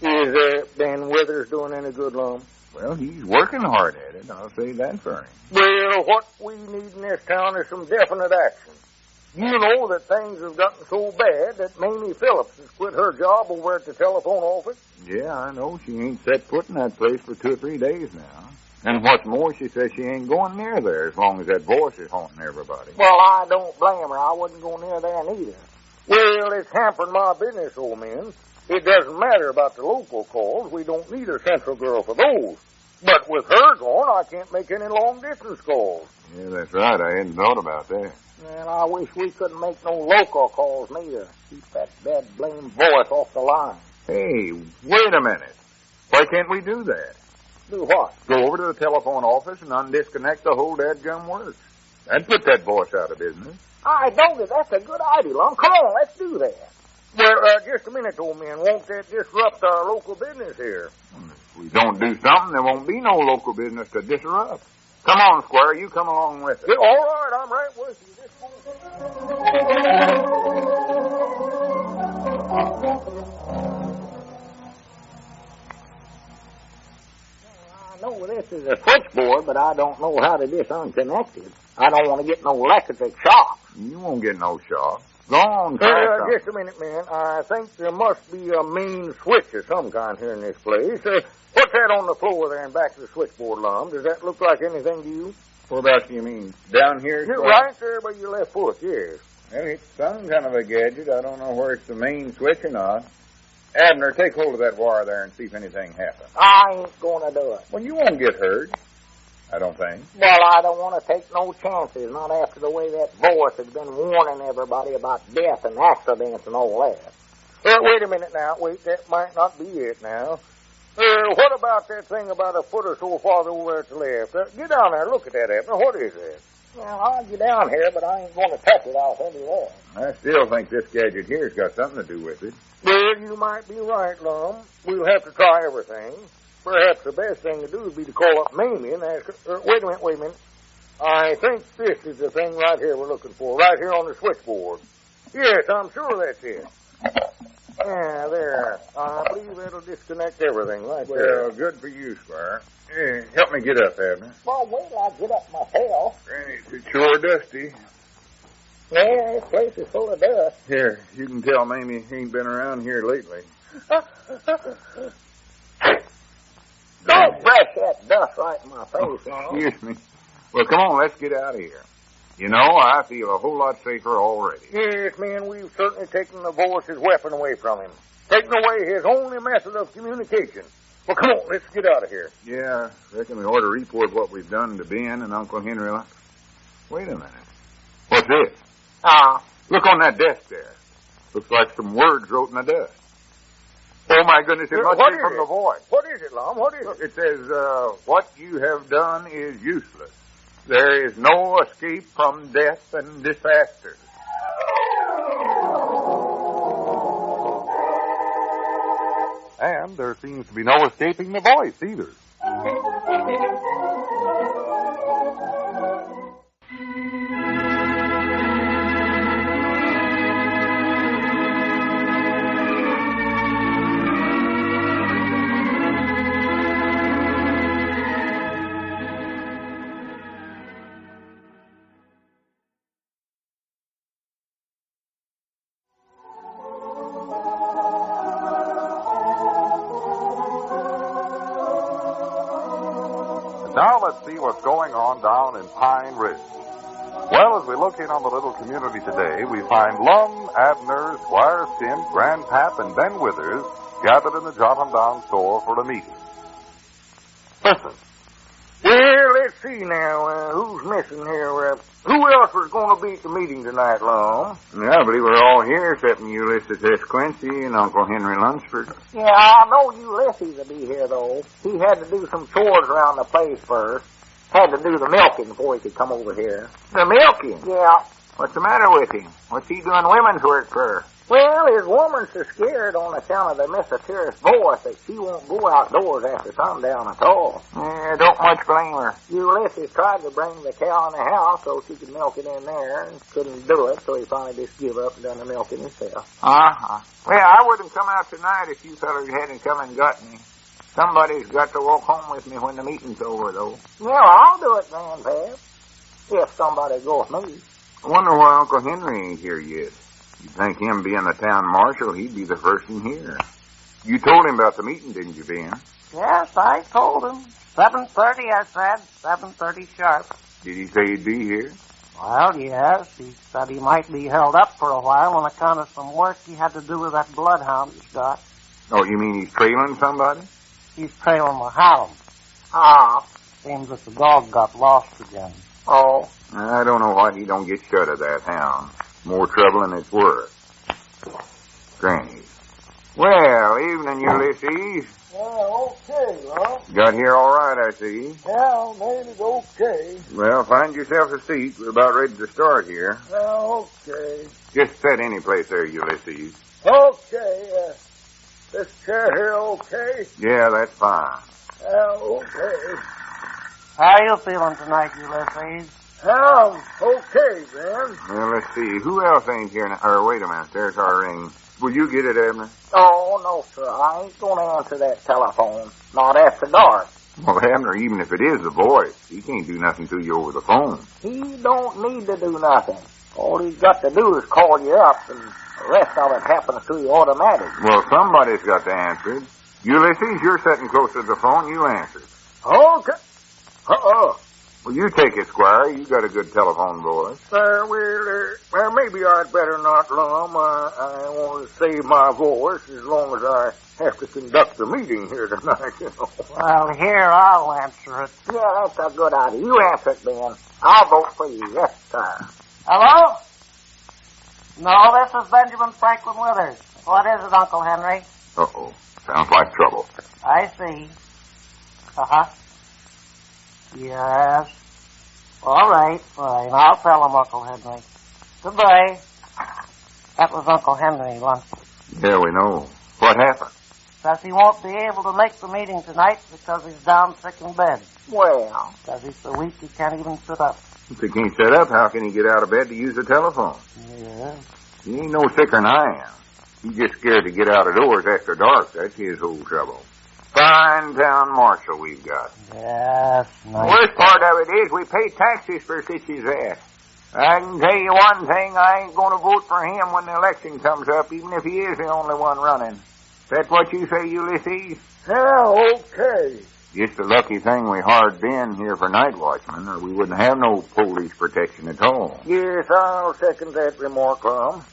Speaker 1: Is Ben Withers doing any good, Lum?
Speaker 4: Well, he's working hard at it, I'll say that for him.
Speaker 1: Well, what we need in this town is some definite action. You know that things have gotten so bad that Mamie Phillips has quit her job over at the telephone office.
Speaker 4: Yeah, I know. She ain't set foot in that place for 2 or 3 days now. And what's more, she says she ain't going near there as long as that voice is haunting everybody.
Speaker 2: Well, I don't blame her. I wouldn't go near there neither.
Speaker 1: Well, it's hampered my business, old man. It doesn't matter about the local calls. We don't need a central girl for those. But with her gone, I can't make any long-distance calls.
Speaker 4: Yeah, that's right. I hadn't thought about that.
Speaker 2: And I wish we couldn't make no local calls neither. Keep that bad blame voice off the line.
Speaker 4: Hey, wait a minute. Why can't we do that?
Speaker 2: Do what?
Speaker 4: Go over to the telephone office and undisconnect the whole dadgum works. And put that voice out of business.
Speaker 2: I know that that's a good idea, Lum. Come on, let's do that.
Speaker 1: Well, just a minute, old man. Won't that disrupt our local business here?
Speaker 4: If we don't do something, there won't be no local business to disrupt. Come on, Squire, you come along with us.
Speaker 1: Yeah, all right, I'm right with you.
Speaker 2: I know this is a switchboard, but I don't know how to get unconnected. I don't want to get no electric shock.
Speaker 4: You won't get no shock. Go on, try something.
Speaker 1: Just a minute, man. I think there must be a main switch of some kind here in this place. What's that on the floor there in back of the switchboard, Lum? Does that look like anything to you?
Speaker 4: What about you mean? Down here?
Speaker 1: You're right there by your left foot, yes.
Speaker 4: Well, it's some kind of a gadget. I don't know where it's the main switch or not. Abner, take hold of that wire there and see if anything happens.
Speaker 2: I ain't going to do it.
Speaker 4: Well, you won't get hurt, I don't think.
Speaker 2: Well, I don't want to take no chances, not after the way that voice has been warning everybody about death and accidents and all that.
Speaker 1: Wait a minute now. Wait, that might not be it now. What about that thing about a foot or so farther over at the left? Get down there and look at that, Abner. What is that?
Speaker 2: Well, I'll get down here, but I ain't going to touch it, I'll tell you that.
Speaker 4: I still think this gadget here's got something to do with it.
Speaker 1: Well, you might be right, Lum. We'll have to try everything. Perhaps the best thing to do would be to call up Mamie and ask her. Wait a minute. I think this is the thing right here we're looking for, right here on the switchboard. Yes, I'm sure that's it. Yeah, there. I believe that'll disconnect everything right there.
Speaker 4: Well, good for you, Squire. Hey, help me get up, Abner.
Speaker 2: Well, wait till I get up myself.
Speaker 4: Granny, it's sure dusty.
Speaker 2: Yeah, this place is full of dust.
Speaker 4: Here, you can tell Mamie ain't been around here lately.
Speaker 2: Don't brush that dust right in my face, man.
Speaker 4: Excuse me. Well, come on, let's get out of here. You know, I feel a whole lot safer already.
Speaker 1: Yes, man, we've certainly taken the voice's weapon away from him. Taken away his only method of communication. Well, come on, let's get out of here.
Speaker 4: Yeah, I reckon we ought to report what we've done to Ben and Uncle Henry. Wait a minute. What's this? Look on that desk there. Looks like some words wrote in the dust. Oh, my goodness, it must be from the voice.
Speaker 1: What is it, Lum? What is it?
Speaker 4: It says, what you have done is useless. There is no escape from death and disaster. And there seems to be no escaping the voice, either. Now let's see what's going on down in Pine Ridge. Well, as we look in on the little community today, we find Lum, Abner, Squire Stimp, Grandpap, and Ben Withers gathered in the Jotham Down store for a meeting. Listen.
Speaker 1: Well, let's see now. Who's missing here? Who else was going to be at the meeting tonight, Lum?
Speaker 4: Yeah, I believe we're all here except Ulysses S. Quincy and Uncle Henry Lunsford.
Speaker 2: Yeah, I know Ulysses will be here, though. He had to do some chores around the place first. Had to do the milking before he could come over here.
Speaker 1: The milking?
Speaker 2: Yeah.
Speaker 1: What's the matter with him? What's he doing women's work for?
Speaker 2: Well, his woman's so scared on account of the mysterious voice that she won't go outdoors after sundown at all.
Speaker 1: Yeah, don't much blame her.
Speaker 2: Ulysses tried to bring the cow in the house so she could milk it in there and couldn't do it, so he finally just gave up and done the milking himself.
Speaker 1: Uh-huh. Well, I wouldn't come out tonight if you fellas hadn't come and got me. Somebody's got to walk home with me when the meeting's over, though.
Speaker 2: Yeah, I'll do it, Grandpap. If somebody goes with me.
Speaker 4: I wonder why Uncle Henry ain't here yet. You'd think him being the town marshal, he'd be the first in here. You told him about the meeting, didn't you, Ben?
Speaker 5: Yes, I told him. 7:30, I said. 7:30 sharp.
Speaker 4: Did he say he'd be here?
Speaker 5: Well, yes. He said he might be held up for a while on account of some work he had to do with that bloodhound he's got.
Speaker 4: Oh, you mean he's trailing somebody?
Speaker 5: He's trailing the hound. Seems that the dog got lost again.
Speaker 2: Oh.
Speaker 4: I don't know why he don't get shut of that hound. More trouble than it's worth. Granny, Well, evening, Ulysses.
Speaker 1: Okay, Lum.
Speaker 4: Got here all right, I see.
Speaker 1: Yeah, made it okay.
Speaker 4: Well, find yourself a seat. We're about ready to start here.
Speaker 1: Okay.
Speaker 4: Just sit any place there, Ulysses.
Speaker 1: Okay, this chair here okay?
Speaker 4: Yeah, that's fine.
Speaker 1: Okay.
Speaker 5: How are you feeling tonight, Ulysses?
Speaker 1: Okay, Ben.
Speaker 4: Well, let's see. Who else ain't here now? Or, wait a minute. There's our ring. Will you get it, Abner?
Speaker 2: Oh, no, sir. I ain't going to answer that telephone. Not after dark.
Speaker 4: Well, Abner, even if it is the voice, he can't do nothing to you over the phone.
Speaker 2: He don't need to do nothing. All he's got to do is call you up, and the rest of it happens to you automatic.
Speaker 4: Well, somebody's got to answer it. Ulysses, you're sitting close to the phone. You answer it.
Speaker 1: Okay.
Speaker 4: Well, you take it, Squire. You got a good telephone voice.
Speaker 1: Well, maybe I'd better not, Lum. I want to save my voice as long as I have to conduct the meeting here tonight, you know.
Speaker 5: Well, here, I'll answer it.
Speaker 2: Yeah, that's a good idea. You answer it, Ben. I'll vote for you. Yes, sir.
Speaker 5: Hello? No, this is Benjamin Franklin Withers. What is it, Uncle Henry?
Speaker 4: Uh-oh. Sounds like trouble.
Speaker 5: I see. Uh-huh. Yes. All right, fine. I'll tell him, Uncle Henry. Goodbye. That was Uncle Henry, once.
Speaker 4: Yeah, we know. What happened?
Speaker 5: Says he won't be able to make the meeting tonight because he's down sick in bed.
Speaker 2: Well,
Speaker 5: Because he's so weak he can't even sit up.
Speaker 4: If he can't sit up, how can he get out of bed to use the telephone?
Speaker 5: Yeah.
Speaker 4: He ain't no sicker than I am. He's just scared to get out of doors after dark. That's his whole trouble. Fine town marshal we've got.
Speaker 5: Yes,
Speaker 4: The
Speaker 5: nice.
Speaker 4: worst part of it is we pay taxes for such as that. I can tell you one thing, I ain't going to vote for him when the election comes up, even if he is the only one running. Is that what you say, Ulysses?
Speaker 1: Yeah, okay.
Speaker 4: Just a lucky thing we hired Ben here for night watchman, or we wouldn't have no police protection at all.
Speaker 1: Yes, I'll second that remark, Lum.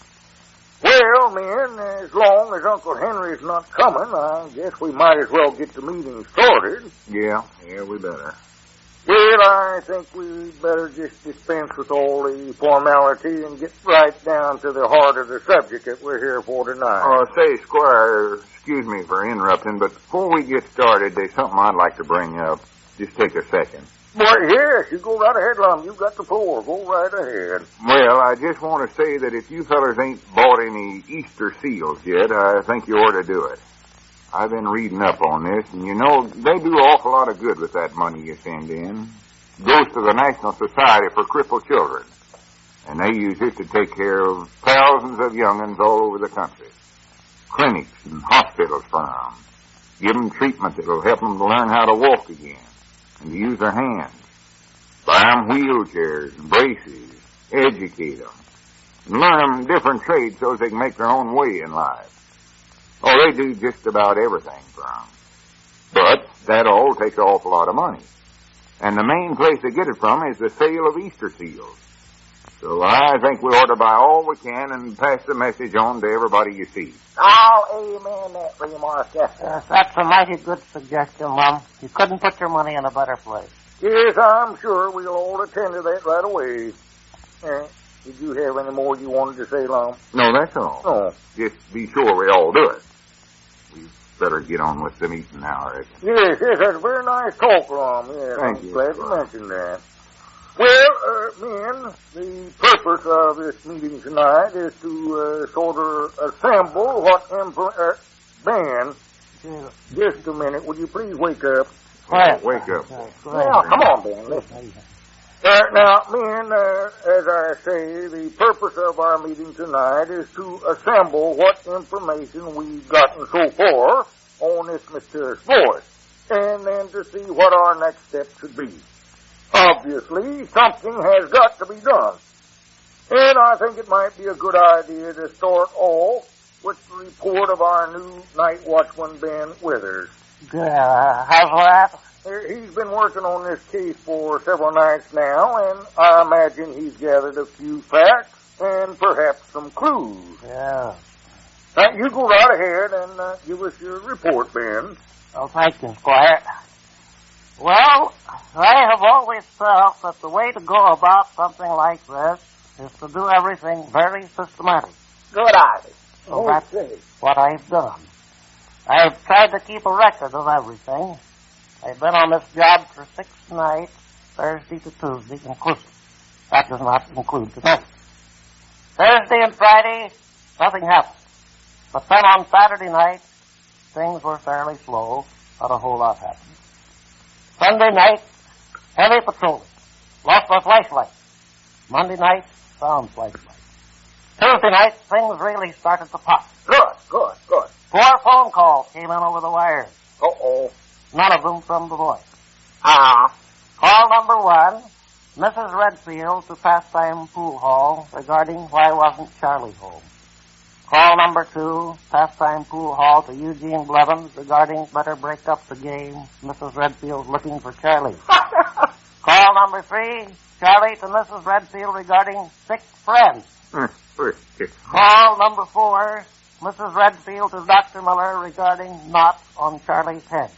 Speaker 1: Well, men, as long as Uncle Henry's not coming, I guess we might as well get the meeting started.
Speaker 4: Yeah, we better.
Speaker 1: Well, I think we'd better just dispense with all the formality and get right down to the heart of the subject that we're here for tonight.
Speaker 4: Oh, say, Squire, excuse me for interrupting, but before we get started, there's something I'd like to bring up. Just take a second.
Speaker 1: Well, yes, you go right ahead, Lum. You got the floor. Go right ahead.
Speaker 4: Well, I just want to say that if you fellas ain't bought any Easter seals yet, I think you ought to do it. I've been reading up on this, and you know, they do an awful lot of good with that money you send in. It goes to the National Society for Crippled Children, and they use it to take care of thousands of young'uns all over the country. Clinics and hospitals for them. Give them treatment that'll help them to learn how to walk again and to use their hands. Buy them wheelchairs and braces, educate them, and learn them different trades so they can make their own way in life. Oh, they do just about everything for them. But that all takes an awful lot of money. And the main place to get it from is the sale of Easter seals. So I think we ought to buy all we can and pass the message on to everybody you see.
Speaker 2: I'll amen that remark, yes, sir.
Speaker 5: Yes, that's a mighty good suggestion, Lum. You couldn't put your money in a better place.
Speaker 1: Yes, I'm sure we'll all attend to that right away. Did you have any more you wanted to say, Lum?
Speaker 4: No, that's all.
Speaker 1: Oh.
Speaker 4: Just be sure we all do it. We better get on with the meeting now, I reckon.
Speaker 1: Yes, that's a very nice talk, Lum. Yes,
Speaker 4: Thank
Speaker 1: I'm
Speaker 4: you.
Speaker 1: glad you mentioned that. Well, men, the purpose of this meeting tonight is to sort of assemble what Ben, just a minute, would you please wake up?
Speaker 5: Quiet.
Speaker 4: Wake up.
Speaker 2: Yeah, come on, Ben, listen.
Speaker 1: Now, men, as I say, the purpose of our meeting tonight is to assemble what information we've gotten so far on this mysterious voice, and then to see what our next step should be. Obviously, something has got to be done, and I think it might be a good idea to start off with the report of our new night watchman, Ben Withers.
Speaker 5: How's that?
Speaker 1: He's been working on this case for several nights now, and I imagine he's gathered a few facts and perhaps some clues.
Speaker 5: Yeah.
Speaker 1: Now, you go right ahead and give us your report, Ben.
Speaker 5: Well, thank you, Squire. Well, I have always felt that the way to go about something like this is to do everything very systematic.
Speaker 2: Good idea.
Speaker 5: So that's what I've done. I've tried to keep a record of everything. I've been on this job for 6 nights, Thursday to Tuesday inclusive. That does not include tonight. Thursday and Friday, nothing happened. But then on Saturday night, things were fairly slow. Not a whole lot happened. Sunday night, heavy patrolling. Lost my flashlight. Monday night, found flashlight. Tuesday night, things really started to pop.
Speaker 2: Good.
Speaker 5: 4 phone calls came in over the wires.
Speaker 2: Uh-oh.
Speaker 5: None of them from the voice.
Speaker 2: Ah.
Speaker 5: Call number 1, Mrs. Redfield to Pastime Pool Hall regarding why wasn't Charlie home. Call number 2, Pastime Pool Hall to Eugene Blevins regarding better break up the game. Mrs. Redfield looking for Charlie. Call number 3, Charlie to Mrs. Redfield regarding sick friends. Call number 4, Mrs. Redfield to Dr. Miller regarding knot on Charlie's head.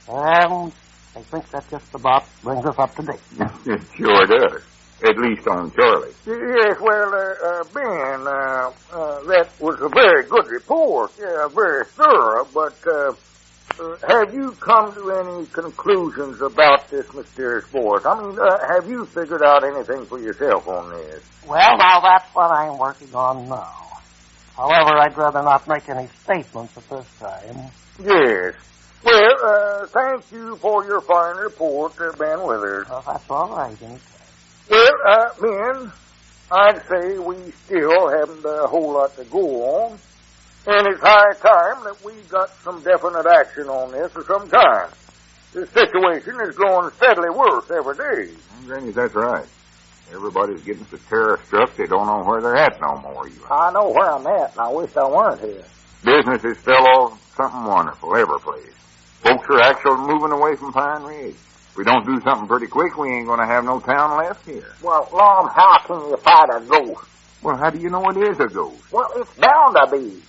Speaker 5: And I think that just about brings us up to date.
Speaker 4: It sure does. At least on Charlie.
Speaker 1: Yes, well, Ben, that was a very good report. Yeah, very thorough, but have you come to any conclusions about this mysterious voice? I mean, have you figured out anything for yourself on this?
Speaker 5: Well, now that's what I'm working on now. However, I'd rather not make any statements at this time.
Speaker 1: Yes. Well, thank you for your fine report, Ben Withers.
Speaker 5: Well, that's all right, anytime.
Speaker 1: Well, Ben, I'd say we still haven't a whole lot to go on, and it's high time that we got some definite action on this of some kind. The situation is growing steadily worse every day.
Speaker 4: Granny, that's right. Everybody's getting so terror-struck they don't know where they're at no more, even.
Speaker 2: I know where I'm at, and I wish I weren't here.
Speaker 4: Business is still all something wonderful, every place. Folks are actually moving away from Pine Ridge. If we don't do something pretty quick, we ain't going to have no town left here.
Speaker 2: Well, Lum, how can you fight a ghost?
Speaker 4: Well, how do you know it is a ghost?
Speaker 2: Well, it's bound to be.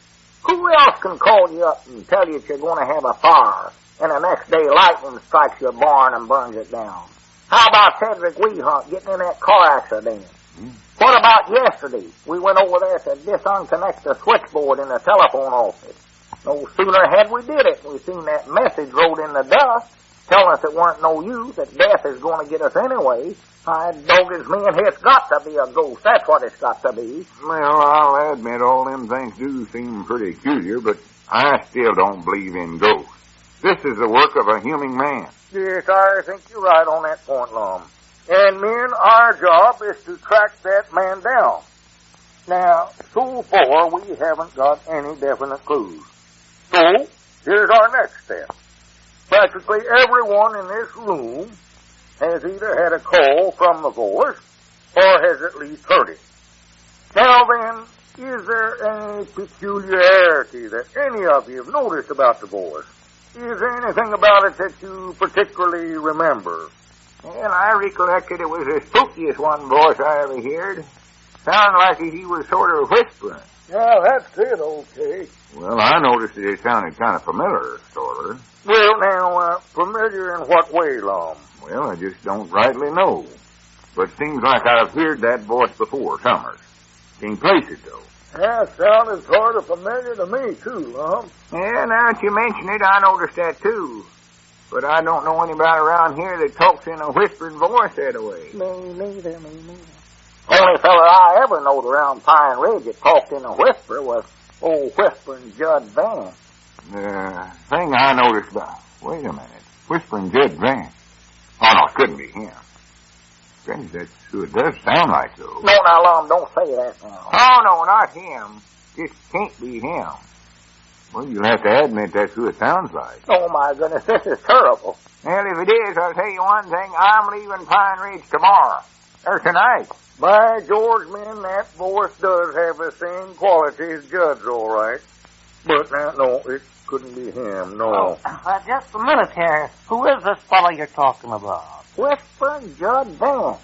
Speaker 2: Who else can call you up and tell you that you're going to have a fire, and the next day lightning strikes your barn and burns it down? How about Cedric Weehunt getting in that car accident? What about yesterday? We went over there to disconnect the switchboard in the telephone office. No sooner had we did it, we seen that message wrote in the dust telling us it weren't no use, that death is going to get us anyway. Doggins me and it's got to be a ghost. That's what it's got to be.
Speaker 4: Well, I'll admit all them things do seem pretty peculiar, but I still don't believe in ghosts. This is the work of a human man.
Speaker 1: Yes, I think you're right on that point, Lum. And men, our job is to track that man down. Now, so far, we haven't got any definite clues. So, here's our next step. Practically everyone in this room has either had a call from the voice or has at least heard it. Now then, is there any peculiarity that any of you have noticed about the voice? Is there anything about it that you particularly remember?
Speaker 2: Well, I recollected it was the spookiest one voice I ever heard. Sounded like he was sort of whispering.
Speaker 1: Yeah, that's it, okay.
Speaker 4: Well, I noticed that it sounded kind of familiar, sort of.
Speaker 1: Well, now, familiar in what way, Lum?
Speaker 4: Well, I just don't rightly know. But it seems like I've heard that voice before, Summers. Can't place it, though.
Speaker 1: Yeah, it sounded sort of familiar to me, too, Lum.
Speaker 2: Yeah, now that you mention it, I noticed that, too. But I don't know anybody around here that talks in a whispering voice that way.
Speaker 5: Me neither.
Speaker 2: Only fella I ever knowed around Pine Ridge that talked in a whisper was old Whispering Judd Van.
Speaker 4: The thing I noticed about... Wait a minute. Whispering Judd Van. Oh, no, it couldn't be him. Strange, that's who it does sound like, though.
Speaker 2: No, now, Lum, don't say that now. Oh, no, not him. Just can't be him.
Speaker 4: Well, you'll have to admit that's who it sounds like.
Speaker 2: Oh, my goodness, this is terrible. Well, if it is, I'll tell you one thing. I'm leaving Pine Ridge tomorrow. Or tonight.
Speaker 1: By George, man, that voice does have the same quality as Judd's, all right. But now, no, it couldn't be him, no.
Speaker 5: Just a minute here. Who is this fellow you're talking about?
Speaker 2: Whispering Judd Van.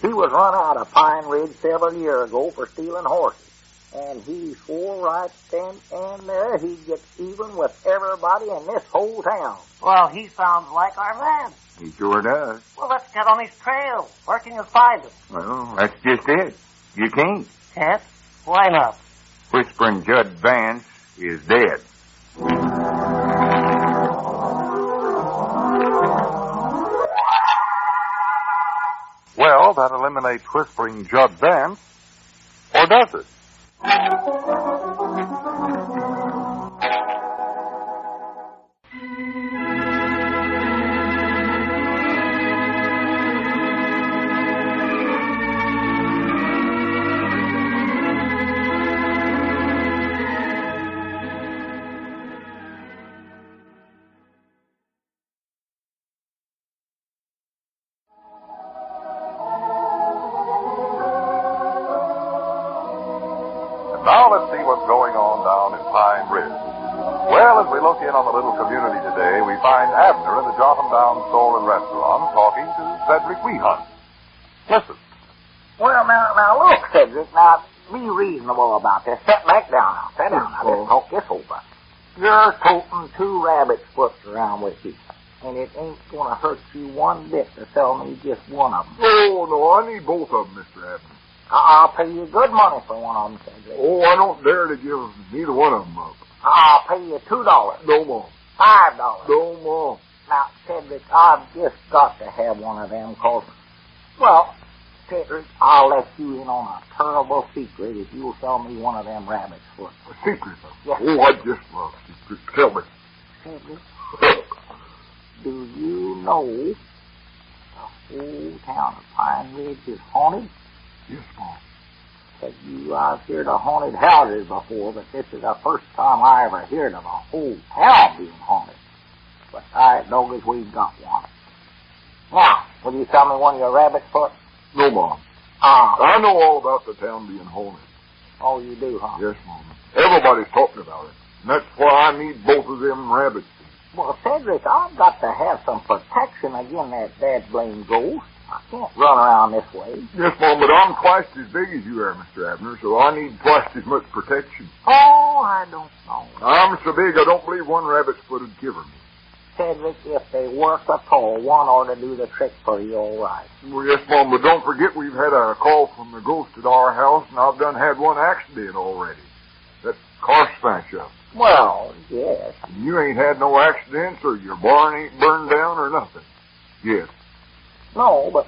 Speaker 2: He was run out of Pine Ridge several years ago for stealing horses. And he swore right then and there he'd get even with everybody in this whole town.
Speaker 5: Well, he sounds like our man.
Speaker 4: He sure does.
Speaker 5: Well, let's get on his trail. Where can you find him?
Speaker 4: Well, that's just it. You can't.
Speaker 5: Can't? Why not?
Speaker 4: Whispering Judd Vance is dead.
Speaker 3: Well, that eliminates Whispering Judd Vance. Or does it? Now let's see what's going on down in Pine Ridge. Well, as we look in on the little community today, we find Abner in the Jotham Down store and restaurant talking to Cedric Weehunt. Listen.
Speaker 2: Well, now, look, Cedric, now, be reasonable about this. Sit back down now. Sit down now. Let's talk this over. You're toting 2 rabbit's foots around with you, and it ain't going to hurt you one bit to sell me just one of them.
Speaker 6: Oh, no, I need both of them, Mr. Abner.
Speaker 2: I'll pay you good money for one of them, Cedric.
Speaker 6: Oh, I don't dare to give neither one of them up.
Speaker 2: I'll pay you $2.
Speaker 6: No more.
Speaker 2: $5.
Speaker 6: No more.
Speaker 2: Now, Cedric, I've just got to have one of them, cause, well, Cedric, I'll let you in on a terrible secret if you'll sell me one of them rabbit's foot.
Speaker 6: A secret?
Speaker 2: Yes.
Speaker 6: Oh, I just love secrets. Tell me.
Speaker 2: Cedric, do you know the whole town of Pine Ridge is haunted?
Speaker 6: Yes, Mom.
Speaker 2: Said you, I've heard of haunted houses before, but this is the first time I ever heard of a whole town being haunted. But I know as we've got one. Now, will you sell me one of your rabbit's foot?
Speaker 6: No, Mom.
Speaker 2: I
Speaker 6: I know all about the town being haunted.
Speaker 2: Oh, you do, huh?
Speaker 6: Yes, Mom. Everybody's talking about it. And that's why I need both of them rabbits.
Speaker 2: Well, Cedric, I've got to have some protection against that dad-blame ghost. I can't run around this way.
Speaker 6: Yes, Mom, but I'm twice as big as you are, Mr. Abner, so I need twice as much protection.
Speaker 2: Oh, I don't know.
Speaker 6: I'm so big I don't believe one rabbit's foot would cover me.
Speaker 2: Cedric, if they work at all, one ought to do the trick for you all right.
Speaker 6: Well, yes, Mom, but don't forget we've had a call from the ghost at our house, and I've done had one accident already. That car smash up.
Speaker 2: Well, yes.
Speaker 6: And you ain't had no accidents, or your barn ain't burned down, or nothing. Yes.
Speaker 2: No, but,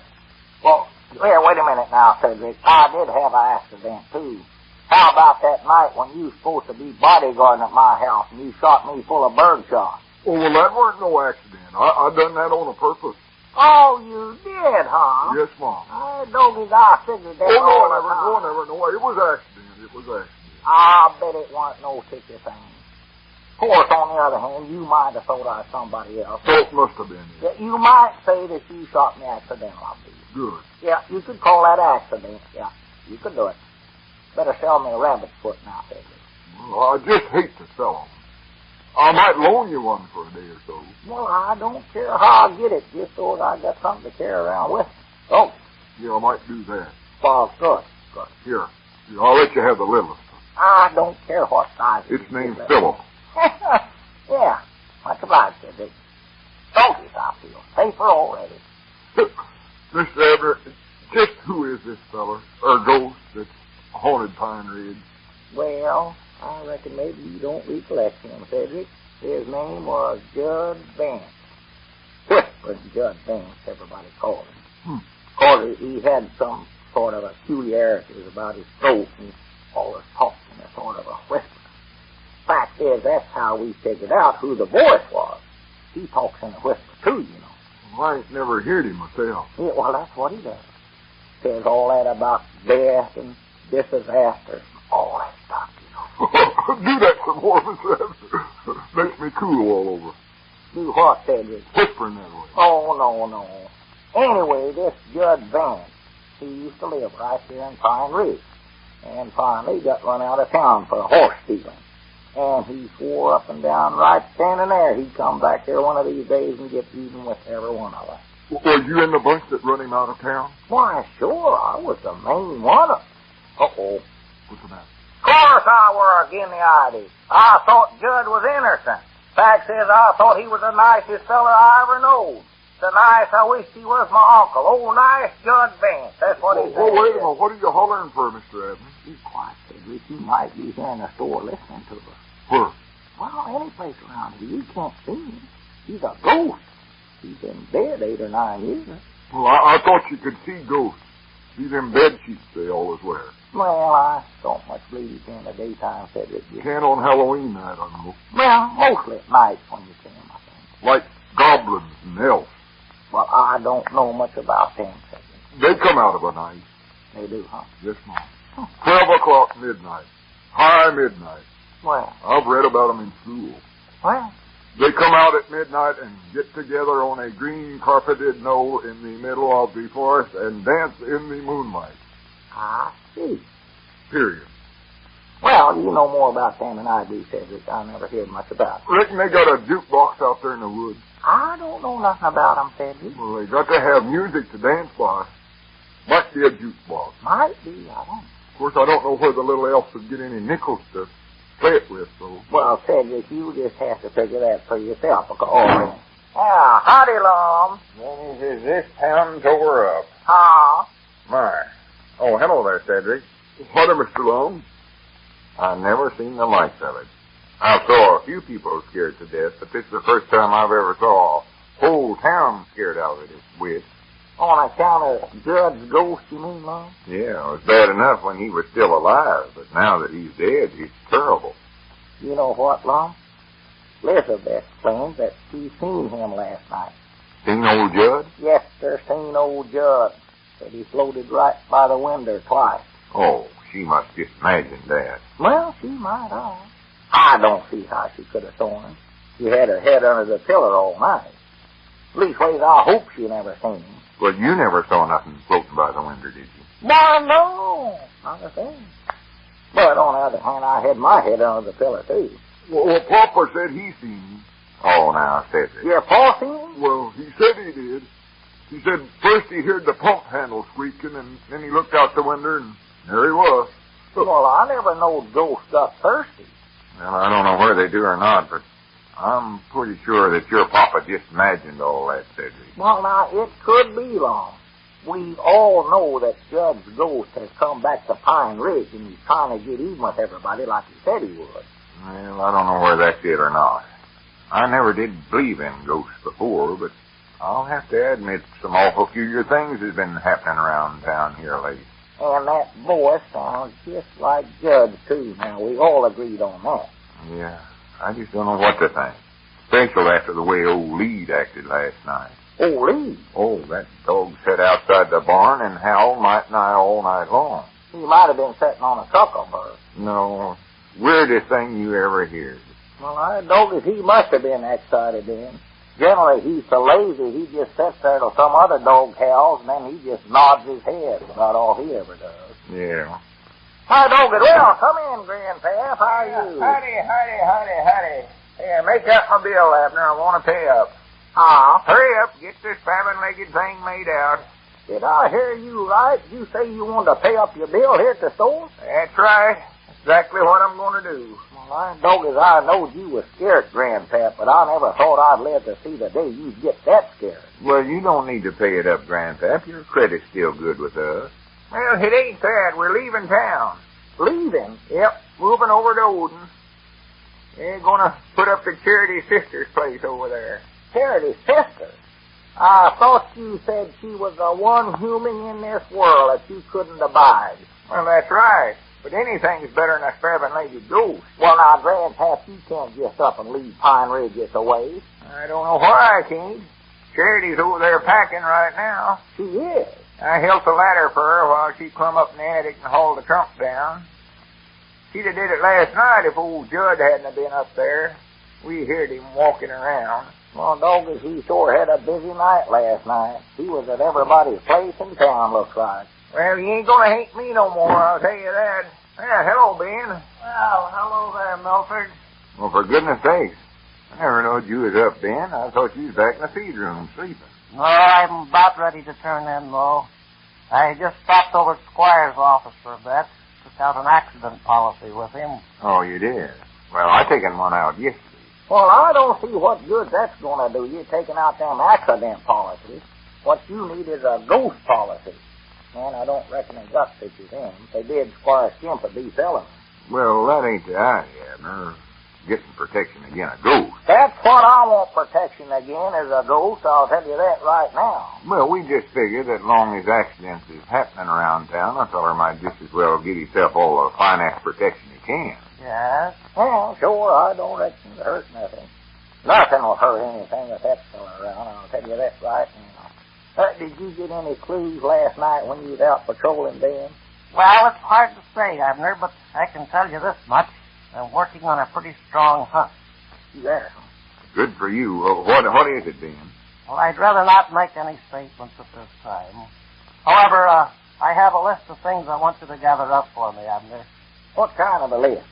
Speaker 2: well, wait a minute now, Cedric. I did have an accident, too. How about that night when you was supposed to be bodyguarding at my house and you shot me full of bird shot?
Speaker 6: Oh, well, that weren't no accident. I done that on a purpose.
Speaker 2: Oh, you did, huh?
Speaker 6: Yes, Mom.
Speaker 2: Doggies, I figured that.
Speaker 6: Oh, no, it was accident. It was accident.
Speaker 2: I bet it wasn't no ticket thing. Of course, on the other hand, you might have thought I was somebody else.
Speaker 6: So it must have been.
Speaker 2: Yeah, you might say that you shot me accidentally.
Speaker 6: Good.
Speaker 2: Yeah, you could call that accident. Yeah, you could do it. Better sell me a rabbit's foot now, Cedric.
Speaker 6: Well, I just hate to sell them. I might loan you one for a day or so.
Speaker 2: Well, I don't care how I get it, just so that I got something to carry around with me. Oh.
Speaker 6: Yeah, I might do that.
Speaker 2: Well, good.
Speaker 6: Here, I'll let you have the littlest.
Speaker 2: I don't care what size it is.
Speaker 6: It's named Philip.
Speaker 2: Yeah, much obliged, Cedric. Donkeys, I feel safer already.
Speaker 6: Mr. Abner, just who is this feller, or ghost, that's haunted Pine Ridge?
Speaker 2: Well, I reckon maybe you don't recollect him, Cedric. His name was Judd Vance. Whispering Judd Vance, everybody called him. Because he had some sort of peculiarities about his throat and always talked in a sort of a whisper. Fact is, that's how we figured out who the voice was. He talks in a whisper, too, you know.
Speaker 6: Well, I ain't never heard him myself.
Speaker 2: Yeah, well, that's what he does. Says all that about death and disaster, all that stuff, you know.
Speaker 6: Do that some more, Mr. Abner. Makes me cool all over.
Speaker 2: Do what, Cedric?
Speaker 6: Whispering that way.
Speaker 2: Oh, no. Anyway, this Judd Vance, he used to live right here in Pine Ridge. And finally got run out of town for horse stealing. And he swore up and down right standing there he'd come back here one of these days and get even with every one of us.
Speaker 6: Were you in the bunch that run him out of town?
Speaker 2: Why, sure, I was the main one of them. Uh-oh.
Speaker 6: What's the matter?
Speaker 2: Of course I were again the idea. I thought Judd was innocent. Fact is, I thought he was the nicest feller I ever knowed. So nice I wished he was my uncle. Oh, nice Judd Vance. That's what he said.
Speaker 6: Oh, wait a minute. What are you hollering for, Mr. Abner?
Speaker 2: Be quiet, Cedric. You might be here in the store listening to us.
Speaker 6: Where?
Speaker 2: Well, any place around here. You can't see him. He's a ghost. He's been dead 8 or 9 years.
Speaker 6: Well, I thought you could see ghosts. See them bed sheets they always wear.
Speaker 2: Well, I don't much believe you can in the daytime, Cedric.
Speaker 6: You can't on Halloween night, I know.
Speaker 2: Well, mostly at night when you can, I think.
Speaker 6: Like goblins and elves.
Speaker 2: Well, I don't know much about them, Cedric.
Speaker 6: They come out of a night.
Speaker 2: They do, huh?
Speaker 6: Yes, Mom. 12 o'clock midnight. High midnight.
Speaker 2: Well,
Speaker 6: I've read about them in school.
Speaker 2: well,
Speaker 6: They come out at midnight and get together on a green carpeted knoll in the middle of the forest and dance in the moonlight.
Speaker 2: I see.
Speaker 6: Period.
Speaker 2: Well, you know more about them than I do, Cedric. I never heard much about them.
Speaker 6: Reckon they got a jukebox out there in the woods.
Speaker 2: I don't know nothing about them, Cedric.
Speaker 6: Well, they got to have music to dance by. Might be a jukebox.
Speaker 2: Might be, I don't know.
Speaker 6: Of course, I don't know where the little elf would get any nickels to play it with, so.
Speaker 2: Well, Cedric, you just have to figure that for yourself. Because, yeah, howdy, Lum.
Speaker 4: When is this town tore up?
Speaker 2: Huh?
Speaker 4: My. Oh, hello there, Cedric.
Speaker 6: What, Mr. Long?
Speaker 4: I never seen the likes of it. I saw a few people scared to death, but this is the first time I've ever saw a whole town scared out of its wits.
Speaker 2: On account of Jud's ghost, you mean, Lum?
Speaker 4: Yeah, it was bad enough when he was still alive, but now that he's dead, it's terrible.
Speaker 2: You know what, Lum? Elizabeth claims that she seen him last night.
Speaker 4: Seen old Judd?
Speaker 2: Yes, sir, seen old Judd. Said he floated right by the window twice.
Speaker 4: Oh, she must just imagine that.
Speaker 2: Well, she might have. I don't see how she could have seen him. She had her head under the pillar all night. Leastways, I hope she never seen him.
Speaker 4: Well, you never saw nothing floating by the window, did you?
Speaker 2: Why, no, not a thing. But on the other hand, I had my head under the pillar, too.
Speaker 6: Well, Papa said he seen him.
Speaker 4: Oh, now, Cedric.
Speaker 2: Your pa seen him?
Speaker 6: Well, he said he did. He said first he heard the pump handle squeaking, and then he looked out the window, and there he was.
Speaker 2: Well, I never knowed ghosts got thirsty.
Speaker 4: Well, I don't know whether they do or not, but I'm pretty sure that your papa just imagined all that, Cedric.
Speaker 2: Well, now, it could be long. We all know that Jud's ghost has come back to Pine Ridge, and he's trying to get even with everybody like he said he would.
Speaker 4: Well, I don't know whether that's it or not. I never did believe in ghosts before, but I'll have to admit some awful peculiar things has been happening around town here lately.
Speaker 2: And that voice sounds just like Jud's, too. Now, we all agreed on that.
Speaker 4: Yeah, I just don't know what to think. Especially after the way old Lead acted last night.
Speaker 2: Oh, Lee.
Speaker 4: Oh, that dog sat outside the barn and howled might nigh all night long.
Speaker 2: He might have been sitting on a suckleburr.
Speaker 4: No, weirdest thing you ever heard.
Speaker 2: Well, I doggies, he must have been excited then. Generally, he's so lazy, he just sits there till some other dog howls, and then he just nods his head. About all he ever does.
Speaker 4: Yeah.
Speaker 2: Hi, doggie. Well, come in, Grandpap. How are you?
Speaker 5: Howdy. Here, make up my bill, Abner. I want to pay up. Hurry up. Get this famine-legged thing made out.
Speaker 2: Did I hear you right? You say you wanted to pay up your bill here at the store?
Speaker 5: That's right. Exactly what I'm going to do.
Speaker 2: Well, doggies, I knowed you was scared, Grandpap, but I never thought I'd live to see the day you'd get that scared.
Speaker 4: Well, you don't need to pay it up, Grandpap. Your credit's still good with us.
Speaker 5: Well, it ain't that. We're leaving town.
Speaker 2: Leaving?
Speaker 5: Yep, moving over to Odin. They're going to put up the Charity Sister's place over there.
Speaker 2: Charity's sister? I thought you said she was the one human in this world that you couldn't abide.
Speaker 5: Well, that's right. But anything's better than a seven-legged ghost.
Speaker 2: Well, now, Grandpap, you can't just up and leave Pine Ridge this away.
Speaker 5: I don't know why I can't. Charity's over there packing right now.
Speaker 2: She is.
Speaker 5: I held the ladder for her while she clumb up in the attic and hauled the trunk down. She'd have did it last night if old Judd hadn't have been up there. We heard him walking around.
Speaker 2: Well, doggies, he sure had a busy night last night. He was at everybody's place in town, looks like.
Speaker 5: Well, he ain't gonna hate me no more, I'll tell you that. Yeah, hello, Ben.
Speaker 2: Well, hello there, Milford.
Speaker 4: Well, for goodness sakes. I never knowed you was up, Ben. I thought you was back in the feed room sleeping.
Speaker 5: Oh, I'm about ready to turn in, though. I just stopped over at Squire's office for a bit. Took out an accident policy with him.
Speaker 4: Oh, you did? Well, I taken one out yesterday.
Speaker 2: Well, I don't see what good that's going to do you taking out them accident policies. What you need is a ghost policy. And I don't reckon they got such as them. If they did, Squire Skimp would be selling them.
Speaker 4: Well, that ain't the idea, Abner. getting protection against a ghost.
Speaker 2: That's what I want protection again, is a ghost. I'll tell you that right now.
Speaker 4: Well, we just figured that long as accidents is happening around town, a feller might just as well get himself all the finance protection he can.
Speaker 5: Yes?
Speaker 2: Well, sure, I don't reckon it hurt nothing. Nothing will hurt anything with that fella around, I'll tell you that right now. Did you get any clues last night when you was out patrolling, Ben?
Speaker 5: Well, it's hard to say, Abner, but I can tell you this much. I'm working on a pretty strong hunt.
Speaker 2: Yeah.
Speaker 4: Good for you. What is it, Ben?
Speaker 5: Well, I'd rather not make any statements at this time. However, I have a list of things I want you to gather up for me, Abner.
Speaker 2: What kind of a list?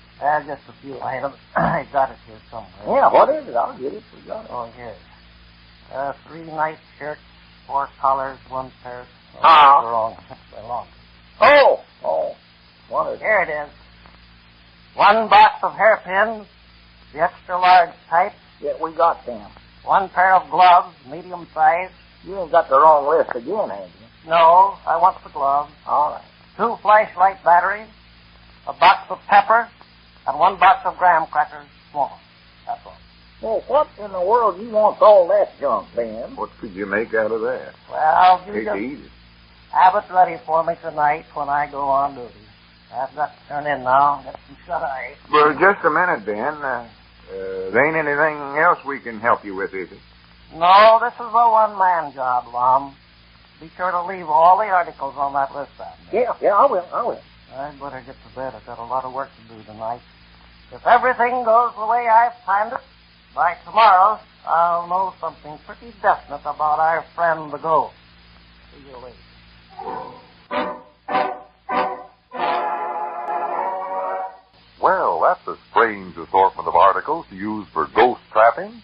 Speaker 5: Just a few items. I got it here somewhere.
Speaker 2: Yeah, what is it? I'll get it. We got it.
Speaker 5: Oh, here. 3 night shirts, 4 collars, 1 pair.
Speaker 2: Ah.
Speaker 5: Wrong.
Speaker 2: Oh. What is it?
Speaker 5: Here it is. 1 box of hairpins, the extra large type.
Speaker 2: Yeah, we got them.
Speaker 5: 1 pair of gloves, medium size.
Speaker 2: You ain't got the wrong list again, have you?
Speaker 5: No, I want the gloves.
Speaker 2: All right.
Speaker 5: 2 flashlight batteries, a box of pepper, and 1 box of graham crackers, small. That's all.
Speaker 2: Well, what in the world you want all that junk, Ben?
Speaker 4: What could you make out of that?
Speaker 5: Well, you
Speaker 4: Hate to
Speaker 5: just
Speaker 4: eat it.
Speaker 5: have it ready for me tonight when I go on duty. I've got to turn in now. Get some shut-eye.
Speaker 4: Well, just a minute, Ben. There ain't anything else we can help you with, is it?
Speaker 5: No, this is a one-man job, Lum. Be sure to leave all the articles on that list, Abner.
Speaker 2: Yeah, I will.
Speaker 5: I'd better get to bed. I've got a lot of work to do tonight. If everything goes the way I've planned it, by tomorrow I'll know something pretty definite about our friend the ghost. See you later.
Speaker 3: Well, that's a strange assortment of articles to use for ghost trapping.